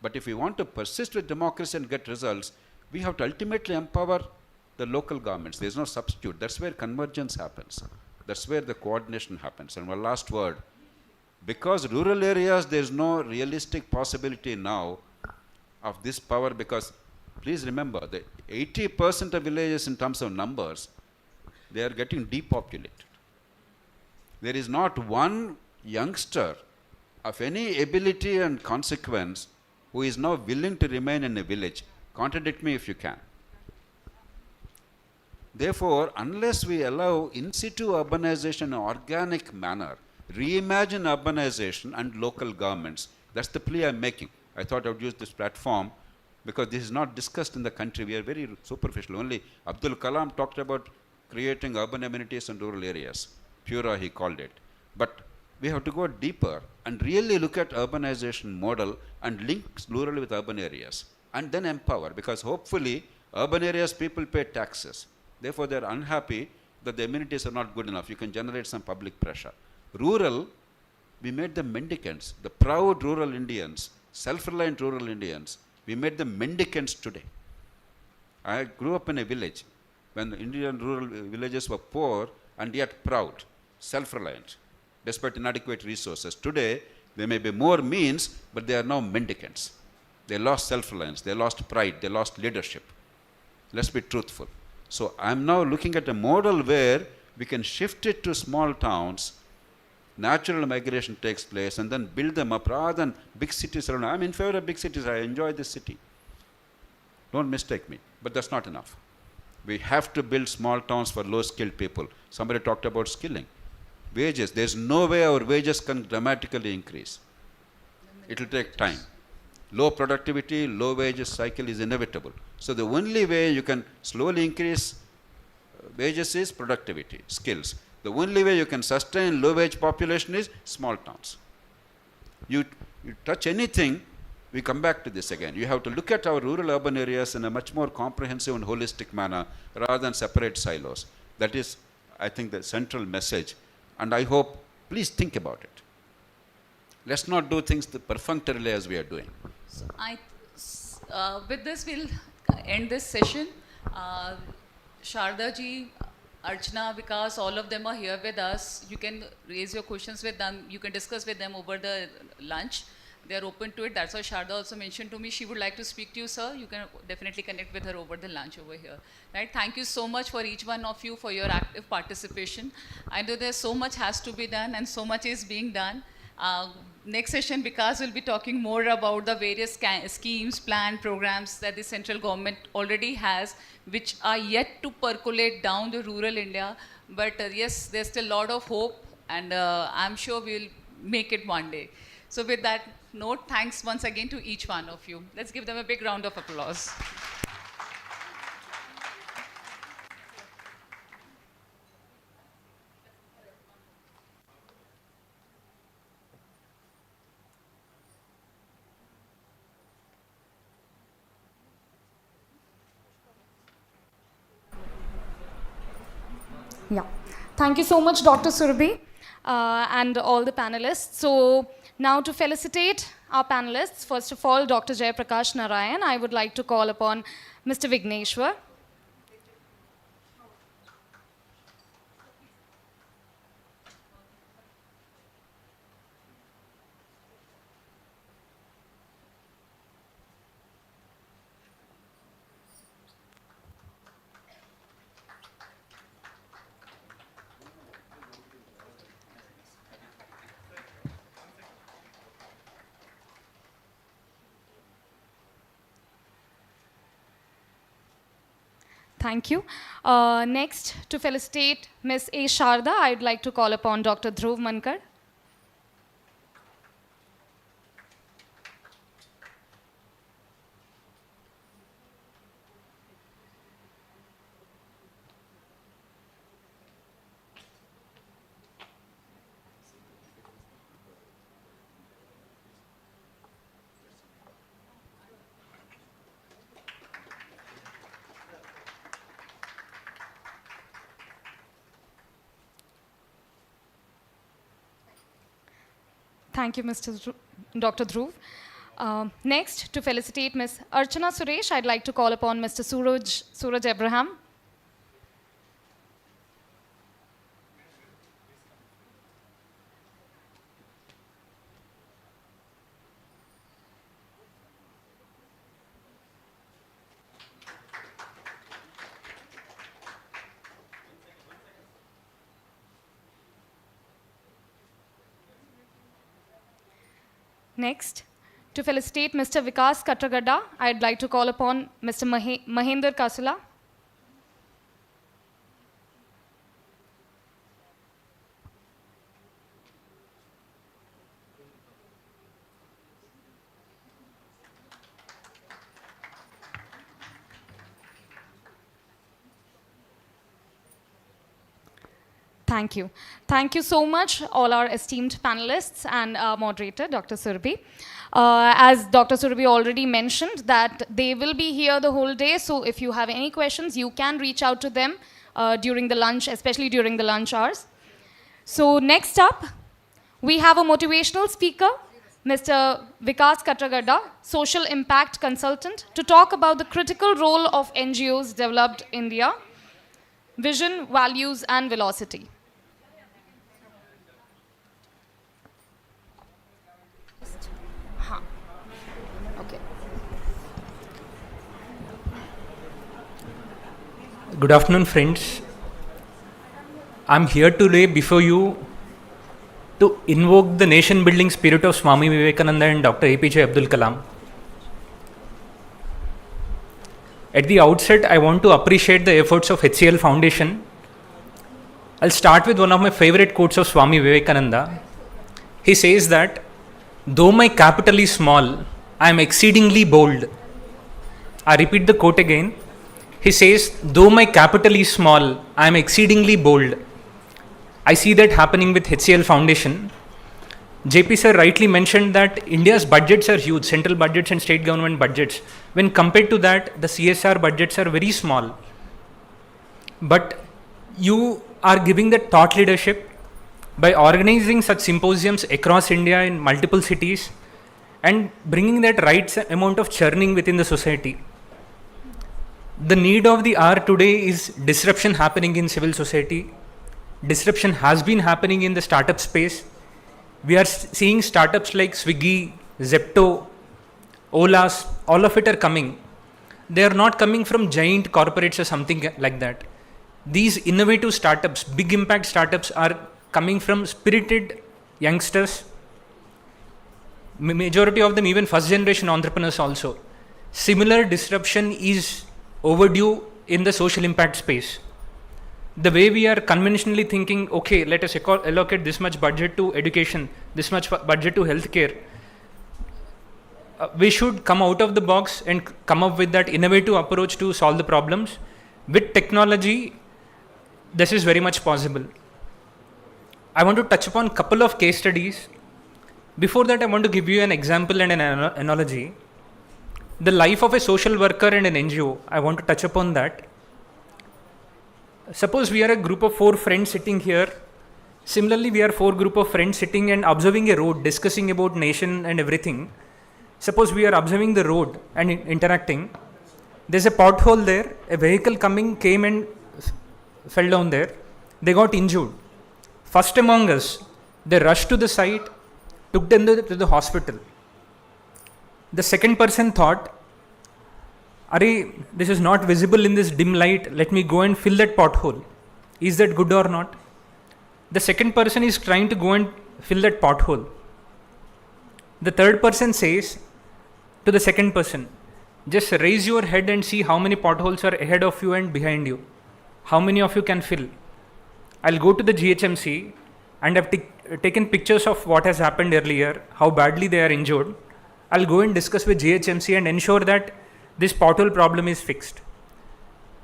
Speaker 10: But if we want to persist with democracy and get results, we have to ultimately empower the local governments. There is no substitute. That's where convergence happens. That's where the coordination happens. And one last word. Because rural areas, there is no realistic possibility now of this power, because please remember, the 80% of villages in terms of numbers, they are getting depopulated. There is not one youngster of any ability and consequence who is now willing to remain in a village. Contradict me if you can. Therefore, unless we allow in situ urbanization in an organic manner, reimagine urbanization and local governments, that's the plea I'm making. I thought I would use this platform because this is not discussed in the country. We are very superficial. Only Abdul Kalam talked about creating urban amenities in rural areas. Pura, he called it. But we have to go deeper and really look at urbanization model and link rural with urban areas and then empower, because hopefully urban areas people pay taxes. Therefore, they are unhappy that the amenities are not good enough. You can generate some public pressure. Rural, we made them mendicants. The proud rural Indians, self-reliant rural Indians, we made them mendicants today. I grew up in a village when the Indian rural villages were poor and yet proud, self-reliant, despite inadequate resources. Today, they may be more means, but they are now mendicants. They lost self-reliance, they lost pride, they lost leadership. Let's be truthful. So I'm now looking at a model where we can shift it to small towns, natural migration takes place, and then build them up rather than big cities around. I'm in favor of big cities. I enjoy this city. Don't mistake me. But that's not enough. We have to build small towns for low-skilled people. Somebody talked about skilling. Wages. There's no way our wages can dramatically increase. It will take time. Low productivity, low wages cycle is inevitable. So the only way you can slowly increase wages is productivity, skills. The only way you can sustain low-wage population is small towns. You touch anything, we come back to this again. You have to look at our rural-urban areas in a much more comprehensive and holistic manner rather than separate silos. That is, I think, the central message. And I hope, please think about it. Let's not do things perfunctorily as we are doing.
Speaker 6: So with this, we'll end this session. Sharda ji, Archana, Vikas, all of them are here with us. You can raise your questions with them. You can discuss with them over the lunch. They are open to it. That's why Sharda also mentioned to me she would like to speak to you, sir. You can definitely connect with her over the lunch over here. Right? Thank you so much for each one of you for your active participation. I know there's so much has to be done and so much is being done. Next session, Vikas will be talking more about the various schemes, plan, programs that the central government already has, which are yet to percolate down the rural India. But yes, there's still a lot of hope, and I'm sure we'll make it one day. So with that note, thanks once again to each one of you. Let's give them a big round of applause.
Speaker 1: Yeah. Thank you so much, Dr. Surabhi, and all the panelists. So now to felicitate our panelists, first of all, Dr. Jayaprakash Narayan, I would like to call upon Mr. Vigneshwar. Thank you. Next, to felicitate Ms. A. Sharda, I'd like to call upon Dr. Dhruv Mankar. Thank you, Dr. Dhruv. Next, to felicitate Ms. Archana Suresh, I'd like to call upon Mr. Suraj Abraham. Next, to felicitate Mr. Vikas Katragada, I'd like to call upon Mr. Mahender Kasula. Thank you. Thank you so much, all our esteemed panelists and our moderator, Dr. Surabhi. As Dr. Surabhi already mentioned, that they will be here the whole day, so if you have any questions, you can reach out to them during the lunch, especially during the lunch hours. So next up, we have a motivational speaker, Mr. Vikas Katragada, Social Impact Consultant, to talk about the critical role of NGOs developed India, vision, values, and velocity.
Speaker 12: Good afternoon, friends. I'm here today before you to invoke the nation-building spirit of Swami Vivekananda and Dr. APJ Abdul Kalam. At the outset, I want to appreciate the efforts of HCL Foundation. I'll start with one of my favorite quotes of Swami Vivekananda. He says that, "Though my capital is small, I am exceedingly bold." I repeat the quote again. He says, "Though my capital is small, I am exceedingly bold." I see that happening with HCL Foundation. JP sir rightly mentioned that India's budgets are huge, central budgets and state government budgets. When compared to that, the CSR budgets are very small. But you are giving that thought leadership by organizing such symposiums across India in multiple cities and bringing that right amount of churning within the society. The need of the hour today is disruption happening in civil society. Disruption has been happening in the startup space. We are seeing startups like Swiggy, Zepto, Olas, all of it are coming. They are not coming from giant corporates or something like that. These innovative startups, big impact startups are coming from spirited youngsters. Majority of them even first generation entrepreneurs also. Similar disruption is overdue in the social impact space. The way we are conventionally thinking, okay, let us allocate this much budget to education, this much budget to healthcare. We should come out of the box and come up with that innovative approach to solve the problems. With technology, this is very much possible. I want to touch upon a couple of case studies. Before that, I want to give you an example and an analogy. The life of a social worker and an NGO, I want to touch upon that. Suppose we are a group of 4 friends sitting here. Similarly, we are 4 group of friends sitting and observing a road, discussing about nation and everything. Suppose we are observing the road and interacting. There's a pothole there. A vehicle came and fell down there. They got injured. First among us, they rushed to the site, took them to the hospital. The second person thought, "Arey, this is not visible in this dim light. Let me go and fill that pothole. Is that good or not?" The second person is trying to go and fill that pothole. The third person says to the second person, Just raise your head and see how many potholes are ahead of you and behind you. How many of you can fill? I'll go to the GHMC and I've taken pictures of what has happened earlier, how badly they are injured. I'll go and discuss with GHMC and ensure that this pothole problem is fixed.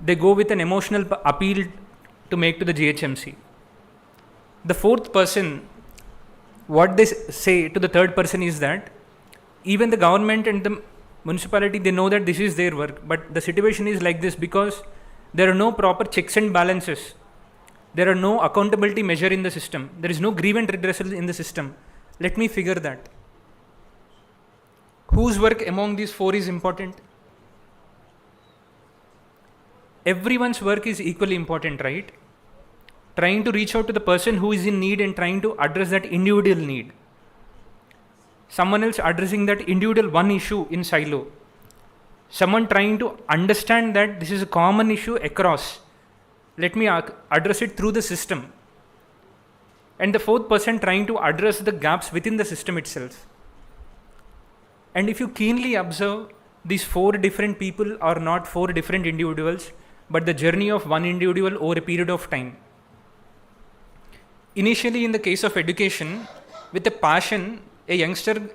Speaker 12: They go with an emotional appeal to make to the GHMC. The fourth person, what they say to the third person is that even the government and the municipality, they know that this is their work, but the situation is like this because there are no proper checks and balances. There are no accountability measure in the system. There is no grievance redressal in the system. Let me figure that. Whose work among these four is important? Everyone's work is equally important, right? Trying to reach out to the person who is in need and trying to address that individual need. Someone else addressing that individual one issue in silo. Someone trying to understand that this is a common issue across. Let me address it through the system. And the fourth person trying to address the gaps within the system itself. And if you keenly observe, these four different people are not four different individuals, but the journey of one individual over a period of time. Initially, in the case of education, with a passion, a youngster,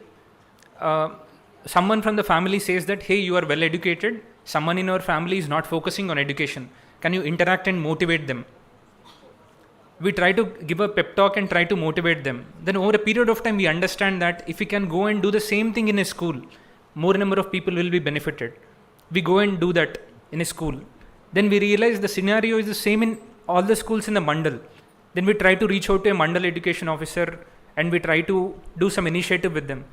Speaker 12: someone from the family says that, hey, you are well educated, someone in our family is not focusing on education. Can you interact and motivate them? We try to give a pep talk and try to motivate them. Then over a period of time, we understand that if we can go and do the same thing in a school, more number of people will be benefited. We go and do that in a school. Then we realize the scenario is the same in all the schools in the mandal. Then we try to reach out to a mandal education officer and we try to do some initiative with them.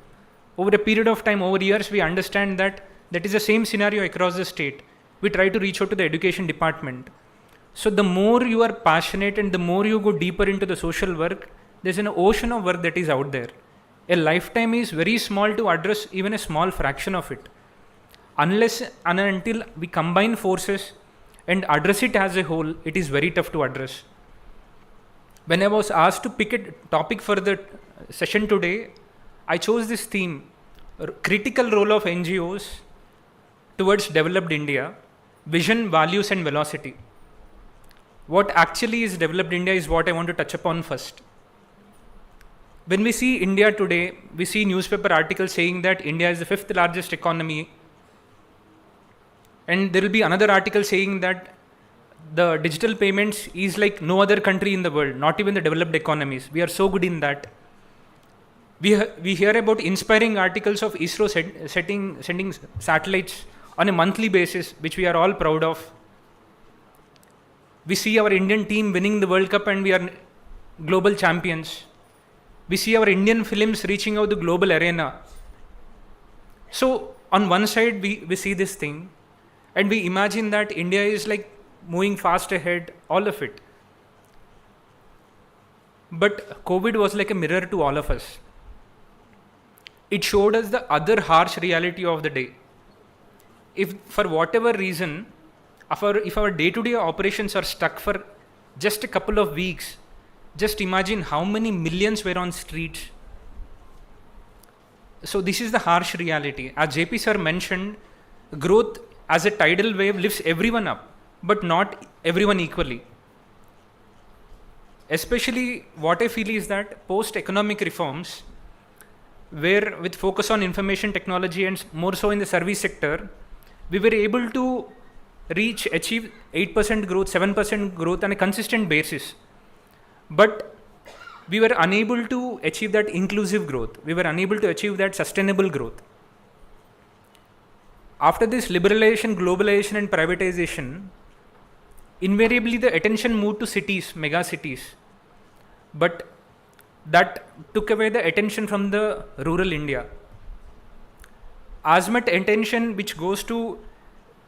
Speaker 12: Over a period of time, over years, we understand that that is the same scenario across the state. We try to reach out to the education department. So the more you are passionate and the more you go deeper into the social work, there's an ocean of work that is out there. A lifetime is very small to address even a small fraction of it. Unless and until we combine forces and address it as a whole, it is very tough to address. When I was asked to pick a topic for the session today, I chose this theme, critical role of NGOs towards developed India, vision, values and velocity. What actually is developed India is what I want to touch upon first. When we see India today, we see newspaper articles saying that India is the 5th largest economy. And there will be another article saying that the digital payments is like no other country in the world, not even the developed economies. We are so good in that. We hear about inspiring articles of ISRO sending satellites on a monthly basis, which we are all proud of. We see our Indian team winning the World Cup and we are global champions. We see our Indian films reaching out the global arena. So on one side, we see this thing and we imagine that India is like moving fast ahead, all of it. But COVID was like a mirror to all of us. It showed us the other harsh reality of the day. If for whatever reason, if our day-to-day operations are stuck for just a couple of weeks, just imagine how many millions were on streets. So this is the harsh reality. As JP sir mentioned, growth as a tidal wave lifts everyone up, but not everyone equally. Especially what I feel is that post-economic reforms, where with focus on information technology and more so in the service sector, we were able to achieve 8% growth, 7% growth on a consistent basis. But we were unable to achieve that inclusive growth. We were unable to achieve that sustainable growth. After this liberalization, globalization and privatization, invariably the attention moved to cities, mega cities. But that took away the attention from the rural India. As much attention which goes to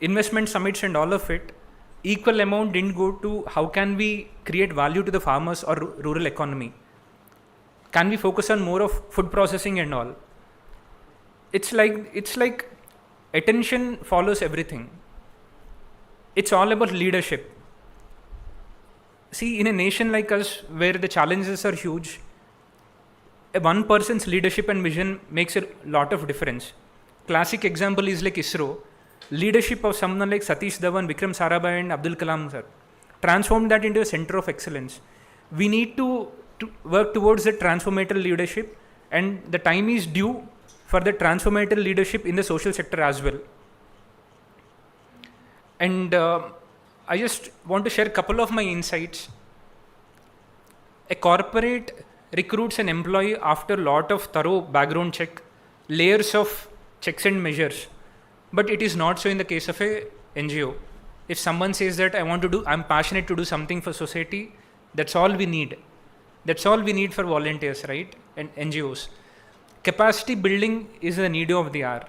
Speaker 12: investment summits and all of it, equal amount didn't go to how can we create value to the farmers or rural economy. Can we focus on more of food processing and all? It's like attention follows everything. It's all about leadership. See, in a nation like us where the challenges are huge, one person's leadership and vision makes a lot of difference. Classic example is like ISRO. leadership of someone like Satish Dhawan, Vikram Sarabhai and Abdul Kalam sir, transformed that into a center of excellence. We need to work towards the transformational leadership, and the time is due for the transformational leadership in the social sector as well. And I just want to share a couple of my insights. A corporate recruits an employee after a lot of thorough background check, layers of checks and measures. But it is not so in the case of a NGO. If someone says that I'm passionate to do something for society, that's all we need. That's all we need for volunteers, right? And NGOs. Capacity building is the need of the hour.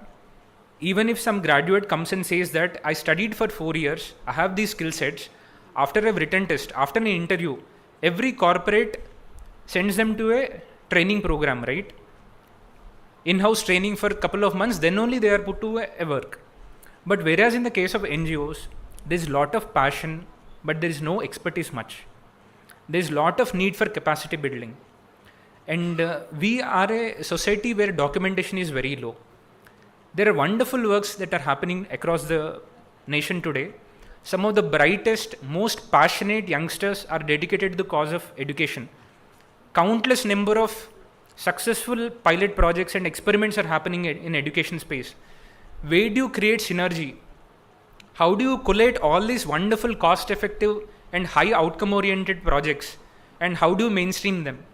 Speaker 12: Even if some graduate comes and says that I studied for 4 years, I have these skill sets, after a written test, after an interview, every corporate sends them to a training program, right? In-house training for a couple of months, then only they are put to a work. But whereas in the case of NGOs, there is a lot of passion, but there is no expertise much. There is a lot of need for capacity building. And we are a society where documentation is very low. There are wonderful works that are happening across the nation today. Some of the brightest, most passionate youngsters are dedicated to the cause of education. Countless number of successful pilot projects and experiments are happening in education space. Where do you create synergy? How do you collate all these wonderful, cost-effective and high outcome-oriented projects, and how do you mainstream them?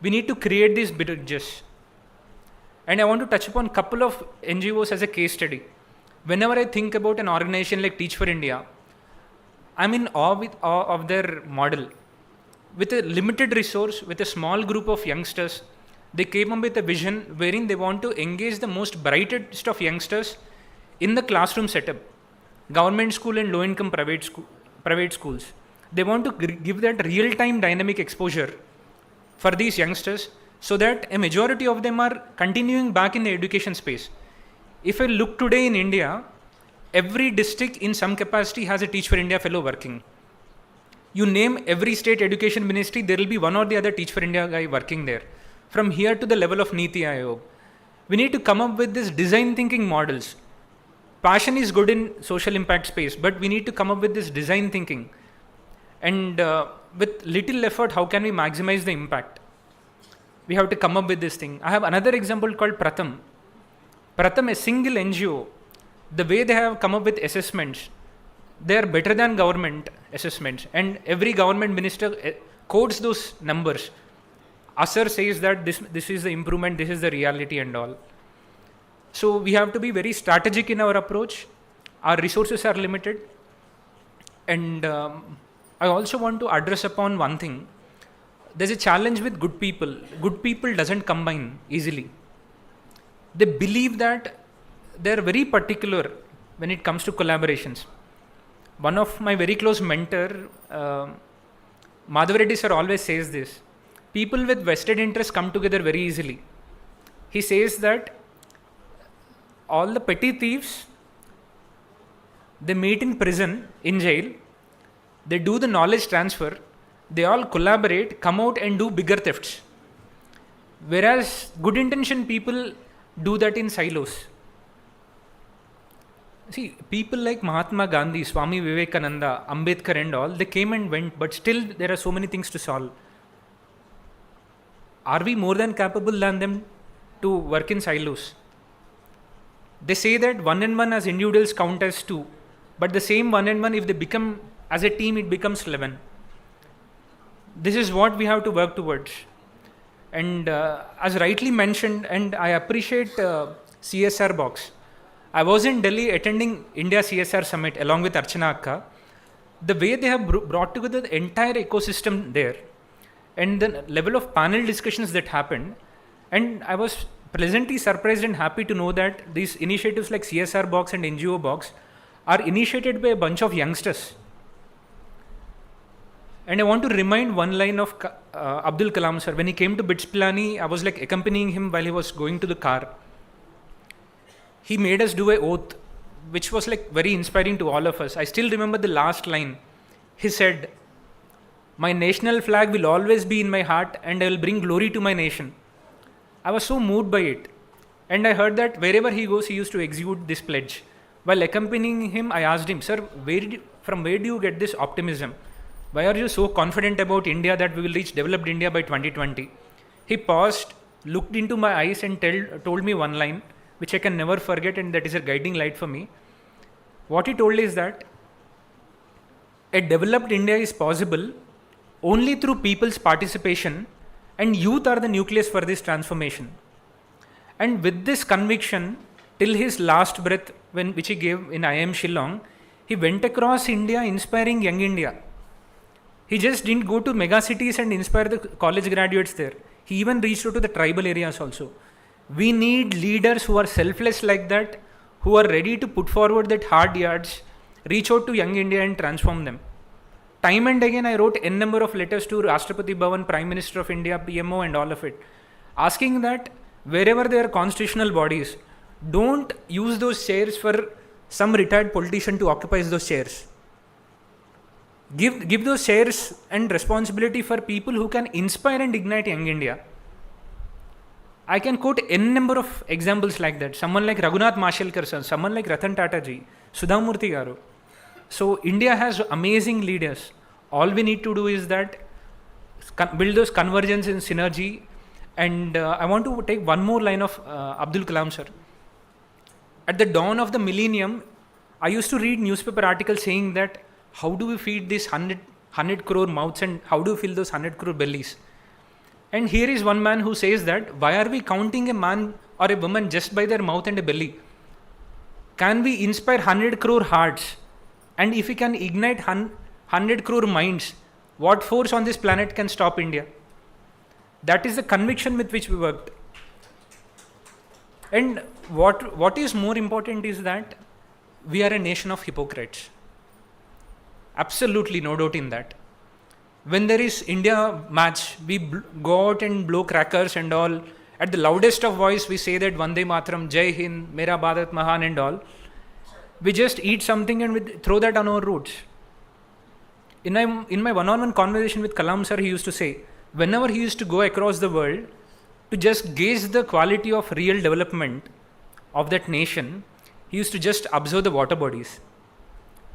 Speaker 12: We need to create these bridges. And I want to touch upon a couple of NGOs as a case study. Whenever I think about an organization like Teach for India, I'm in awe of their model. With a limited resource, with a small group of youngsters, they came up with a vision wherein they want to engage the most brightest of youngsters in the classroom setup. Government school and low-income private schools. They want to give that real-time dynamic exposure for these youngsters so that a majority of them are continuing back in the education space. If I look today in India, every district in some capacity has a Teach for India fellow working. You name every state education ministry, there will be one or the other Teach for India guy working there. From here to the level of Niti Aayog. We need to come up with this design thinking models. Passion is good in social impact space, but we need to come up with this design thinking. And with little effort, how can we maximize the impact? We have to come up with this thing. I have another example called Pratham. Pratham, a single NGO, the way they have come up with assessments, they are better than government assessments. And every government minister quotes those numbers. Asar says that this is the improvement, this is the reality and all. So we have to be very strategic in our approach. Our resources are limited. And I also want to address upon one thing. There's a challenge with good people. Good people doesn't combine easily. They believe that they're very particular when it comes to collaborations. One of my very close mentor, Madhav Reddy sir, always says this. People with vested interests come together very easily. He says that all the petty thieves, they meet in prison, in jail, they do the knowledge transfer, they all collaborate, come out and do bigger thefts. Whereas good intention people do that in silos. See, people like Mahatma Gandhi, Swami Vivekananda, Ambedkar and all, they came and went, but still there are so many things to solve. Are we more than capable than them to work in silos? They say that 1 and 1 as individuals count as 2, but the same 1 and 1, if they become as a team, it becomes 11. This is what we have to work towards. And as rightly mentioned, and I appreciate CSR Box. I was in Delhi attending India CSR Summit along with Archana Akka. The way they have brought together the entire ecosystem there, and the level of panel discussions that happened, and I was pleasantly surprised and happy to know that these initiatives like CSR Box and NGO Box are initiated by a bunch of youngsters. And I want to remind one line of Abdul Kalam sir. When he came to BITS Pilani, I was like accompanying him while he was going to the car. He made us do an oath, which was like very inspiring to all of us. I still remember the last line. He said, "My national flag will always be in my heart and I will bring glory to my nation." I was so moved by it. And I heard that wherever he goes, he used to execute this pledge. While accompanying him, I asked him, sir, from where do you get this optimism? Why are you so confident about India that we will reach developed India by 2020? He paused, looked into my eyes and told me one line, which I can never forget, and that is a guiding light for me. What he told is that a developed India is possible only through people's participation, and youth are the nucleus for this transformation. And with this conviction, till his last breath, which he gave in IIM Shillong, he went across India inspiring young India. He just didn't go to mega cities and inspire the college graduates there. He even reached out to the tribal areas also. We need leaders who are selfless like that, who are ready to put forward that hard yards, reach out to young India and transform them. Time and again, I wrote n number of letters to Rashtrapati Bhavan, Prime Minister of India, PMO and all of it, asking that wherever there are constitutional bodies, don't use those chairs for some retired politician to occupy those chairs. Give those chairs and responsibility for people who can inspire and ignite young India. I can quote n number of examples like that. Someone like Raghunath Mashelkar sir, someone like Ratan Tata ji, Sudhamurthy garu. So India has amazing leaders. All we need to do is that build those convergence and synergy. And I want to take one more line of Abdul Kalam sir. At the dawn of the millennium, I used to read newspaper articles saying that how do we feed these 100 crore mouths and how do we fill those 100 crore bellies? And here is one man who says that why are we counting a man or a woman just by their mouth and a belly? Can we inspire 100 crore hearts? And if we can ignite 100 crore minds, what force on this planet can stop India? That is the conviction with which we worked. And what is more important is that we are a nation of hypocrites. Absolutely no doubt in that. When there is India match, we go out and blow crackers and all. At the loudest of voice, we say that Vande Mataram, Jai Hind, Mera Bharat Mahan and all. We just eat something and we throw that on our roots. In my one-on-one conversation with Kalam sir, he used to say, whenever he used to go across the world to just gauge the quality of real development of that nation, he used to just observe the water bodies.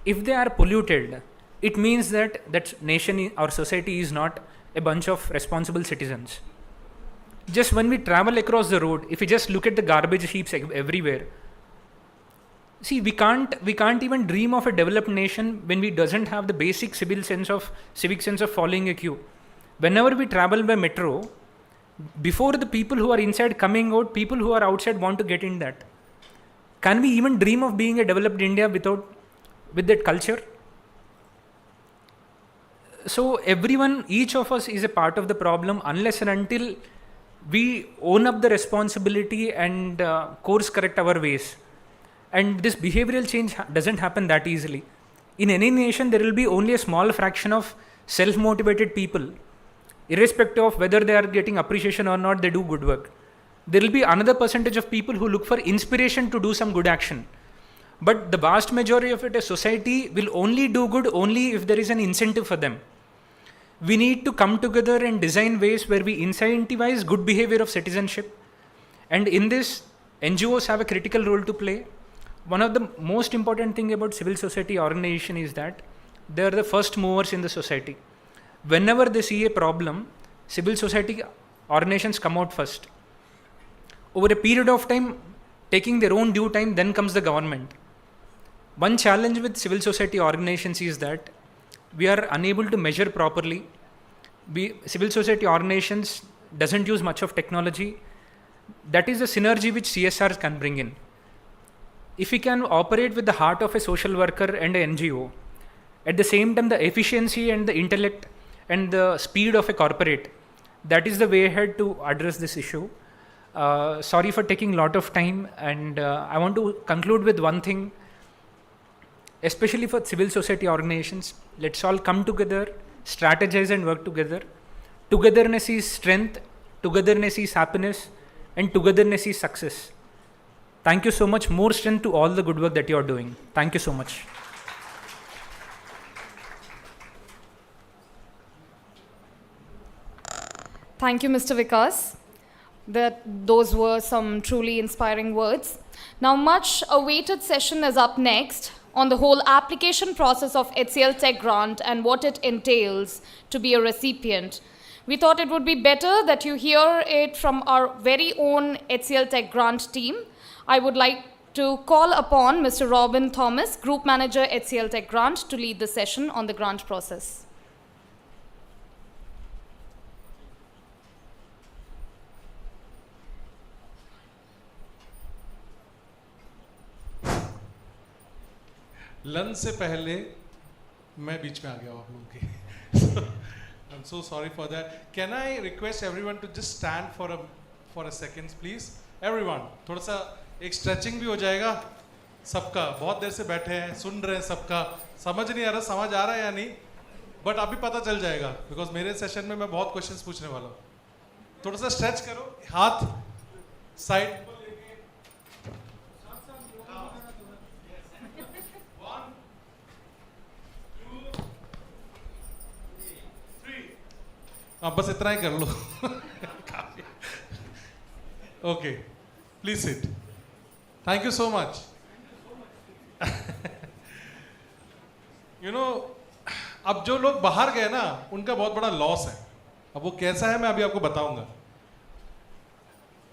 Speaker 12: If they are polluted, it means that that nation or society is not a bunch of responsible citizens. Just when we travel across the road, if we just look at the garbage heaps everywhere, see, we can't even dream of a developed nation when we doesn't have the basic civic sense of following a queue. Whenever we travel by metro, before the people who are inside coming out, people who are outside want to get in that. Can we even dream of being a developed India with that culture? So everyone, each of us is a part of the problem unless and until we own up the responsibility and course correct our ways. And this behavioral change doesn't happen that easily. In any nation, there will be only a small fraction of self-motivated people. Irrespective of whether they are getting appreciation or not, they do good work. There will be another percentage of people who look for inspiration to do some good action. But the vast majority of it, a society will only do good only if there is an incentive for them. We need to come together and design ways where we incentivize good behavior of citizenship. And in this, NGOs have a critical role to play. One of the most important thing about civil society organization is that they are the first movers in the society. Whenever they see a problem, civil society organizations come out first. Over a period of time, taking their own due time, then comes the government. One challenge with civil society organizations is that we are unable to measure properly. Civil society organizations doesn't use much of technology. That is the synergy which CSRs can bring in. If we can operate with the heart of a social worker and an NGO, at the same time the efficiency and the intellect and the speed of a corporate, that is the way ahead to address this issue. Sorry for taking a lot of time, and I want to conclude with one thing, especially for civil society organizations. Let's all come together, strategize and work together. Togetherness is strength, togetherness is happiness, and togetherness is success. Thank you so much. More strength to all the good work that you are doing. Thank you so much.
Speaker 1: Thank you, Mr. Vikas. Those were some truly inspiring words. Now, much awaited session is up next on the whole application process of HCLTech grant and what it entails to be a recipient. We thought it would be better that you hear it from our very own HCLTech grant team. I would like to call upon Mr. Robin Thomas, Group Manager, HCLTech Grant, to lead the session on the grant process.
Speaker 7: Lunch से पहले मैं बीच में आ गया हूँ आप लोगों के I'm so sorry for that. Can I request everyone to just stand for a second, please? Everyone, थोड़ा सा एक stretching भी हो जाएगा सबका. बहुत देर से बैठे हैं, सुन रहे हैं सबका. समझ नहीं आ रहा, समझ आ रहा है या नहीं? But अभी पता चल जाएगा, because मेरे सेशन में मैं बहुत questions पूछने वाला हूँ. थोड़ा सा stretch करो, हाथ side. हाँ बस इतना ही कर लो okay please sit thank you so much you know अब जो लोग बाहर गए ना उनका बहुत बड़ा लॉस है. अब वो कैसा है मैं अभी आपको बताऊंगा.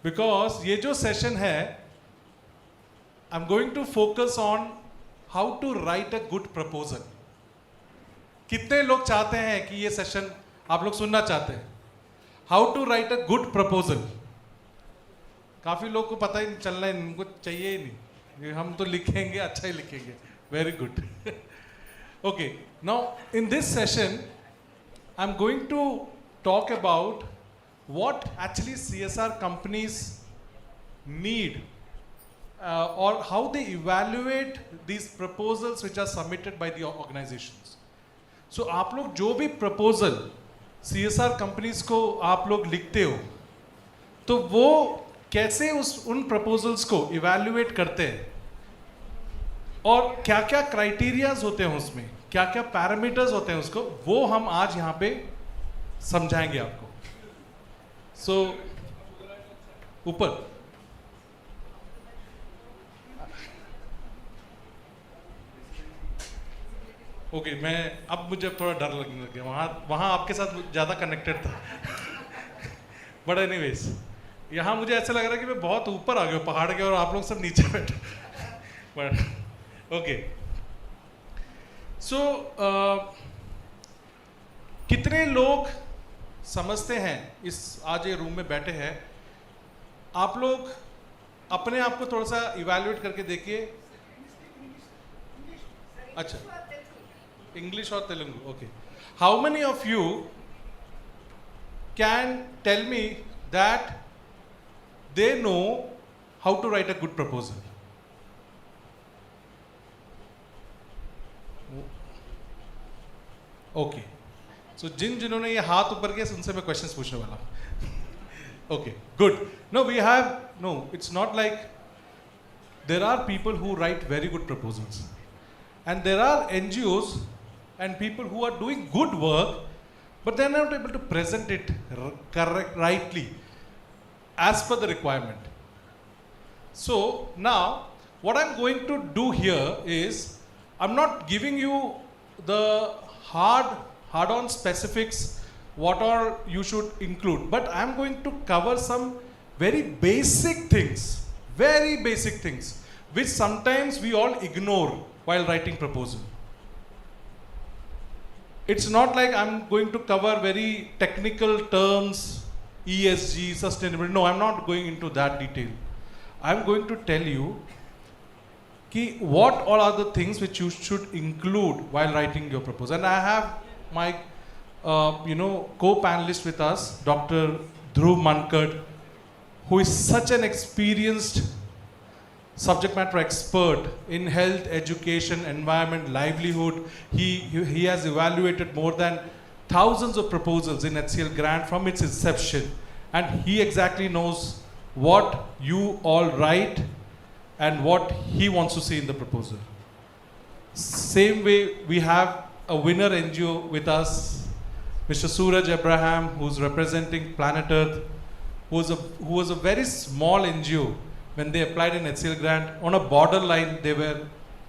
Speaker 7: बिकॉज ये जो सेशन है I am going to focus on how to write a good proposal. कितने लोग चाहते हैं कि ये सेशन आप लोग सुनना चाहते हैं? How to write a good proposal. काफी लोग को पता ही नहीं चलना है, इनको चाहिए ही नहीं. हम तो लिखेंगे, अच्छा ही लिखेंगे. Very good. Okay, now in this session I am going to talk about what actually CSR companies need or how they evaluate these proposals which are submitted by the organizations. So आप लोग जो भी proposal CSR companies को आप लोग लिखते हो तो वो कैसे उन proposals को evaluate करते हैं और क्या क्या criterias होते हैं उसमें, क्या क्या parameters होते हैं उसको, वो हम आज यहाँ पे समझाएंगे आपको. So ऊपर ओके मैं अब मुझे थोड़ा डर लगने लग गया. वहाँ आपके साथ ज़्यादा कनेक्टेड था. बट एनीवेज यहाँ मुझे ऐसा लग रहा है कि मैं बहुत ऊपर आ गया पहाड़ के और आप लोग सब नीचे बैठे. बट ओके सो कितने लोग समझते हैं इस आज ये रूम में बैठे हैं? आप लोग अपने आप को थोड़ा सा इवैल्यूएट करके देखिए. अच्छा इंग्लिश और Telugu. Okay, how many of you can tell me that they know how to write a good proposal? Okay, so जिन्होंने ये हाथ ऊपर किया उनसे मैं क्वेश्चंस पूछने वाला हूँ. Okay good. No we have no it's not like there are people who write very good proposals and there are NGOs and people who are doing good work but they are not able to present it rightly as per the requirement. So now what I'm going to do here is I'm not giving you the hard-on specifics what all you should include, but I'm going to cover some very basic things which sometimes we all ignore while writing proposal. It's not like I'm going to cover very technical terms, ESG, sustainability. No, I'm not going into that detail. I'm going to tell you what all are the things which you should include while writing your proposal. And I have my co-panelist with us, Dr. Dhruv Mankad, who is such an experienced subject matter expert in health, education, environment, livelihood. He has evaluated more than thousands of proposals in HCL grant from its inception, and he exactly knows what you all write and what he wants to see in the proposal. Same way we have a winner NGO with us, Mr. Suraj Abraham, who's representing Planet Earth, who was a very small NGO when they applied in HCL grant, on a borderline they were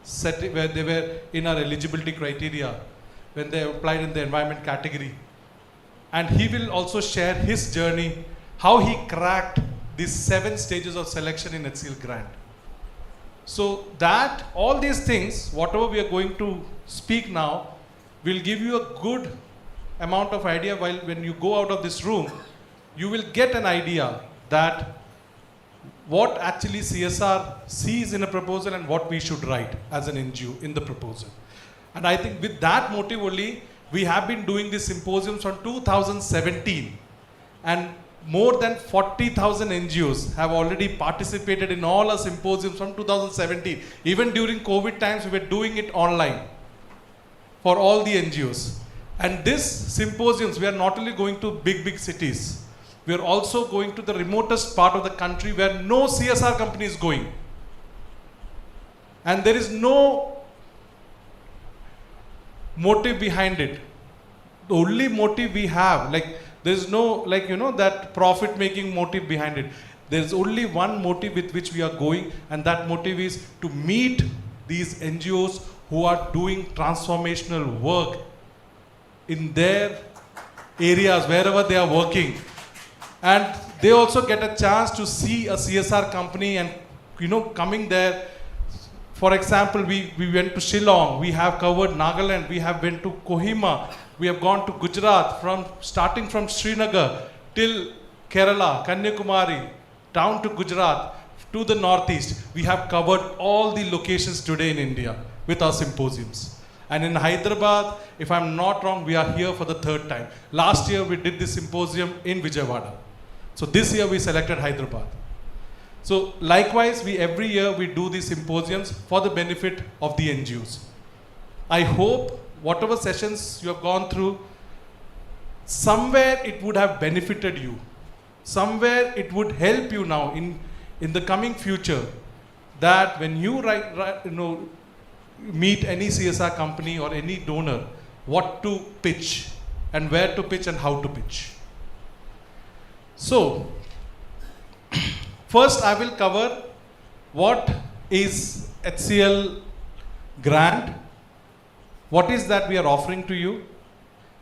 Speaker 7: set where they were in our eligibility criteria when they applied in the environment category. And he will also share his journey, how he cracked these 7 stages of selection in HCL grant. So that, all these things, whatever we are going to speak now, will give you a good amount of idea while when you go out of this room, you will get an idea that what actually CSR sees in a proposal and what we should write as an NGO in the proposal. And I think with that motive only, we have been doing these symposiums from 2017, and more than 40,000 NGOs have already participated in all our symposiums from 2017. Even during COVID times, we were doing it online for all the NGOs. And this symposiums, we are not only going to big cities, we are also going to the remotest part of the country where no CSR company is going. And there is no motive behind it. The only motive we have, like, there is no, like, you know, that profit making motive behind it. There is only one motive with which we are going, and that motive is to meet these NGOs who are doing transformational work in their areas, wherever they are working. And they also get a chance to see a CSR company and, you know, coming there. For example, we went to Shillong, we have covered Nagaland, we have went to Kohima, we have gone to Gujarat, starting from Srinagar till Kerala, Kanyakumari, down to Gujarat, to the northeast. We have covered all the locations today in India with our symposiums. And in Hyderabad, if I'm not wrong, we are here for the 3rd time. Last year we did this symposium in Vijayawada. So this year we selected Hyderabad. So likewise, every year we do these symposiums for the benefit of the NGOs. I hope whatever sessions you have gone through, somewhere it would have benefited you. Somewhere it would help you now in the coming future, that when you meet any CSR company or any donor, what to pitch and where to pitch and how to pitch. So, first I will cover what is HCL grant, what is that we are offering to you,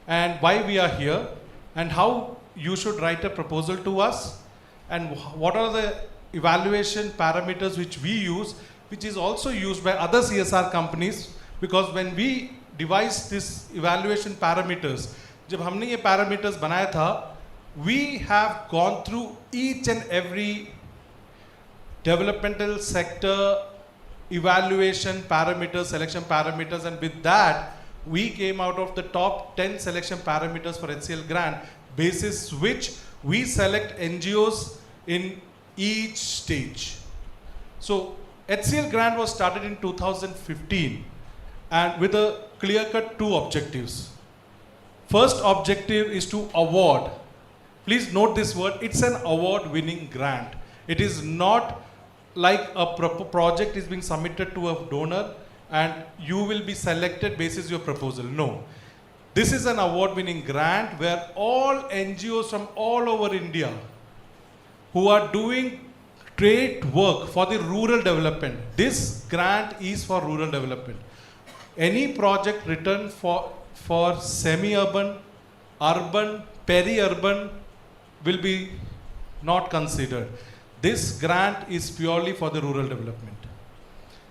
Speaker 7: and why we are here, and how you should write a proposal to us, and what are the evaluation parameters which we use, which is also used by other CSR companies, because when we devised this evaluation parameters, जब हमने ये parameters बनाया था, we have gone through each and every developmental sector evaluation parameters, selection parameters, and with that, we came out of the top 10 selection parameters for HCL grant, basis which we select NGOs in each stage. So HCL grant was started in 2015 and with a clear-cut 2 objectives. First objective is to award. Please note this word, it's an award-winning grant. It is not like a project is being submitted to a donor and you will be selected basis your proposal. No. This is an award-winning grant where all NGOs from all over India who are doing great work for the rural development. This grant is for rural development. Any project written for semi-urban, urban, peri-urban will be not considered. This grant is purely for the rural development.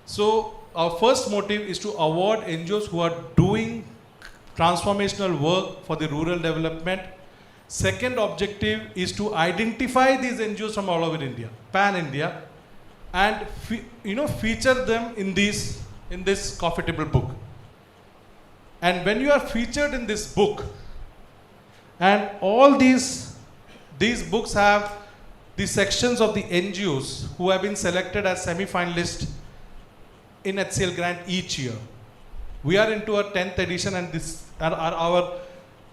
Speaker 7: So our first motive is to award NGOs who are doing transformational work for the rural development. Second objective is to identify these NGOs from all over India, pan-India, and feature them in this coffee table book. And when you are featured in this book, and all these books have the sections of the NGOs who have been selected as semi-finalists in HCL grant each year. We are into our 10th edition, and this our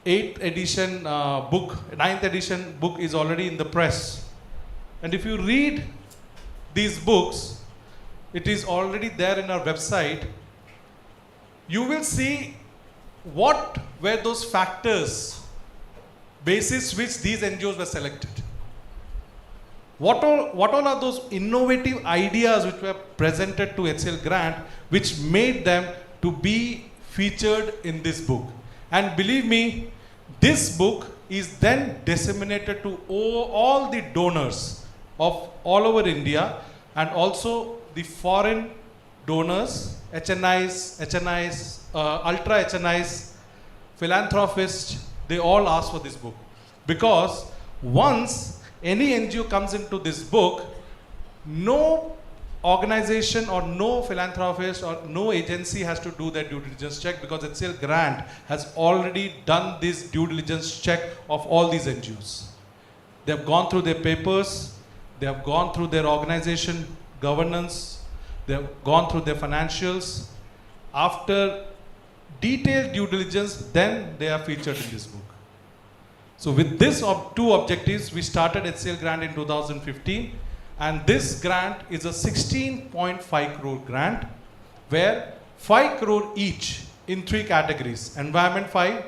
Speaker 7: 8th edition book, 9th edition book is already in the press. And if you read these books, it is already there in our website. You will see what were those factors basis which these NGOs were selected. what all are those innovative ideas which were presented to HCL Grant which made them to be featured in this book. And believe me, this book is then disseminated to all the donors of all over India and also the foreign donors, HNIs, ultra HNIs, philanthropists, they all ask for this book. Because once any NGO comes into this book, no organization or no philanthropist or no agency has to do their due diligence check, because HCL Grant has already done this due diligence check of all these NGOs. They have gone through their papers, they have gone through their organization governance, they have gone through their financials. After detailed due diligence, then they are featured in this book. So with this two objectives, we started HCL Grant in 2015. And this grant is a 16.5 crore grant, where 5 crore each in 3 categories: environment 5,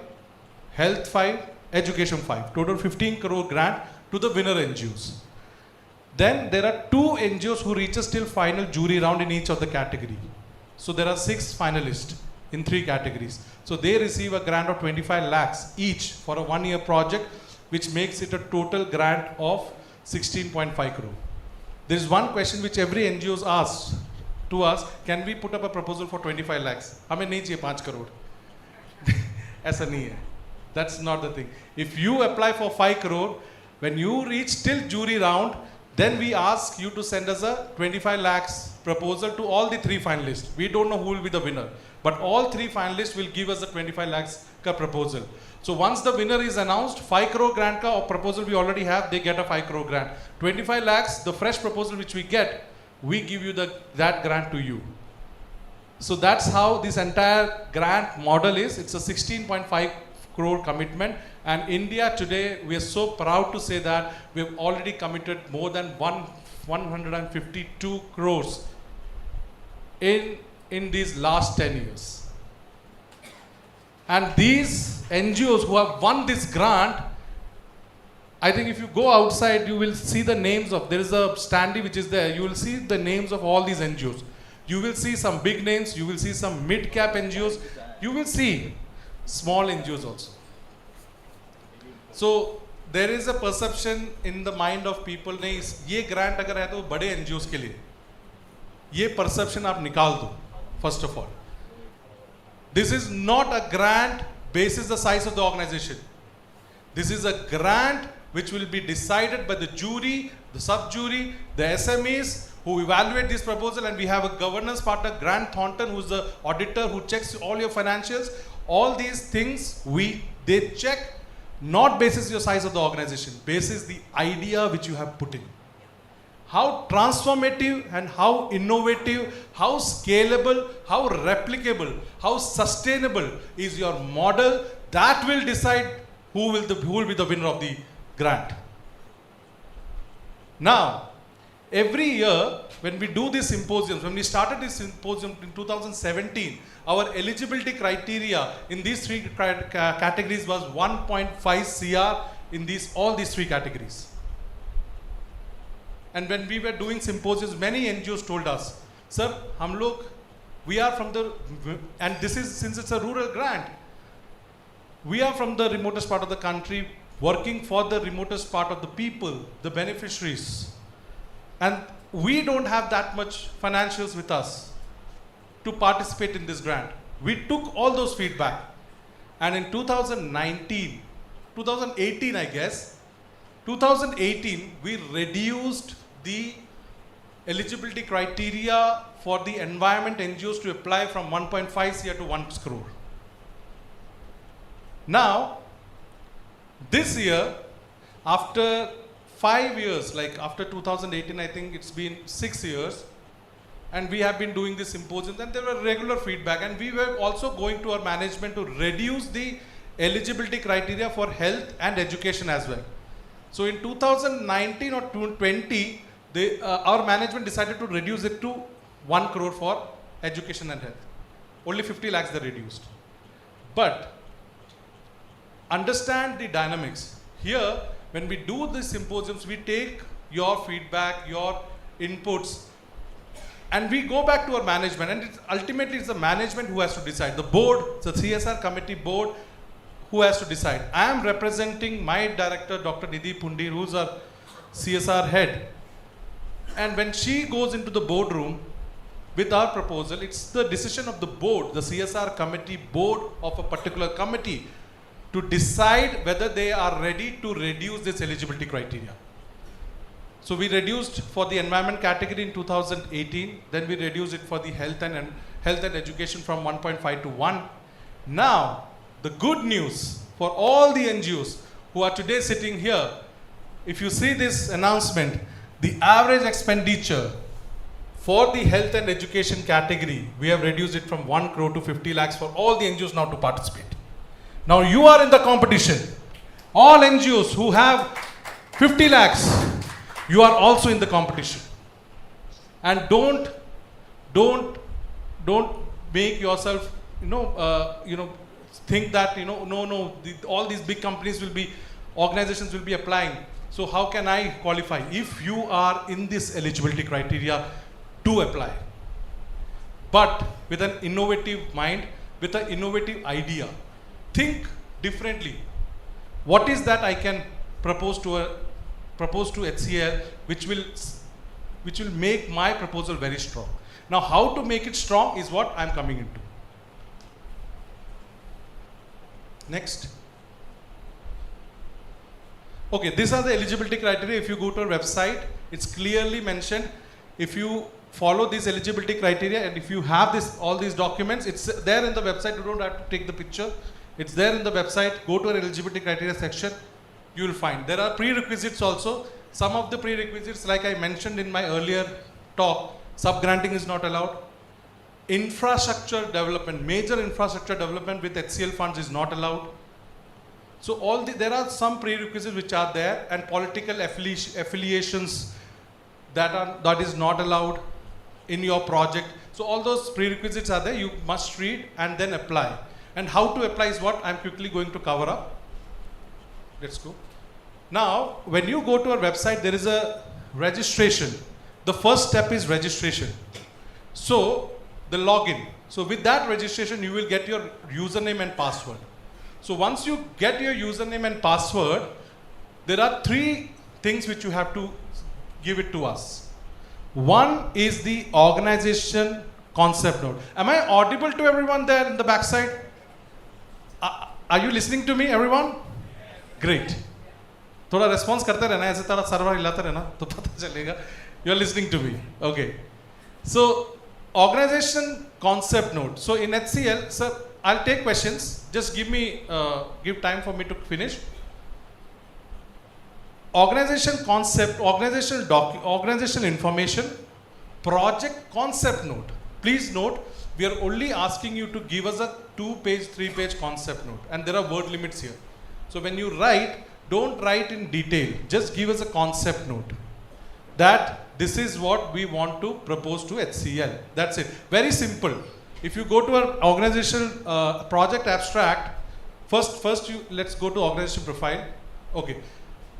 Speaker 7: health 5, education 5. Total 15 crore grant to the winner NGOs. Then there are 2 NGOs who reaches till final jury round in each of the category. So there are 6 finalists in 3 categories. So they receive a grant of 25 lakhs each for a 1-year project, which makes it a total grant of 16.5 crore. There is one question which every NGO asks to us: can we put up a proposal for 25 lakhs? हमें नहीं चाहिए 5 crore. ऐसा नहीं है. That's not the thing. If you apply for 5 crore, when you reach till jury round, then we ask you to send us a 25 lakhs proposal to all the 3 finalists. We don't know who will be the winner, but all 3 finalists will give us a 25 lakhs ka proposal. So once the winner is announced, 5 crore grant ka or proposal we already have, they get a 5 crore grant. 25 lakhs, the fresh proposal which we get, we give you that grant to you. So that's how this entire grant model is. It's a 16.5 crore commitment. And India today, we are so proud to say that we have already committed more than 152 crores in these last 10 years. And these NGOs who have won this grant, I think if you go outside, you will see the names of, there is a standee which is there, you will see the names of all these NGOs. You will see some big names, you will see some mid-cap NGOs, you will see small NGOs also. So there is a perception in the mind of people, नहीं ये grant अगर है तो बड़े NGOs के लिए, ये perception आप निकाल दो, first of all. This is not a grant basis the size of the organization. This is a grant which will be decided by the jury, the sub-jury, the SMEs who evaluate this proposal, and we have a governance partner, Grant Thornton, who is the auditor who checks all your financials. All these things they check not basis your size of the organization, basis the idea which you have put in. How transformative and how innovative, how scalable, how replicable, how sustainable is your model, that will decide who will be the winner of the grant. Now, every year when we do these symposiums, when we started this symposium in 2017, our eligibility criteria in these 3 categories was 1.5 CR in all these 3 categories. And when we were doing symposiums, many NGOs told us, sir, we are from the, and this is, since it's a rural grant, we are from the remotest part of the country, working for the remotest part of the people, the beneficiaries. And we don't have that much financials with us to participate in this grant. We took all those feedback. And in 2018 I guess, 2018 we reduced the eligibility criteria for the environment NGOs to apply from 1.5 CR to 1 crore. Now, this year, after 5 years, like after 2018, I think it's been 6 years, and we have been doing this symposium, and there were regular feedback, and we were also going to our management to reduce the eligibility criteria for health and education as well. So in 2019 or 2020, our management decided to reduce it to 1 crore for education and health. Only 50 lakhs they reduced. But understand the dynamics. Here, when we do these symposiums, we take your feedback, your inputs, and we go back to our management, and ultimately it's the management who has to decide. The board, the CSR committee board, who has to decide. I am representing my director, Dr. Nidhi Pundi, who's our CSR head. And when she goes into the boardroom with our proposal, it's the decision of the board, the CSR committee board of a particular committee, to decide whether they are ready to reduce this eligibility criteria. So we reduced for the environment category in 2018, then we reduced it for the health and education from 1.5 to 1. Now, the good news for all the NGOs who are today sitting here, if you see this announcement, the average expenditure for the health and education category, we have reduced it from 1 crore to 50 lakhs for all the NGOs now to participate. Now you are in the competition. All NGOs who have 50 lakhs, you are also in the competition. And don't make yourself, think that, all these big companies organizations will be applying. So how can I qualify? If you are in this eligibility criteria, to apply. But with an innovative mind, with an innovative idea, think differently. What is that I can propose to HCL which will make my proposal very strong? Now, how to make it strong is what I'm coming into. Next. Okay, these are the eligibility criteria. If you go to our website, it's clearly mentioned. If you follow these eligibility criteria and if you have all these documents, it's there in the website. You don't have to take the picture. It's there in the website. Go to our eligibility criteria section. You will find. There are prerequisites also. Some of the prerequisites, like I mentioned in my earlier talk, sub-granting is not allowed. Infrastructure development, major infrastructure development with HCL funds is not allowed. So there are some prerequisites which are there, and political affiliations that is not allowed in your project. So all those prerequisites are there. You must read and then apply. And how to apply is what I'm quickly going to cover up. Let's go. Now, when you go to our website, there is a registration. The first step is registration. So the login. So with that registration, you will get your username and password. So once you get your username and password, there are 3 things which you have to give it to us. One is the organization concept note. Am I audible to everyone there in the backside? Are you listening to me, everyone? Great. थोड़ा response करते रहना, ऐसे थोड़ा server हिलाते रहना, तो पता चलेगा. You are listening to me. Okay. So organization concept note. So in HCL, sir, I'll take questions. Just give time for me to finish. Organization concept, organizational information, project concept note. Please note, we are only asking you to give us a 2-page, 3-page concept note, and there are word limits here. So when you write, don't write in detail. Just give us a concept note that this is what we want to propose to HCL. That's it. Very simple. If you go to our organizational project abstract, let's go to organization profile. Okay.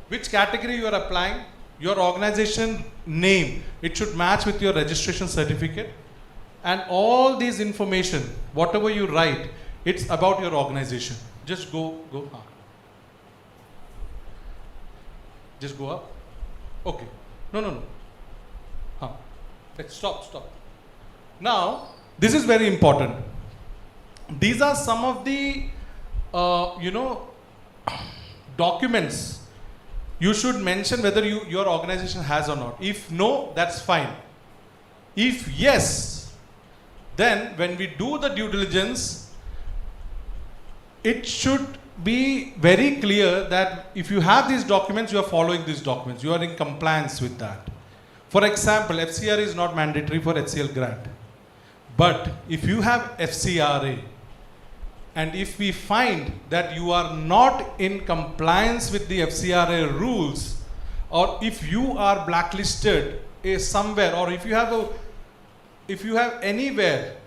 Speaker 7: Which category you are applying, your organization name, it should match with your registration certificate, and all these information, whatever you write, it's about your organization. Just go. Just go up. Okay. No. Let's stop. Now, this is very important. These are some of the, documents you should mention whether your organization has or not. If no, that's fine. If yes, then when we do the due diligence, it should be very clear that if you have these documents, you are following these documents. You are in compliance with that. For example, FCRA is not mandatory for HCL grant. But if you have FCRA, and if we find that you are not in compliance with the FCRA rules, or if you are blacklisted somewhere, or if you have anywhere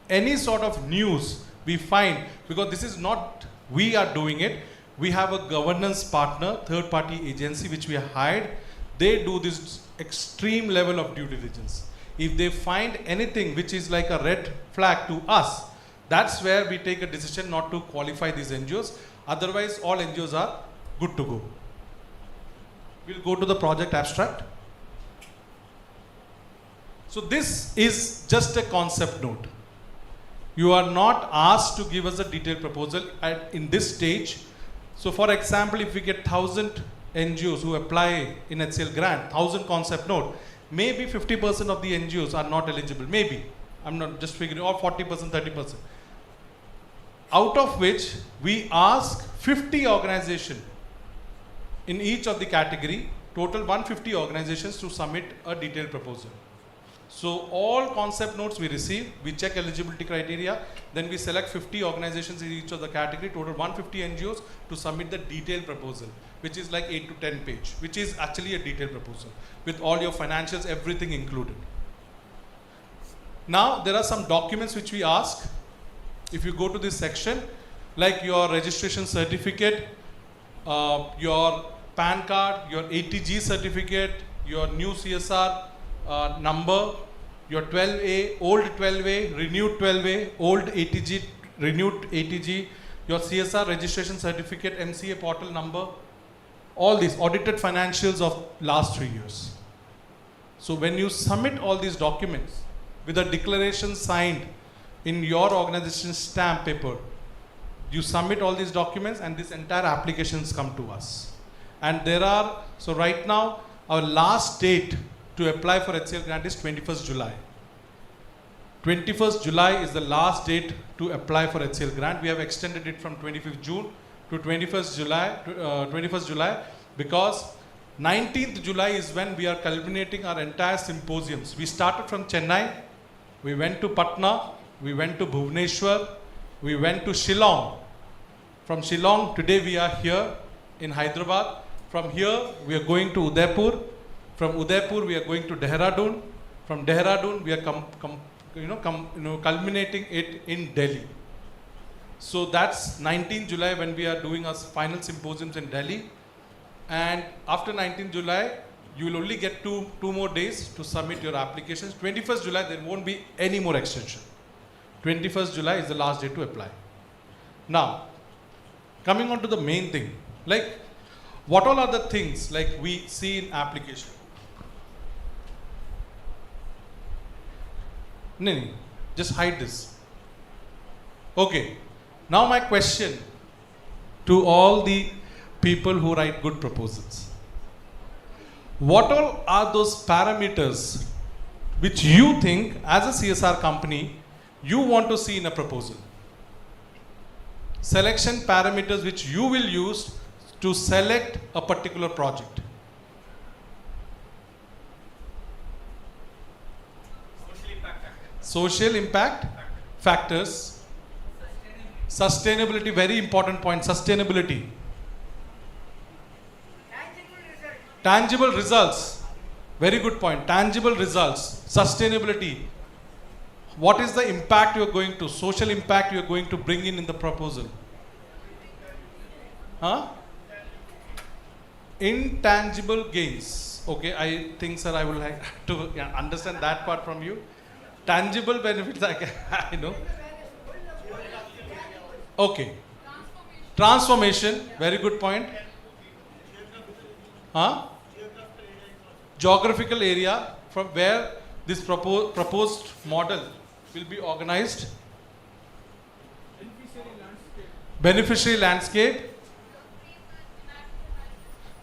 Speaker 7: any sort of news, we find, because this is not we are doing it, we have a governance partner, third party agency which we hired. they do this extreme level of due diligence. If they find anything which is like a red flag to us, that's where we take a decision not to qualify these NGOs. Otherwise, all NGOs are good to go. We'll go to the project abstract. So this is just a concept note. You are not asked to give us a detailed proposal in this stage. So for example, if we get 1,000 NGOs who apply in HCL grant, 1,000 concept note, maybe 50% of the NGOs are not eligible. Maybe. I'm not just figuring, or 40%, 30%. Out of which we ask 50 organizations in each of the category, total 150 organizations to submit a detailed proposal. So all concept notes we receive, we check eligibility criteria, then we select 50 organizations in each of the category, total 150 NGOs to submit the detailed proposal, which is like 8 to 10 page, which is actually a detailed proposal with all your financials, everything included. Now there are some documents which we ask. If you go to this section, like your registration certificate, your PAN card, your ATG certificate, your new CSR number, your 12A, old 12A, renewed 12A, old ATG, renewed ATG, your CSR registration certificate, MCA portal number, all these audited financials of last 3 years. So when you submit all these documents with a declaration signed in your organization's stamp paper, you submit all these documents and this entire applications come to us. And there are, so right now our last date to apply for HCL grant is 21st July. 21st July is the last date to apply for HCL grant. We have extended it from 25th June to 21st July because 19th July is when we are culminating our entire symposiums. We started from Chennai, we went to Patna, we went to Bhubaneswar, we went to Shillong. From Shillong, today we are here in Hyderabad. From here, we are going to Udaipur. From Udaipur, we are going to Dehradun. From Dehradun, we are culminating it in Delhi. So that's 19th July when we are doing our final symposiums in Delhi. And after 19th July, you will only get two more days to submit your applications. 21st July, there won't be any more extension. 21st July is the last day to apply. Now, coming on to the main thing, like what all are the things like we see in application? No, just hide this. Okay, now my question to all the people who write good proposals. What all are those parameters which you think as a CSR company you want to see in a proposal? Selection parameters which you will use to select a particular project. Social impact factors. Sustainability, very important point, sustainability. Tangible results, very good point, tangible results. Sustainability, what is the impact you are going to, social impact you are going to bring in the proposal? Huh? Intangible gains. Okay, I think, sir, I will like to understand that part from you. Tangible benefits, I know. Okay. Transformation, very good point. Huh? Geographical area from where this proposed model will be organized. Beneficiary landscape.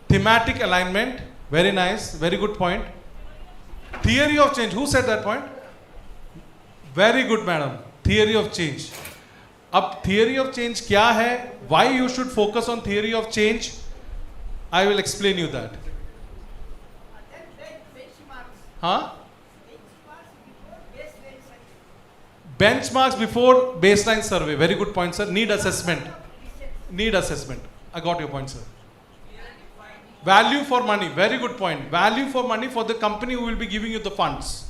Speaker 7: Thematic alignment, very nice, very good point. Theory of change, who said that point? Very good, madam. Theory of change. Ab theory of change kya hai? Why you should focus on theory of change? I will explain you that. Huh? Benchmarks before baseline survey. Very good point, sir. Need assessment. Need assessment. I got your point, sir. Value for money. Very good point. Value for money for the company who will be giving you the funds.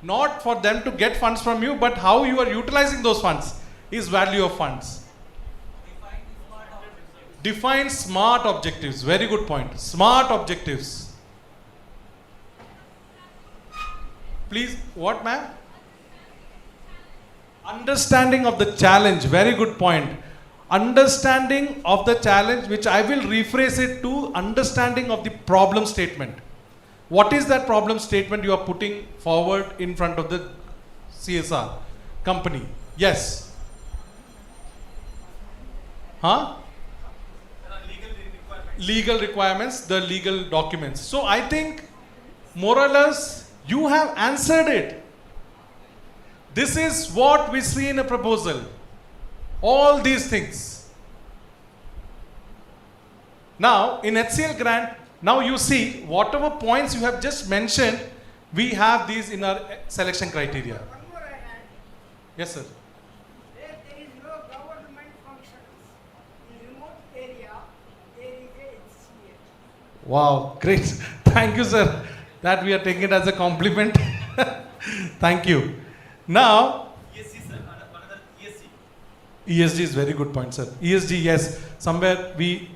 Speaker 7: Not for them to get funds from you, but how you are utilizing those funds is value of funds. Define SMART objectives. Very good point. SMART objectives. Please, what ma'am? Understanding of the challenge. Very good point. Understanding of the challenge, which I will rephrase it to understanding of the problem statement. What is that problem statement you are putting forward in front of the CSR company? Yes. Huh? Legal requirements, the legal documents. So I think more or less you have answered it. This is what we see in a proposal. All these things. Now in HCL grant, now you see whatever points you have just mentioned, we have these in our selection criteria. Yes, sir.
Speaker 18: There is no government functions. In remote area, there is a HCL.
Speaker 7: Wow, great. Thank you, sir. That we are taking it as a compliment. Thank you. Now, ESG is very good point, sir. ESG, yes. Somewhere we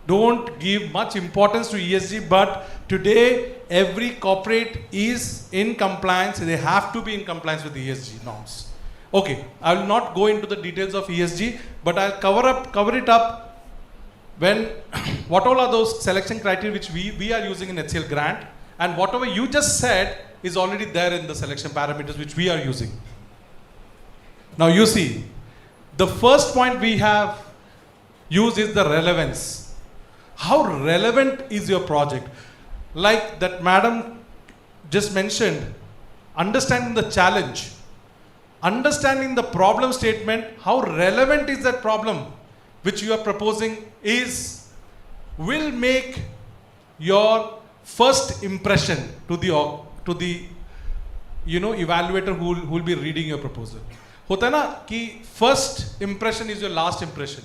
Speaker 7: don't give much importance to ESG, but today every corporate is in compliance. They have to be in compliance with ESG norms. Okay, I will not go into the details of ESG, but I'll cover it up when what all are those selection criteria which we are using in HCL grant, and whatever you just said is already there in the selection parameters which we are using. Now you see, the first point we have used is the relevance. How relevant is your project? Like that madam just mentioned, understanding the challenge, understanding the problem statement, how relevant is that problem which you are proposing will make your first impression to the evaluator who will be reading your proposal. होता है ना कि first impression is your last impression.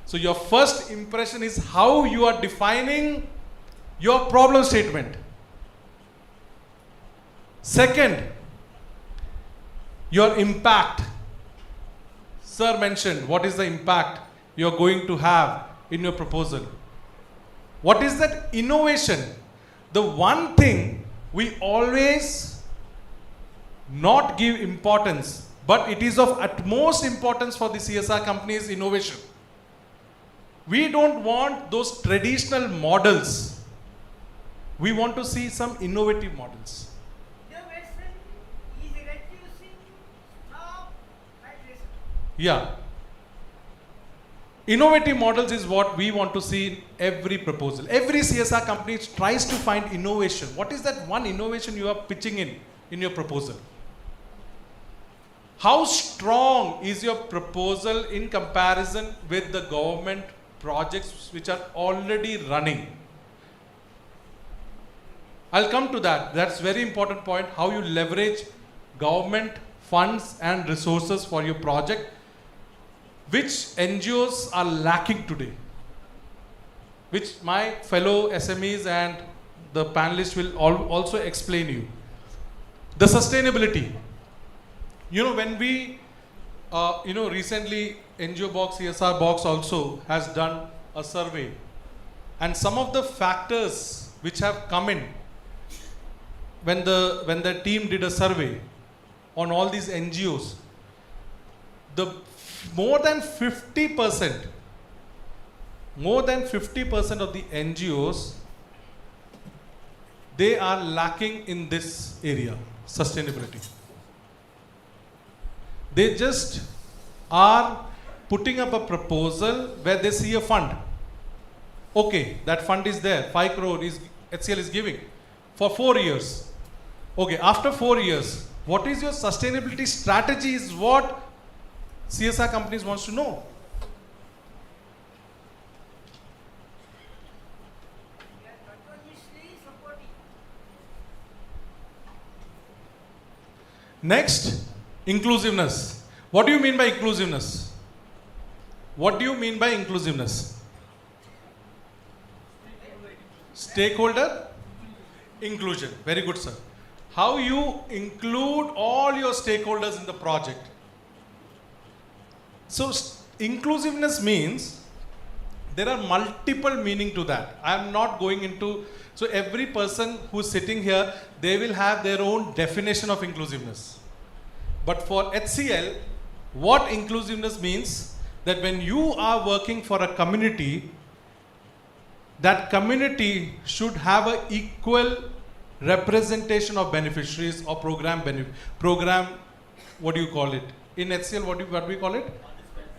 Speaker 7: So your first impression is how you are defining your problem statement. Second, your impact. Sir mentioned what is the impact you are going to have in your proposal. What is that innovation? The one thing we always not give importance, but it is of utmost importance for the CSR company is innovation. We don't want those traditional models. We want to see some innovative models. Yeah. Innovative models is what we want to see in every proposal. Every CSR company tries to find innovation. What is that one innovation you are pitching in your proposal? How strong is your proposal in comparison with the government projects which are already running? I'll come to that. That's very important point. How you leverage government funds and resources for your project, which NGOs are lacking today, which my fellow SMEs and the panelists will also explain you. The sustainability. When we, recently NGO Box, CSR Box also has done a survey, and some of the factors which have come in when the team did a survey on all these NGOs, more than 50% of the NGOs, they are lacking in this area, sustainability. They just are putting up a proposal where they see a fund. Okay, that fund is there, 5 crore HCL is giving for 4 years. Okay, after 4 years, what is your sustainability strategy is what CSR companies wants to know. Next, inclusiveness. What do you mean by inclusiveness? What do you mean by inclusiveness? Stakeholder inclusion. Very good, sir. How you include all your stakeholders in the project. So inclusiveness means there are multiple meaning to that. I am not going into, so every person who's sitting here, they will have their own definition of inclusiveness. But for HCL, what inclusiveness means, that when you are working for a community, that community should have an equal representation of beneficiaries or program, what do you call it? In HCL, what do we call it?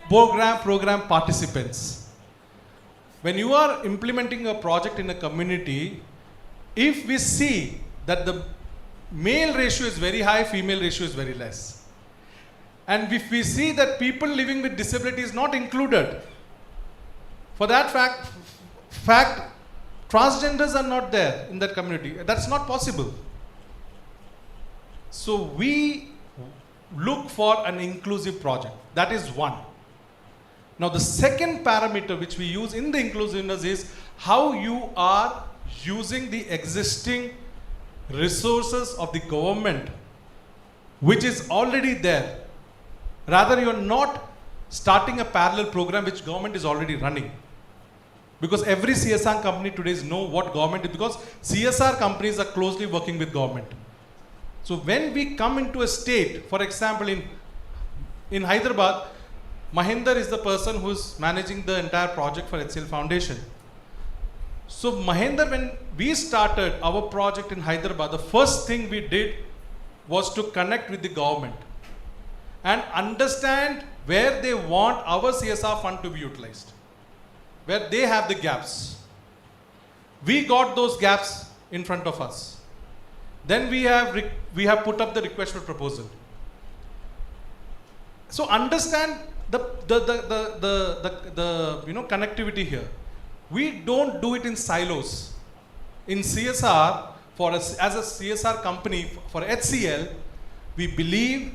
Speaker 7: Program participants. When you are implementing a project in a community, if we see that the male ratio is very high, female ratio is very less, and if we see that people living with disability is not included, for that fact, transgenders are not there in that community. That's not possible. So we look for an inclusive project. That is one. Now the second parameter which we use in the inclusiveness is how you are using the existing resources of the government which is already there. Rather, you are not starting a parallel program which government is already running. Because every CSR company today knows what government is, because CSR companies are closely working with government. So when we come into a state, for example in Hyderabad, Mahinder is the person who is managing the entire project for HCL Foundation. So Mahinder, when we started our project in Hyderabad, the first thing we did was to connect with the government and understand where they want our CSR fund to be utilized, where they have the gaps. We got those gaps in front of us. Then we have put up the request for proposal. So understand the connectivity here. We don't do it in silos. In CSR, as a CSR company for HCL, we believe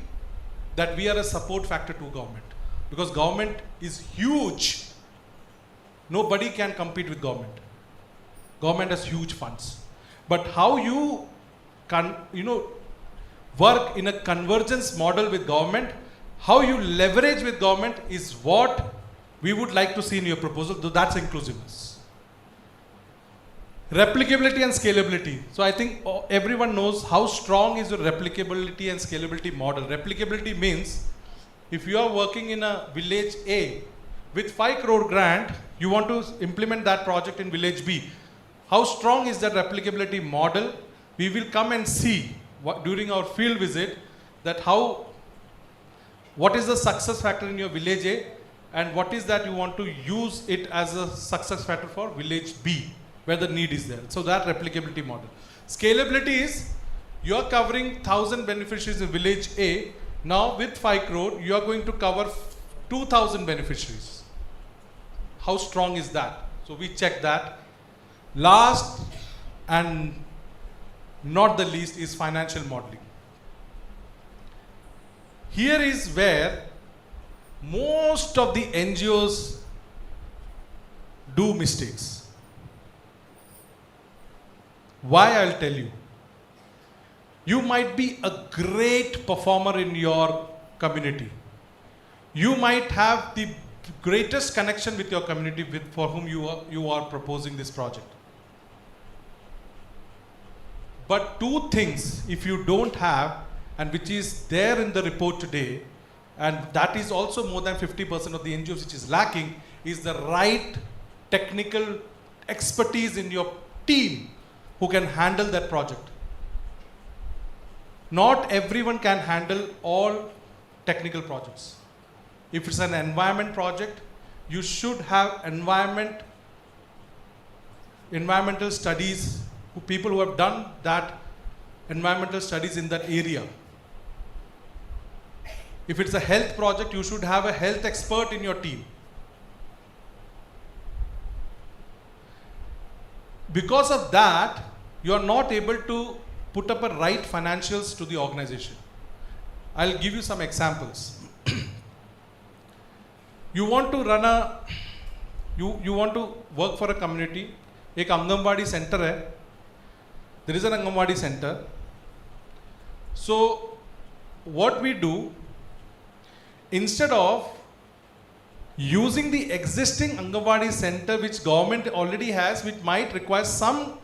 Speaker 7: that we are a support factor to government, because government is huge. Nobody can compete with government. Government has huge funds. But how you work in a convergence model with government, how you leverage with government is what we would like to see in your proposal. That's inclusiveness. Replicability and scalability. So I think everyone knows how strong is your replicability and scalability model. Replicability means if you are working in a village A with 5 crore grant, you want to implement that project in village B. How strong is that replicability model? We will come and see during our field visit that what is the success factor in your village A, and what is that you want to use it as a success factor for village B, where the need is there. So that replicability model. Scalability is you are covering 1,000 beneficiaries in village A. Now with 5 crore, you are going to cover 2,000 beneficiaries. How strong is that? So we check that. Last and not the least is financial modeling. Here is where most of the NGOs do mistakes. Why? I'll tell you. You might be a great performer in your community. You might have the greatest connection with your community for whom you are proposing this project. But two things, if you don't have, and which is there in the report today, and that is also more than 50% of the NGOs which is lacking, is the right technical expertise in your team who can handle that project. Not everyone can handle all technical projects. If it's an environment project, you should have environmental studies, people who have done that environmental studies in that area. If it's a health project, you should have a health expert in your team. Because of that, you are not able to put up a right financials to the organization. I'll give you some examples. You want to run you want to work for a community. एक anganwadi center है. There is an Anganwadi center. So what we do, instead of using the existing Anganwadi center which government already has, which might require some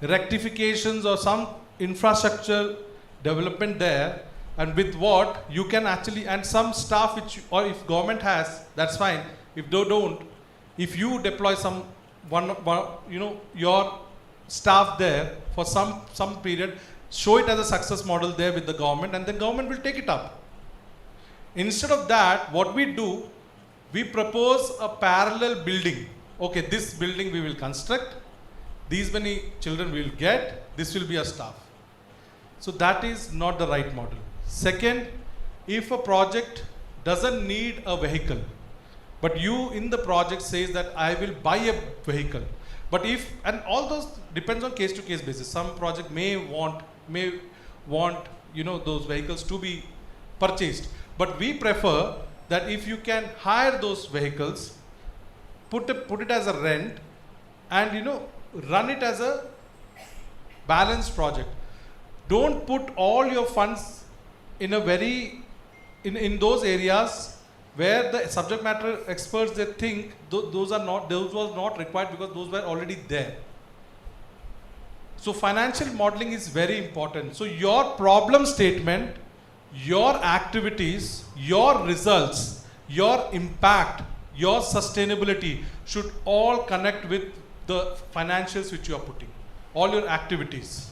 Speaker 7: rectifications or some infrastructure development there, and with what you can actually, and some staff which, or if government has, that's fine. If they don't, if you deploy some your staff there for some period, show it as a success model there with the government, and then government will take it up. Instead of that, what we do, we propose a parallel building. Okay, this building we will construct, these many children we will get, this will be a staff. So that is not the right model. Second, if a project doesn't need a vehicle, but you in the project says that I will buy a vehicle, but if, and all those depends on case to case basis. Some project may want those vehicles to be purchased, but we prefer that if you can hire those vehicles, put it as a rent, and run it as a balanced project. Don't put all your funds in in those areas where the subject matter experts, they think those was not required because those were already there. So financial modeling is very important. So your problem statement, your activities, your results, your impact, your sustainability should all connect with the financials which you are putting, all your activities.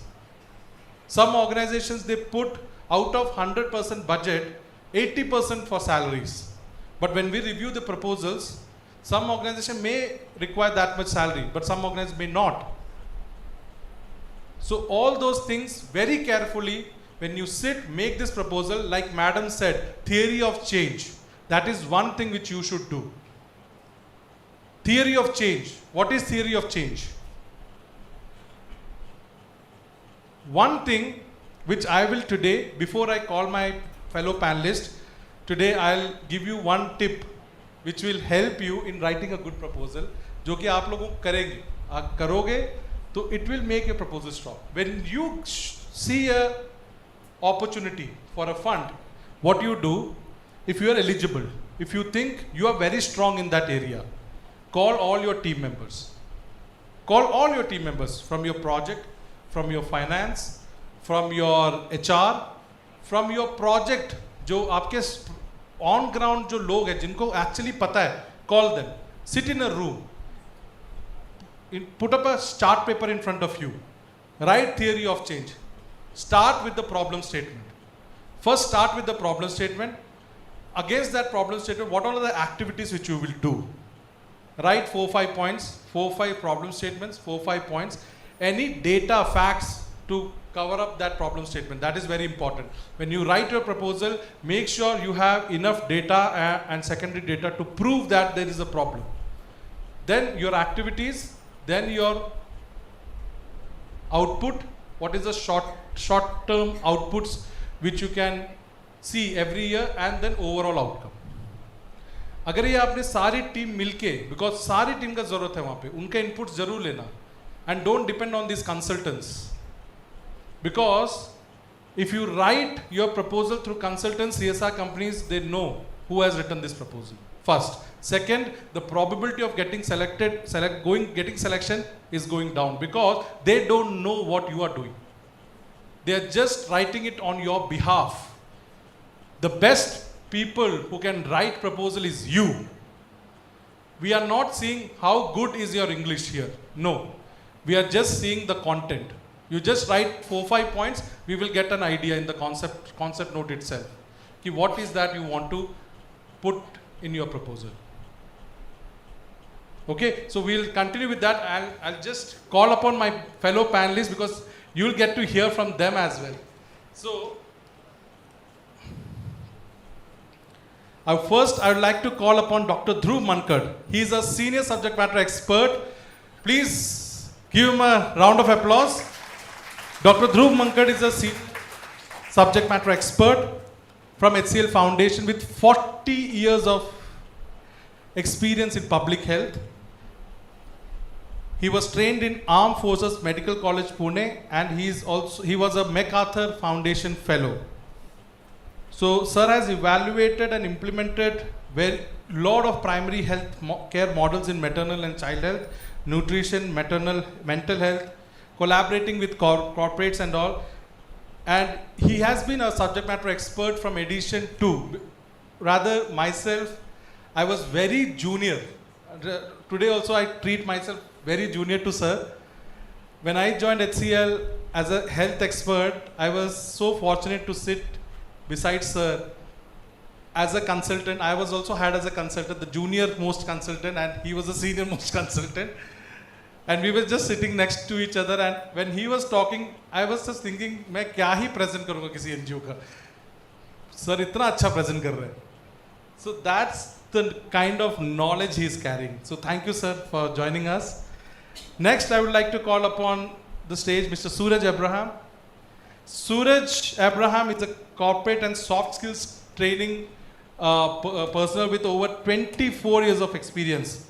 Speaker 7: Some organizations, they put out of 100% budget, 80% for salaries. But when we review the proposals, some organization may require that much salary, but some organizations may not. So all those things very carefully, when you sit, make this proposal, like madam said, theory of change. That is one thing which you should do. Theory of change. What is theory of change? One thing which I will today, before I call my fellow panelists, today I'll give you one tip which will help you in writing a good proposal, जो कि आप लोगों करेंगे, करोगे, तो it will make your proposal strong. When you see a opportunity for a fund, what you do, if you are eligible, if you think you are very strong in that area, call all your team members. Call all your team members from your project, from your finance, from your HR, from your project, जो आपके on ground जो लोग हैं जिनको actually पता है, call them. Sit in a room. Put up a chart paper in front of you. Write theory of change. Start with the problem statement. First start with the problem statement. Against that problem statement, what are the activities which you will do? Write 4-5 points, 4-5 problem statements, 4-5 points. Any data, facts to cover up that problem statement. That is very important. When you write your proposal, make sure you have enough data and secondary data to prove that there is a problem. Then your activities, then your output. What is the short-term outputs which you can see every year, and then overall outcome. अगर ये आपने सारी team मिलके, because सारी team का जरूरत है वहाँ पे, उनका input जरूर लेना, and don't depend on these consultants, because if you write your proposal through consultants, CSR companies, they know who has written this proposal. First, second, the probability of getting getting selection is going down because they don't know what you are doing. They are just writing it on your behalf. The best people who can write proposal is you. We are not seeing how good is your English here. No, we are just seeing the content. You just write 4-5 points, we will get an idea in the concept note itself. Ki what is that you want to put in your proposal? Okay, so we'll continue with that. I'll just call upon my fellow panelists because you'll get to hear from them as well. So, first I would like to call upon Dr. Dhruv Mankad. He is a senior subject matter expert. Please give him a round of applause. Dr. Dhruv Mankad is a senior subject matter expert from HCL Foundation with 40 years of experience in public health. He was trained in Armed Forces Medical College, Pune, and he was a MacArthur Foundation Fellow. So, sir has evaluated and implemented where lot of primary health care models in maternal and child health, nutrition, maternal mental health, collaborating with corporates and all. And he has been a subject matter expert from edition 2. Rather, myself, I was very junior. Today also I treat myself very junior to sir. When I joined HCL as a health expert, I was so fortunate to sit beside sir. As a consultant, I was also hired as a consultant, the junior most consultant, and he was the senior most consultant. And we were just sitting next to each other, and when he was talking, I was just thinking, मैं क्या ही present करूँगा किसी NGO का? Sir इतना अच्छा present कर रहे हैं. So that's the kind of knowledge he is carrying. So thank you, sir, for joining us. Next, I would like to call upon the stage Mr. Suraj Abraham. Suraj Abraham is a corporate and soft skills training personnel with over 24 years of experience.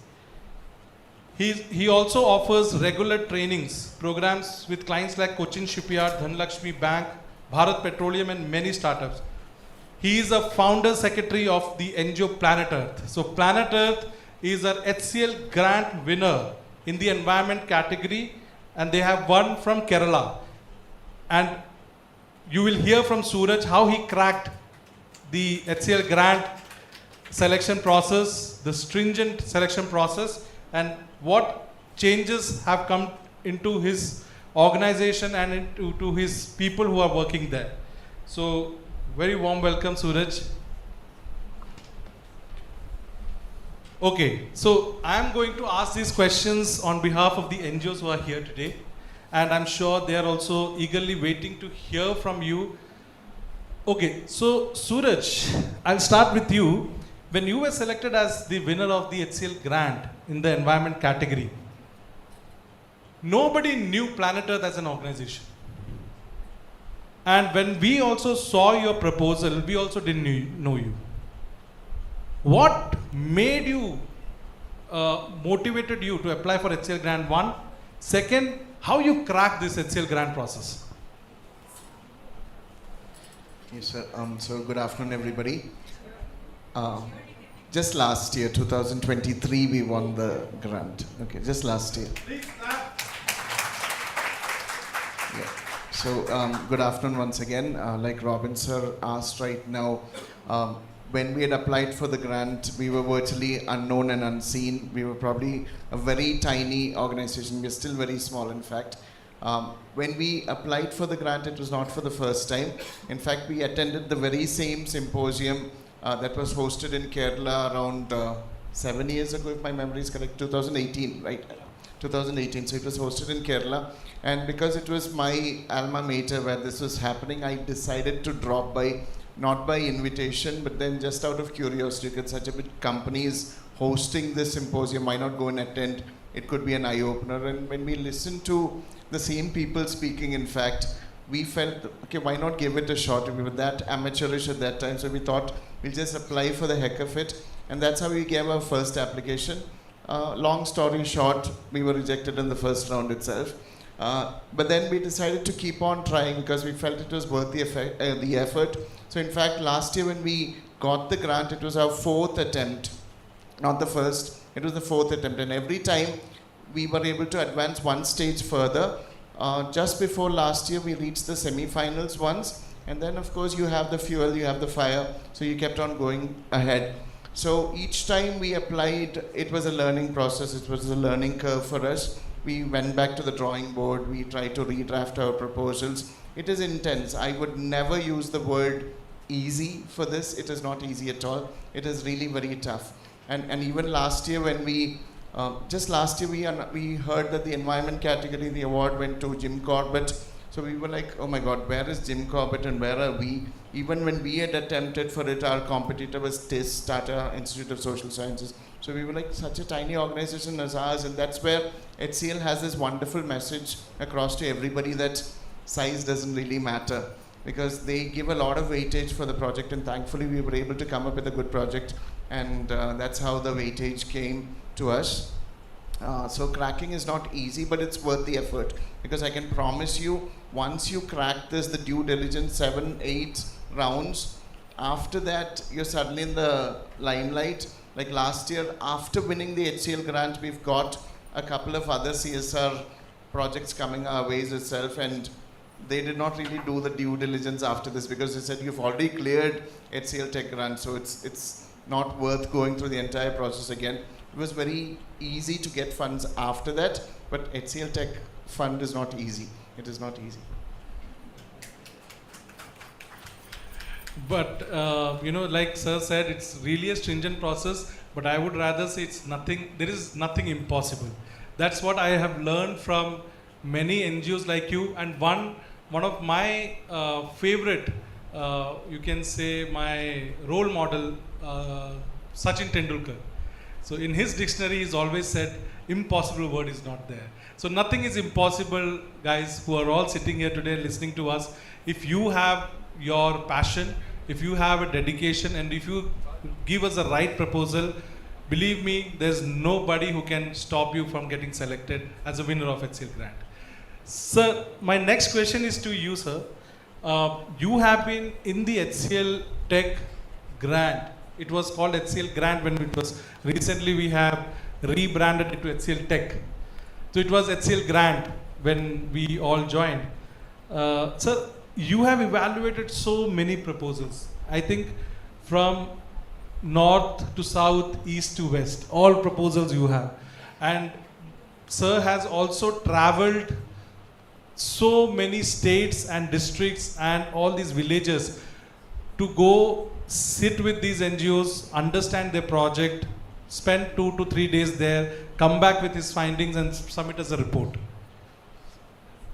Speaker 7: He also offers regular trainings, programs with clients like Cochin Shipyard, Dhanlakshmi Bank, Bharat Petroleum and many startups. He is a founder secretary of the NGO Planet Earth. So Planet Earth is an HCL grant winner in the environment category, and they have won from Kerala. And you will hear from Suraj how he cracked the HCL grant selection process, the stringent selection process, and what changes have come into his organization and into his people who are working there. So, very warm welcome, Suraj. Okay, so I am going to ask these questions on behalf of the NGOs who are here today, and I'm sure they are also eagerly waiting to hear from you. Okay, so Suraj, I'll start with you. When you were selected as the winner of the HCL grant in the environment category, nobody knew Planet Earth as an organization. And when we also saw your proposal, we also didn't know you. What made you, motivated you to apply for HCL grant? One. Second, how you cracked this HCL grant process?
Speaker 19: Yes, sir. So good afternoon, everybody. Just last year, 2023, we won the grant. Okay, just last year. Yeah. So good afternoon once again. Like Robin sir asked right now, when we had applied for the grant, we were virtually unknown and unseen. We were probably a very tiny organization. We are still very small, in fact. When we applied for the grant, it was not for the first time. In fact, we attended the very same symposium that was hosted in Kerala around 7 years ago, if my memory is correct, 2018, right? 2018, so it was hosted in Kerala. And because it was my alma mater where this was happening, I decided to drop by, not by invitation, but then just out of curiosity, because such a big company is hosting this symposium, why not go and attend? It could be an eye-opener. And when we listened to the same people speaking, in fact, we felt, okay, why not give it a shot? We were that amateurish at that time, so we thought we'll just apply for the heck of it. And that's how we gave our first application. Long story short, we were rejected in the first round itself. But then we decided to keep on trying because we felt it was worth the effort. So in fact, last year when we got the grant, it was our fourth attempt, not the first, it was the fourth attempt. And every time we were able to advance one stage further. Just before last year, we reached the semi-finals once. And then, of course, you have the fuel, you have the fire. So you kept on going ahead. So each time we applied, it was a learning process. It was a learning curve for us. We went back to the drawing board. We tried to redraft our proposals. It is intense. I would never use the word easy for this. It is not easy at all. It is really very tough. And even last year when we, just last year we heard that the environment category, the award went to Jim Corbett. So we were like, oh my God, where is Jim Corbett and where are we? Even when we had attempted for it, our competitor was TIS, Tata Institute of Social Sciences. So we were like such a tiny organization as ours, and that's where HCL has this wonderful message across to everybody that size doesn't really matter, because they give a lot of weightage for the project, and thankfully we were able to come up with a good project, and that's how the weightage came to us. So cracking is not easy, but it's worth the effort, because I can promise you, once you crack this, the due diligence 7-8 rounds, after that, you're suddenly in the limelight. Like last year, after winning the HCL grant, we've got a couple of other CSR projects coming our ways itself, and they did not really do the due diligence after this because they said you've already cleared HCLTech grant, so it's not worth going through the entire process again. It was very easy to get funds after that, but HCLTech fund is not easy. It is not easy.
Speaker 7: But, like Sir said, it's really a stringent process, but I would rather say there is nothing impossible. That's what I have learned from many NGOs like you, and one of my favorite, you can say my role model, Sachin Tendulkar. So in his dictionary, he's always said, impossible word is not there. So nothing is impossible, guys, who are all sitting here today listening to us. If you have your passion, if you have a dedication, and if you give us a right proposal, believe me, there's nobody who can stop you from getting selected as a winner of HCL grant. Sir, my next question is to you, sir. You have been in the HCLTech grant. It was called HCL grant when it was recently we have rebranded it to HCLTech. So it was HCL grant when we all joined. Sir, you have evaluated so many proposals. I think from north to south, east to west, all proposals you have. And sir has also traveled so many states and districts and all these villages to go sit with these NGOs, understand their project, spend 2 to 3 days there, come back with his findings and submit as a report.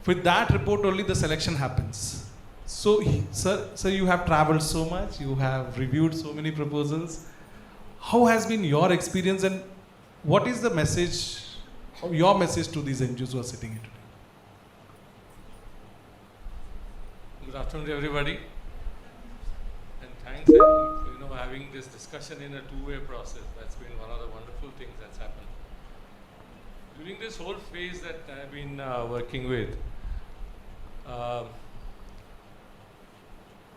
Speaker 7: With that report only the selection happens. So, sir, you have traveled so much, you have reviewed so many proposals. How has been your experience, and what is the message, your message to these NGOs who are sitting here today?
Speaker 15: Good afternoon to everybody. And thanks for having this discussion in a two-way process. That's been one of the wonderful things that's happened. During this whole phase that I've been working with,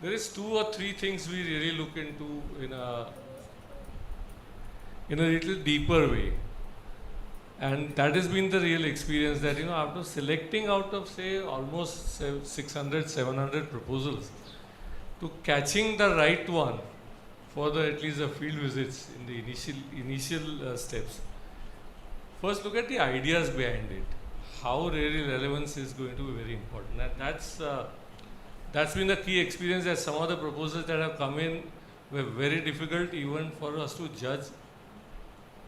Speaker 15: there is 2 or 3 things we really look into in a little deeper way. And that has been the real experience that, after selecting out of, say, almost 600, 700 proposals, to catching the right one for at least the field visits in the initial steps. First, look at the ideas behind it. How really relevance is going to be very important. And that's been the key experience, that some of the proposals that have come in were very difficult even for us to judge,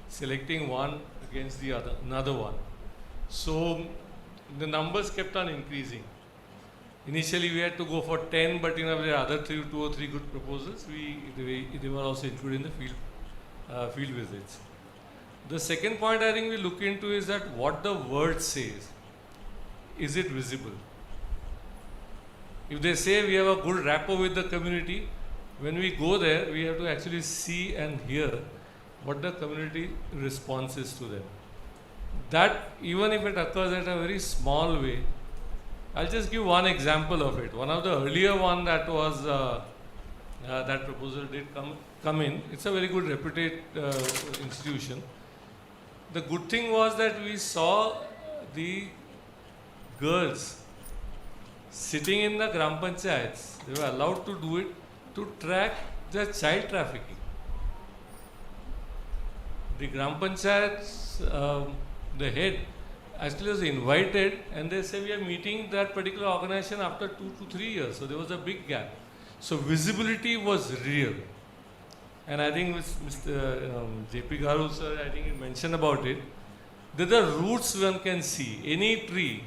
Speaker 15: selecting one against the another one. So the numbers kept on increasing. Initially we had to go for 10, but there are other 2 or 3 good proposals. They were also included in the field visits. The second point I think we look into is that what the word says. Is it visible? If they say we have a good rapport with the community, when we go there, we have to actually see and hear what the community response is to them. That, even if it occurs at a very small way, I'll just give one example of it. One of the earlier one that was, that proposal did come in. It's a very good reputed institution. The good thing was that we saw the girls sitting in the Gram Panchayats. They were allowed to do it to track the child trafficking. The Gram Panchayats, the head, actually was invited, and they say we are meeting that particular organization after 2 to 3 years. So there was a big gap. So visibility was real. And I think Mr. J.P. Garu sir, I think he mentioned about it. There are roots one can see. Any tree,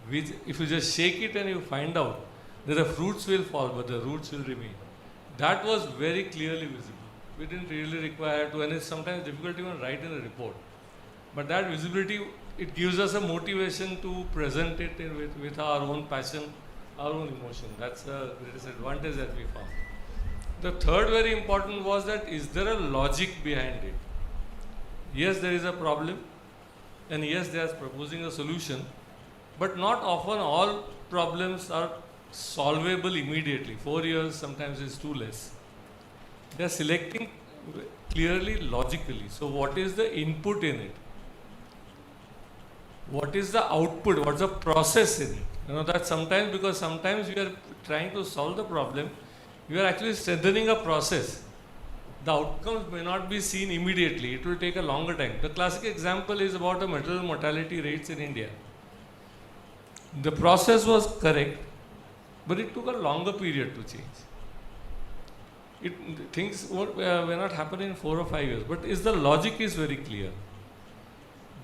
Speaker 15: which if you just shake it and you find out, the fruits will fall, but the roots will remain. That was very clearly visible. We didn't really require to, and it's sometimes difficult to even write in a report. But that visibility, it gives us a motivation to present it with our own passion, our own emotion. That's the greatest advantage that we found. The third very important was that, is there a logic behind it? Yes, there is a problem, and yes, they are proposing a solution, but not often all problems are solvable immediately. 4 years sometimes is too less. They are selecting clearly, logically. So what is the input in it? What is the output? What's the process in it? You know, that sometimes, because sometimes we are trying to solve the problem, we are actually strengthening a process. The outcomes may not be seen immediately. It will take a longer time. The classic example is about the maternal mortality rates in India. The process was correct, but it took a longer period to change. Things were not happening in 4 or 5 years, but the logic is very clear.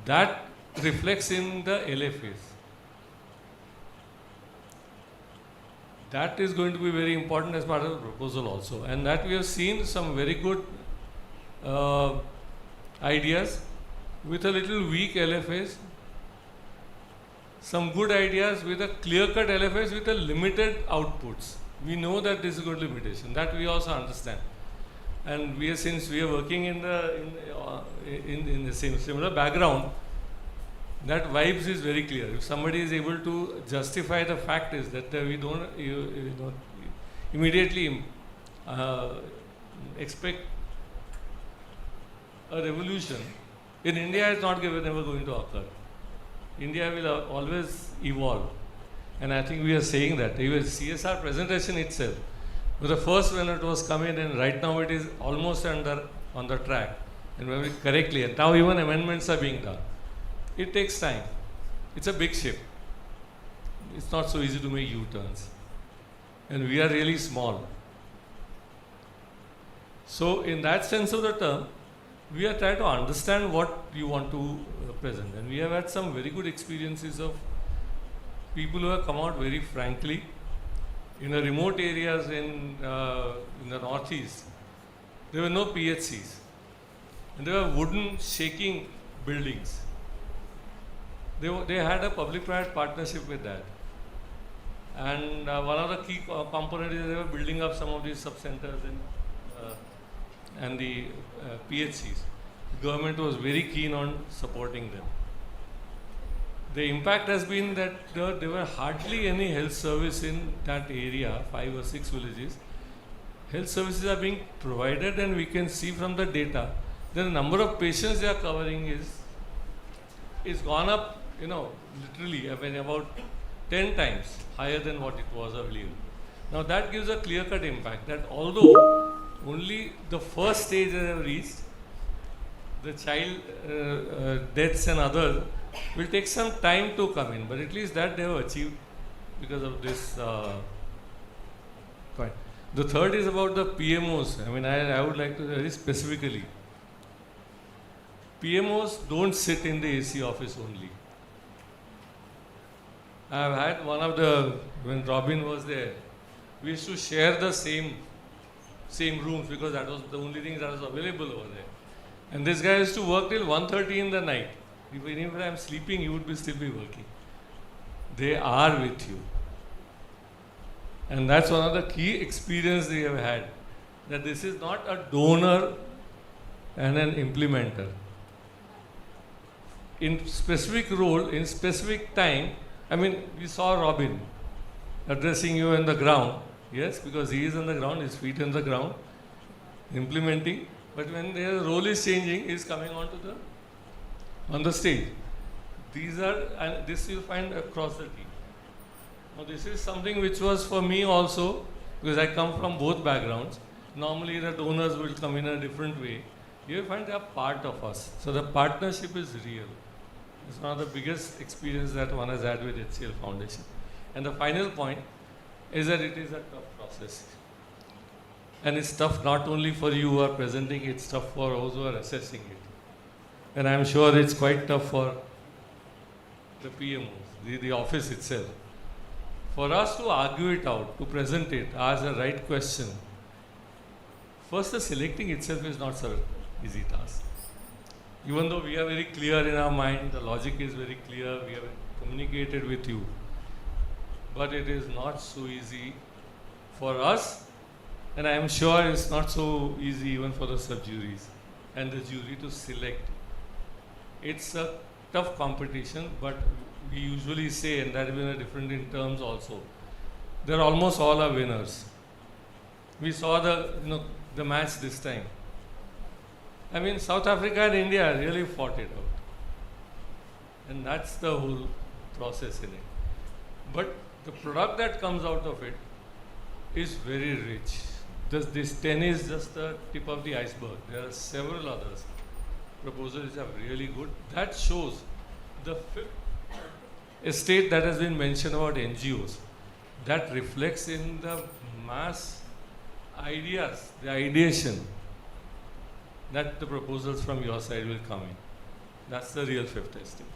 Speaker 15: That reflects in the LFAs. That is going to be very important as part of the proposal also, and that we have seen some very good ideas with a little weak LFAs, some good ideas with a clear-cut LFAs with a limited outputs. We know that this is a good limitation, that we also understand, and since we are working in the same similar background, that vibes is very clear. If somebody is able to justify the fact is that we don't immediately expect a revolution. In India, it's never going to occur. India will always evolve. And I think we are saying that. Even CSR presentation itself was the first when it was coming in, right now it is almost on the track, and very correctly. And now even amendments are being done. It takes time. It's a big ship. It's not so easy to make U-turns. And we are really small. So in that sense of the term, we are trying to understand what you want to present. And we have had some very good experiences of people who have come out very frankly. In the remote areas in the northeast, there were no PHCs. And there were wooden shaking buildings. They had a public-private partnership with that. And one of the key components is they were building up some of these sub-centers and the PHCs. The government was very keen on supporting them. The impact has been that there were hardly any health service in that area, 5 or 6 villages. Health services are being provided, and we can see from the data that the number of patients they are covering is gone up, literally, about 10 times higher than what it was earlier. Now that gives a clear-cut impact that although only the first stage they have reached, the child deaths and others will take some time to come in, but at least that they have achieved because of this point. The third is about the PMOs. I would like to very specifically, PMOs don't sit in the AC office only. I have had when Robin was there, we used to share the same rooms because that was the only thing that was available over there. And this guy used to work till 1:30 in the night. Even if I am sleeping, he would still be working. They are with you. And that's one of the key experiences they have had. That this is not a donor and an implementer. In specific role, in specific time, we saw Robin addressing you on the ground. Yes, because he is on the ground, his feet on the ground, implementing. But when their role is changing, he is coming on the stage. This you'll find across the team. Now this is something which was for me also, because I come from both backgrounds. Normally the donors will come in a different way. You will find they are part of us. So the partnership is real. It's one of the biggest experiences that one has had with HCL Foundation. And the final point is that it is a tough process. And it's tough not only for you who are presenting, it's tough for those who are assessing it. And I'm sure it's quite tough for the PMOs, the office itself. For us to argue it out, to present it, ask the right question, first the selecting itself is not such an easy task. Even though we are very clear in our mind, the logic is very clear, we have communicated with you. But it is not so easy for us, and I am sure it's not so easy even for the sub-juries and the jury to select. It's a tough competition, but we usually say, and that has been different in terms also, they're almost all are winners. We saw the match this time. I mean, South Africa and India really fought it out. And that's the whole process in it. But the product that comes out of it is very rich. This 10 is just the tip of the iceberg. There are several others. Proposals which are really good. That shows the estate that has been mentioned about NGOs. That reflects in the mass ideas, the ideation, that the proposals from your side will come in. That's the real fifth estate.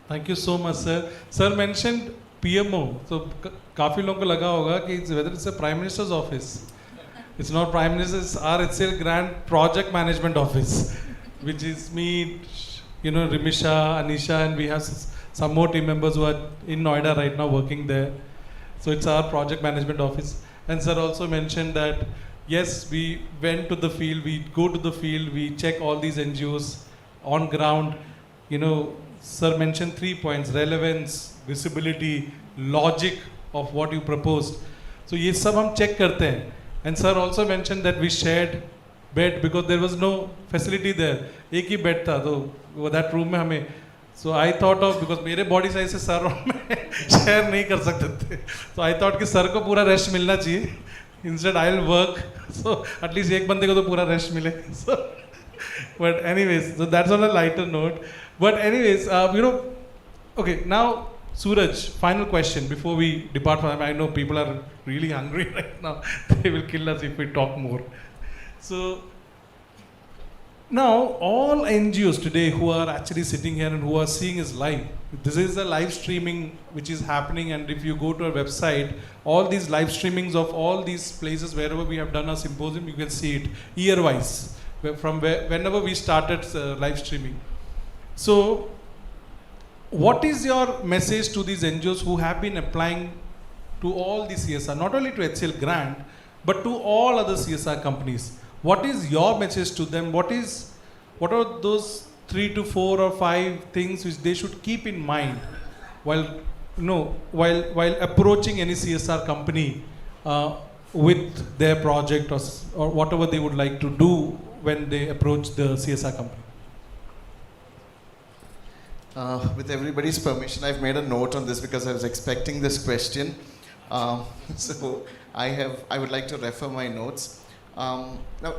Speaker 7: Thank you so much, sir. Sir mentioned PMO. So, काफी लोगों को लगा होगा कि whether it's a Prime Minister's office. It's not Prime Minister's, our HCL Grant Project Management Office, which is me, Rimisha, Anisha, and we have some more team members who are in Noida right now working there. So it's our project management office. And sir also mentioned that, yes, we went to the field, we go to the field, we check all these NGOs on ground. Sir mentioned 3 points: relevance, visibility, logic of what you proposed. So ये सब हम check करते हैं. And sir also mentioned that we shared bed because there was no facility there. एक ही bed था, तो that room में हमें. So I thought of, because मेरे body size से sir और मैं share नहीं कर सकते थे. So I thought कि sir को पूरा rest मिलना चाहिए. Instead I'll work. So at least एक बंदे को तो पूरा rest मिले. So, but anyways, so that's on a lighter note. But anyways, okay, now Suraj, final question before we depart from. I know people are really hungry right now. They will kill us if we talk more. So now all NGOs today who are actually sitting here and who are seeing is live. This is a live streaming which is happening, and if you go to our website, all these live streamings of all these places wherever we have done a symposium, you can see it year-wise from whenever we started live streaming. So what is your message to these NGOs who have been applying to all the CSR, not only to HCL Grant, but to all other CSR companies? What is your message to them? What are those 3 to 4 or 5 things which they should keep in mind while approaching any CSR company with their project or whatever they would like to do when they approach the CSR company?
Speaker 19: With everybody's permission, I've made a note on this because I was expecting this question. So I would like to refer my notes. Now,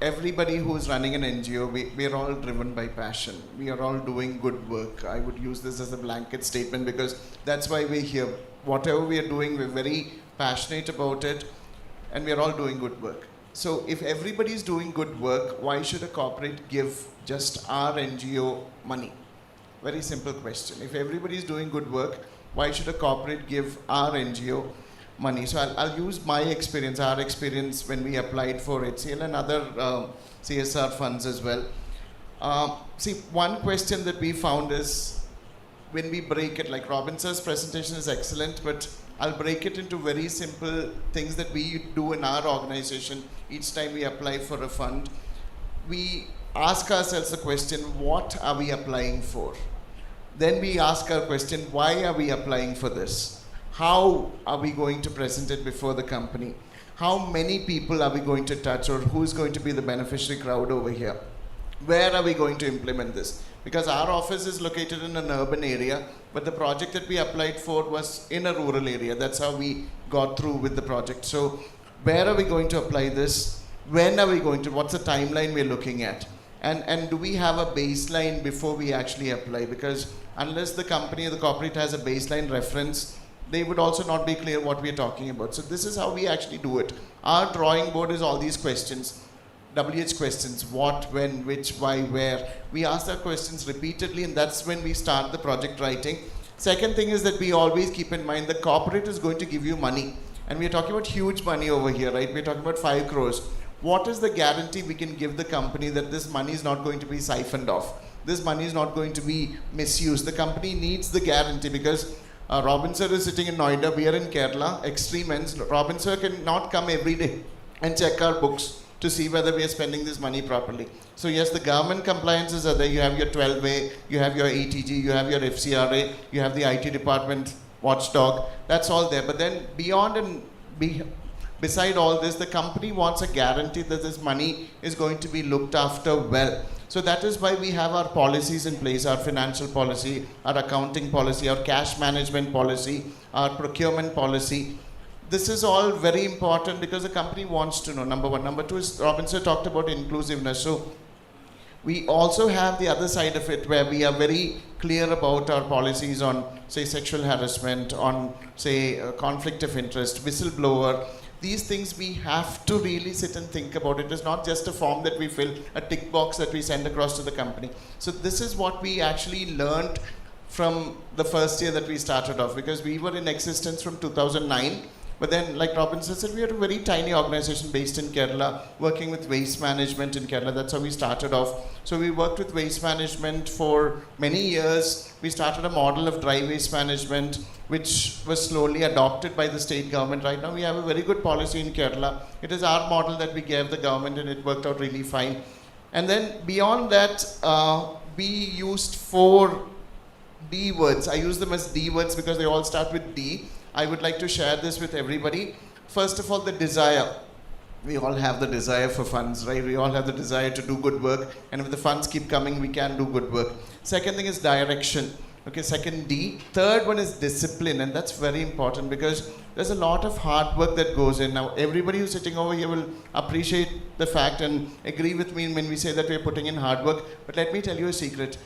Speaker 19: everybody who is running an NGO, we are all driven by passion. We are all doing good work. I would use this as a blanket statement because that's why we're here. Whatever we are doing, we're very passionate about it, and we are all doing good work. So if everybody is doing good work, why should a corporate give just our NGO money? Very simple question. If everybody is doing good work, why should a corporate give our NGO money? So I'll use my experience, our experience when we applied for HCL and other CSR funds as well. See, one question that we found is when we break it, like Robin sir's presentation is excellent, but I'll break it into very simple things that we do in our organization. Each time we apply for a fund, we ask ourselves the question, what are we applying for? Then we ask our question, why are we applying for this? How are we going to present it before the company? How many people are we going to touch, or who's going to be the beneficiary crowd over here? Where are we going to implement this? Because our office is located in an urban area, but the project that we applied for was in a rural area. That's how we got through with the project. So where are we going to apply this? When are we going to, what's the timeline we're looking at? And do we have a baseline before we actually apply? Because unless the company or the corporate has a baseline reference, they would also not be clear what we are talking about. So this is how we actually do it. Our drawing board is all these questions, WH questions: what, when, which, why, where. We ask our questions repeatedly, and that's when we start the project writing. Second thing is that we always keep in mind the corporate is going to give you money. And we're talking about huge money over here, right? We're talking about 5 crores. What is the guarantee we can give the company that this money is not going to be siphoned off? This money is not going to be misused. The company needs the guarantee because Robin sir is sitting in Noida, we are in Kerala, extreme ends. Robin sir cannot come every day and check our books to see whether we are spending this money properly. So yes, the government compliances are there. You have your 12A, you have your ATG, you have your FCRA, you have the IT department watchdog, that's all there. But then beyond and beside all this, the company wants a guarantee that this money is going to be looked after well. So that is why we have our policies in place, our financial policy, our accounting policy, our cash management policy, our procurement policy. This is all very important because the company wants to know, number one. Number two is, Robin sir talked about inclusiveness. So we also have the other side of it where we are very clear about our policies on, say, sexual harassment, on, say, conflict of interest, whistleblower. These things we have to really sit and think about. It is not just a form that we fill, a tick box that we send across to the company. So this is what we actually learned from the first year that we started off, because we were in existence from 2009. But then, like Robin said, we are a very tiny organization based in Kerala, working with waste management in Kerala. That's how we started off. So we worked with waste management for many years. We started a model of dry waste management, which was slowly adopted by the state government. Right now, we have a very good policy in Kerala. It is our model that we gave the government, and it worked out really fine. And then beyond that, we used 4 D words. I use them as D words because they all start with D. I would like to share this with everybody. First of all, the desire. We all have the desire for funds, right? We all have the desire to do good work. And if the funds keep coming, we can do good work. Second thing is direction. Okay, second D. Third one is discipline. And that's very important because there's a lot of hard work that goes in. Now, everybody who's sitting over here will appreciate the fact and agree with me when we say that we're putting in hard work. But let me tell you a secret.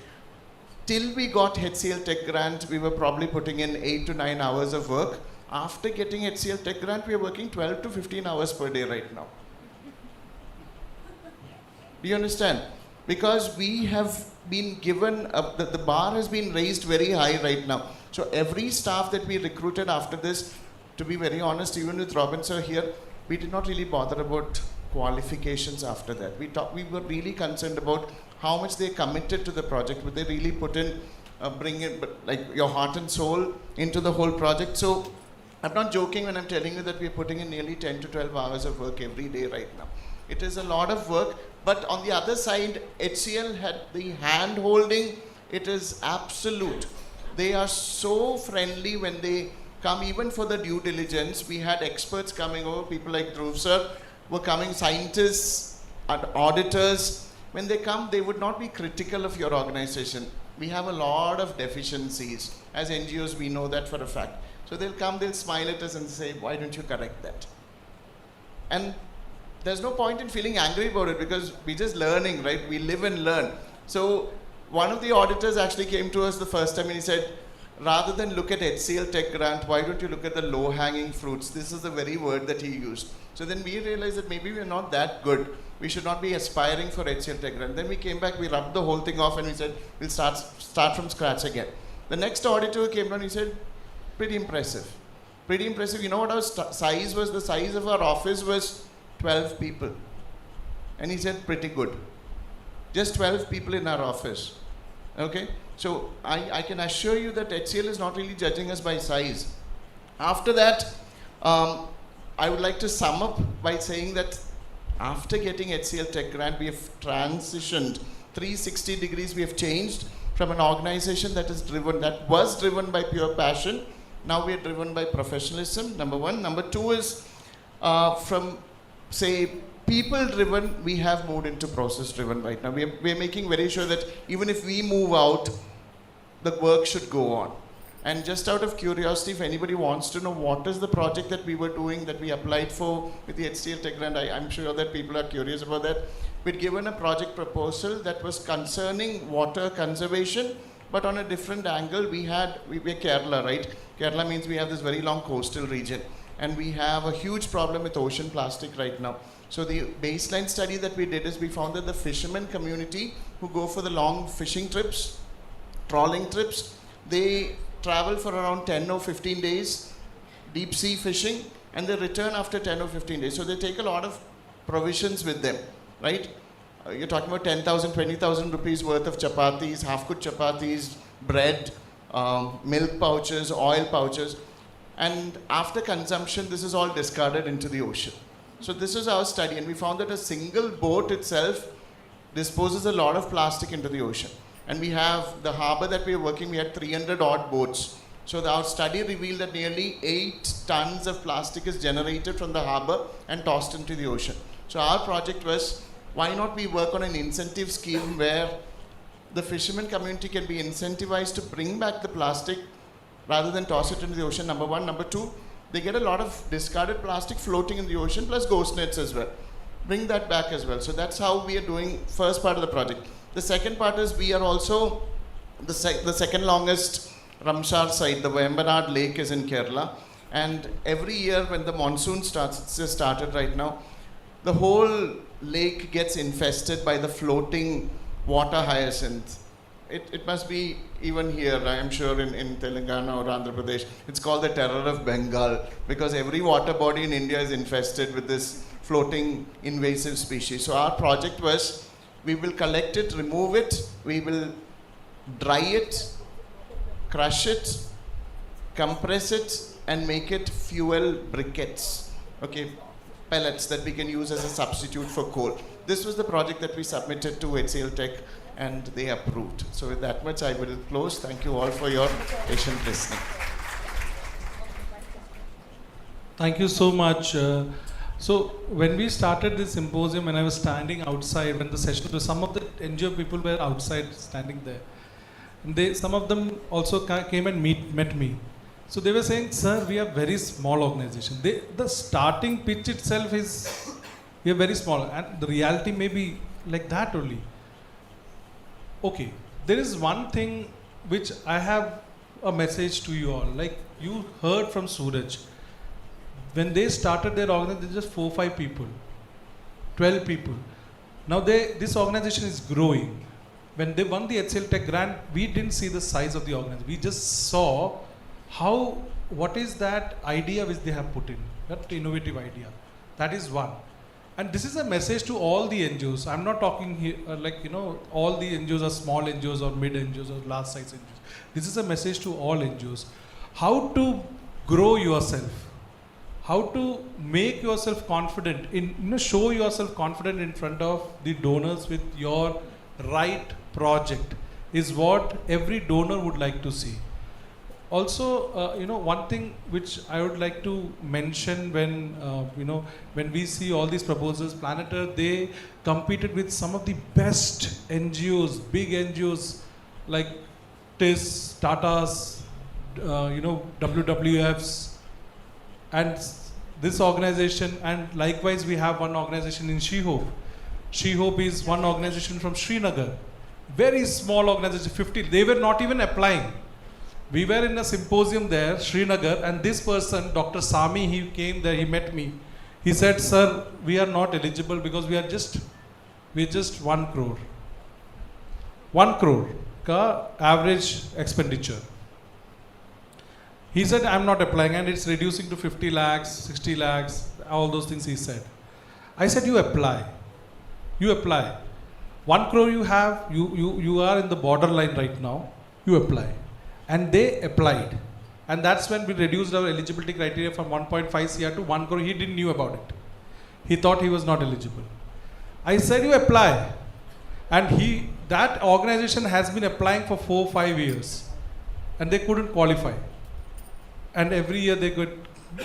Speaker 19: Till we got HCLTech grant, we were probably putting in 8 to 9 hours of work. After getting HCLTech grant, we are working 12 to 15 hours per day right now. Do you understand? Because we have been given, the bar has been raised very high right now. So every staff that we recruited after this, to be very honest, even with Robin sir here, we did not really bother about qualifications after that. We were really concerned about how much they committed to the project, would they really put in, bring in like your heart and soul into the whole project. So I'm not joking when I'm telling you that we're putting in nearly 10 to 12 hours of work every day right now. It is a lot of work, but on the other side, HCL had the hand holding, it is absolute. They are so friendly when they come, even for the due diligence. We had experts coming over, people like Dhruv sir were coming, scientists, auditors. When they come, they would not be critical of your organization. We have a lot of deficiencies. As NGOs, we know that for a fact. So they'll come, they'll smile at us and say, why don't you correct that? And there's no point in feeling angry about it because we're just learning, right? We live and learn. So one of the auditors actually came to us the first time and he said, rather than look at HCLTech grant, why don't you look at the low-hanging fruits? This is the very word that he used. So then we realized that maybe we're not that good. We should not be aspiring for HCLTech grant. Then we came back, we rubbed the whole thing off and we said, we'll start from scratch again. The next auditor came down, he said, pretty impressive. Pretty impressive. You know what our size was? The size of our office was 12 people. And he said, pretty good. Just 12 people in our office. Okay? So I can assure you that HCL is not really judging us by size. After that, I would like to sum up by saying that after getting HCLTech grant, we have transitioned 360 degrees. We have changed from an organization that was driven by pure passion. Now we are driven by professionalism, number one. Number two is from, say, people driven, we have moved into process driven right now. We are making very sure that even if we move out, the work should go on. And just out of curiosity, if anybody wants to know what is the project that we were doing, that we applied for with the HCLTech grant, I'm sure that people are curious about that. We'd given a project proposal that was concerning water conservation, but on a different angle. We're Kerala, right? Kerala means we have this very long coastal region. And we have a huge problem with ocean plastic right now. So the baseline study that we did is we found that the fishermen community who go for the long fishing trips, trawling trips, they travel for around 10 or 15 days, deep sea fishing, and they return after 10 or 15 days. So they take a lot of provisions with them, right? You're talking about 10,000, 20,000 rupees worth of chapatis, half-cooked chapatis, bread, milk pouches, oil pouches. And after consumption, this is all discarded into the ocean. So this is our study, and we found that a single boat itself disposes a lot of plastic into the ocean. And we have the harbor that we are working, we had 300 odd boats. So our study revealed that nearly 8 tons of plastic is generated from the harbor and tossed into the ocean. So our project was, why not we work on an incentive scheme where the fishermen community can be incentivized to bring back the plastic rather than toss it into the ocean, number one. Number two, they get a lot of discarded plastic floating in the ocean plus ghost nets as well. Bring that back as well. So that's how we are doing first part of the project. The second part is we are also the second longest Ramsar site. The Vembanad Lake is in Kerala, and every year when the monsoon starts, it's just started right now, the whole lake gets infested by the floating water hyacinth. It must be even here, I am sure in Telangana or Andhra Pradesh, it's called the terror of Bengal, because every water body in India is infested with this floating invasive species. So our project was, we will collect it, remove it, we will dry it, crush it, compress it, and make it fuel briquettes, okay, pellets that we can use as a substitute for coal. This was the project that we submitted to HCLTech, and they approved. So with that much, I will close. Thank you all for your patient listening.
Speaker 7: Thank you so much. So when we started this symposium, when I was standing outside, when the session was, some of the NGO people were outside standing there. And some of them also came and met me. So they were saying, sir, we are very small organization. The starting pitch itself is, we are very small, and the reality may be like that only. Okay, there is one thing which I have a message to you all. Like you heard from Suraj, when they started their organization, just 4-5 people, 12 people. Now this organization is growing. When they won the HCLTech grant, we didn't see the size of the organization. We just saw what is that idea which they have put in, that innovative idea. That is one. And this is a message to all the NGOs. I'm not talking here all the NGOs are small NGOs or mid NGOs or large size NGOs. This is a message to all NGOs. How to grow yourself. How to make yourself confident show yourself confident in front of the donors with your right project is what every donor would like to see. Also, one thing which I would like to mention when we see all these proposals, Planet Earth, they competed with some of the best NGOs, big NGOs like TIS, Tatas, WWFs, and this organization, and likewise we have one organization in She Hope. She Hope is one organization from Srinagar, very small organization, 50, they were not even applying. We were in a symposium there, Srinagar, and this person, Dr. Sami, he came there, he met me. He said, sir, we are not eligible because we're just 1 crore. 1 crore ka average expenditure. He said, I'm not applying, and it's reducing to 50 lakhs, 60 lakhs, all those things he said. I said, you apply. You apply. 1 crore you have, you are in the borderline right now, you apply. And they applied. And that's when we reduced our eligibility criteria from 1.5 CR to 1 crore. He didn't know about it. He thought he was not eligible. I said, you apply. And that organization has been applying for 4-5 years. And they couldn't qualify. And every year they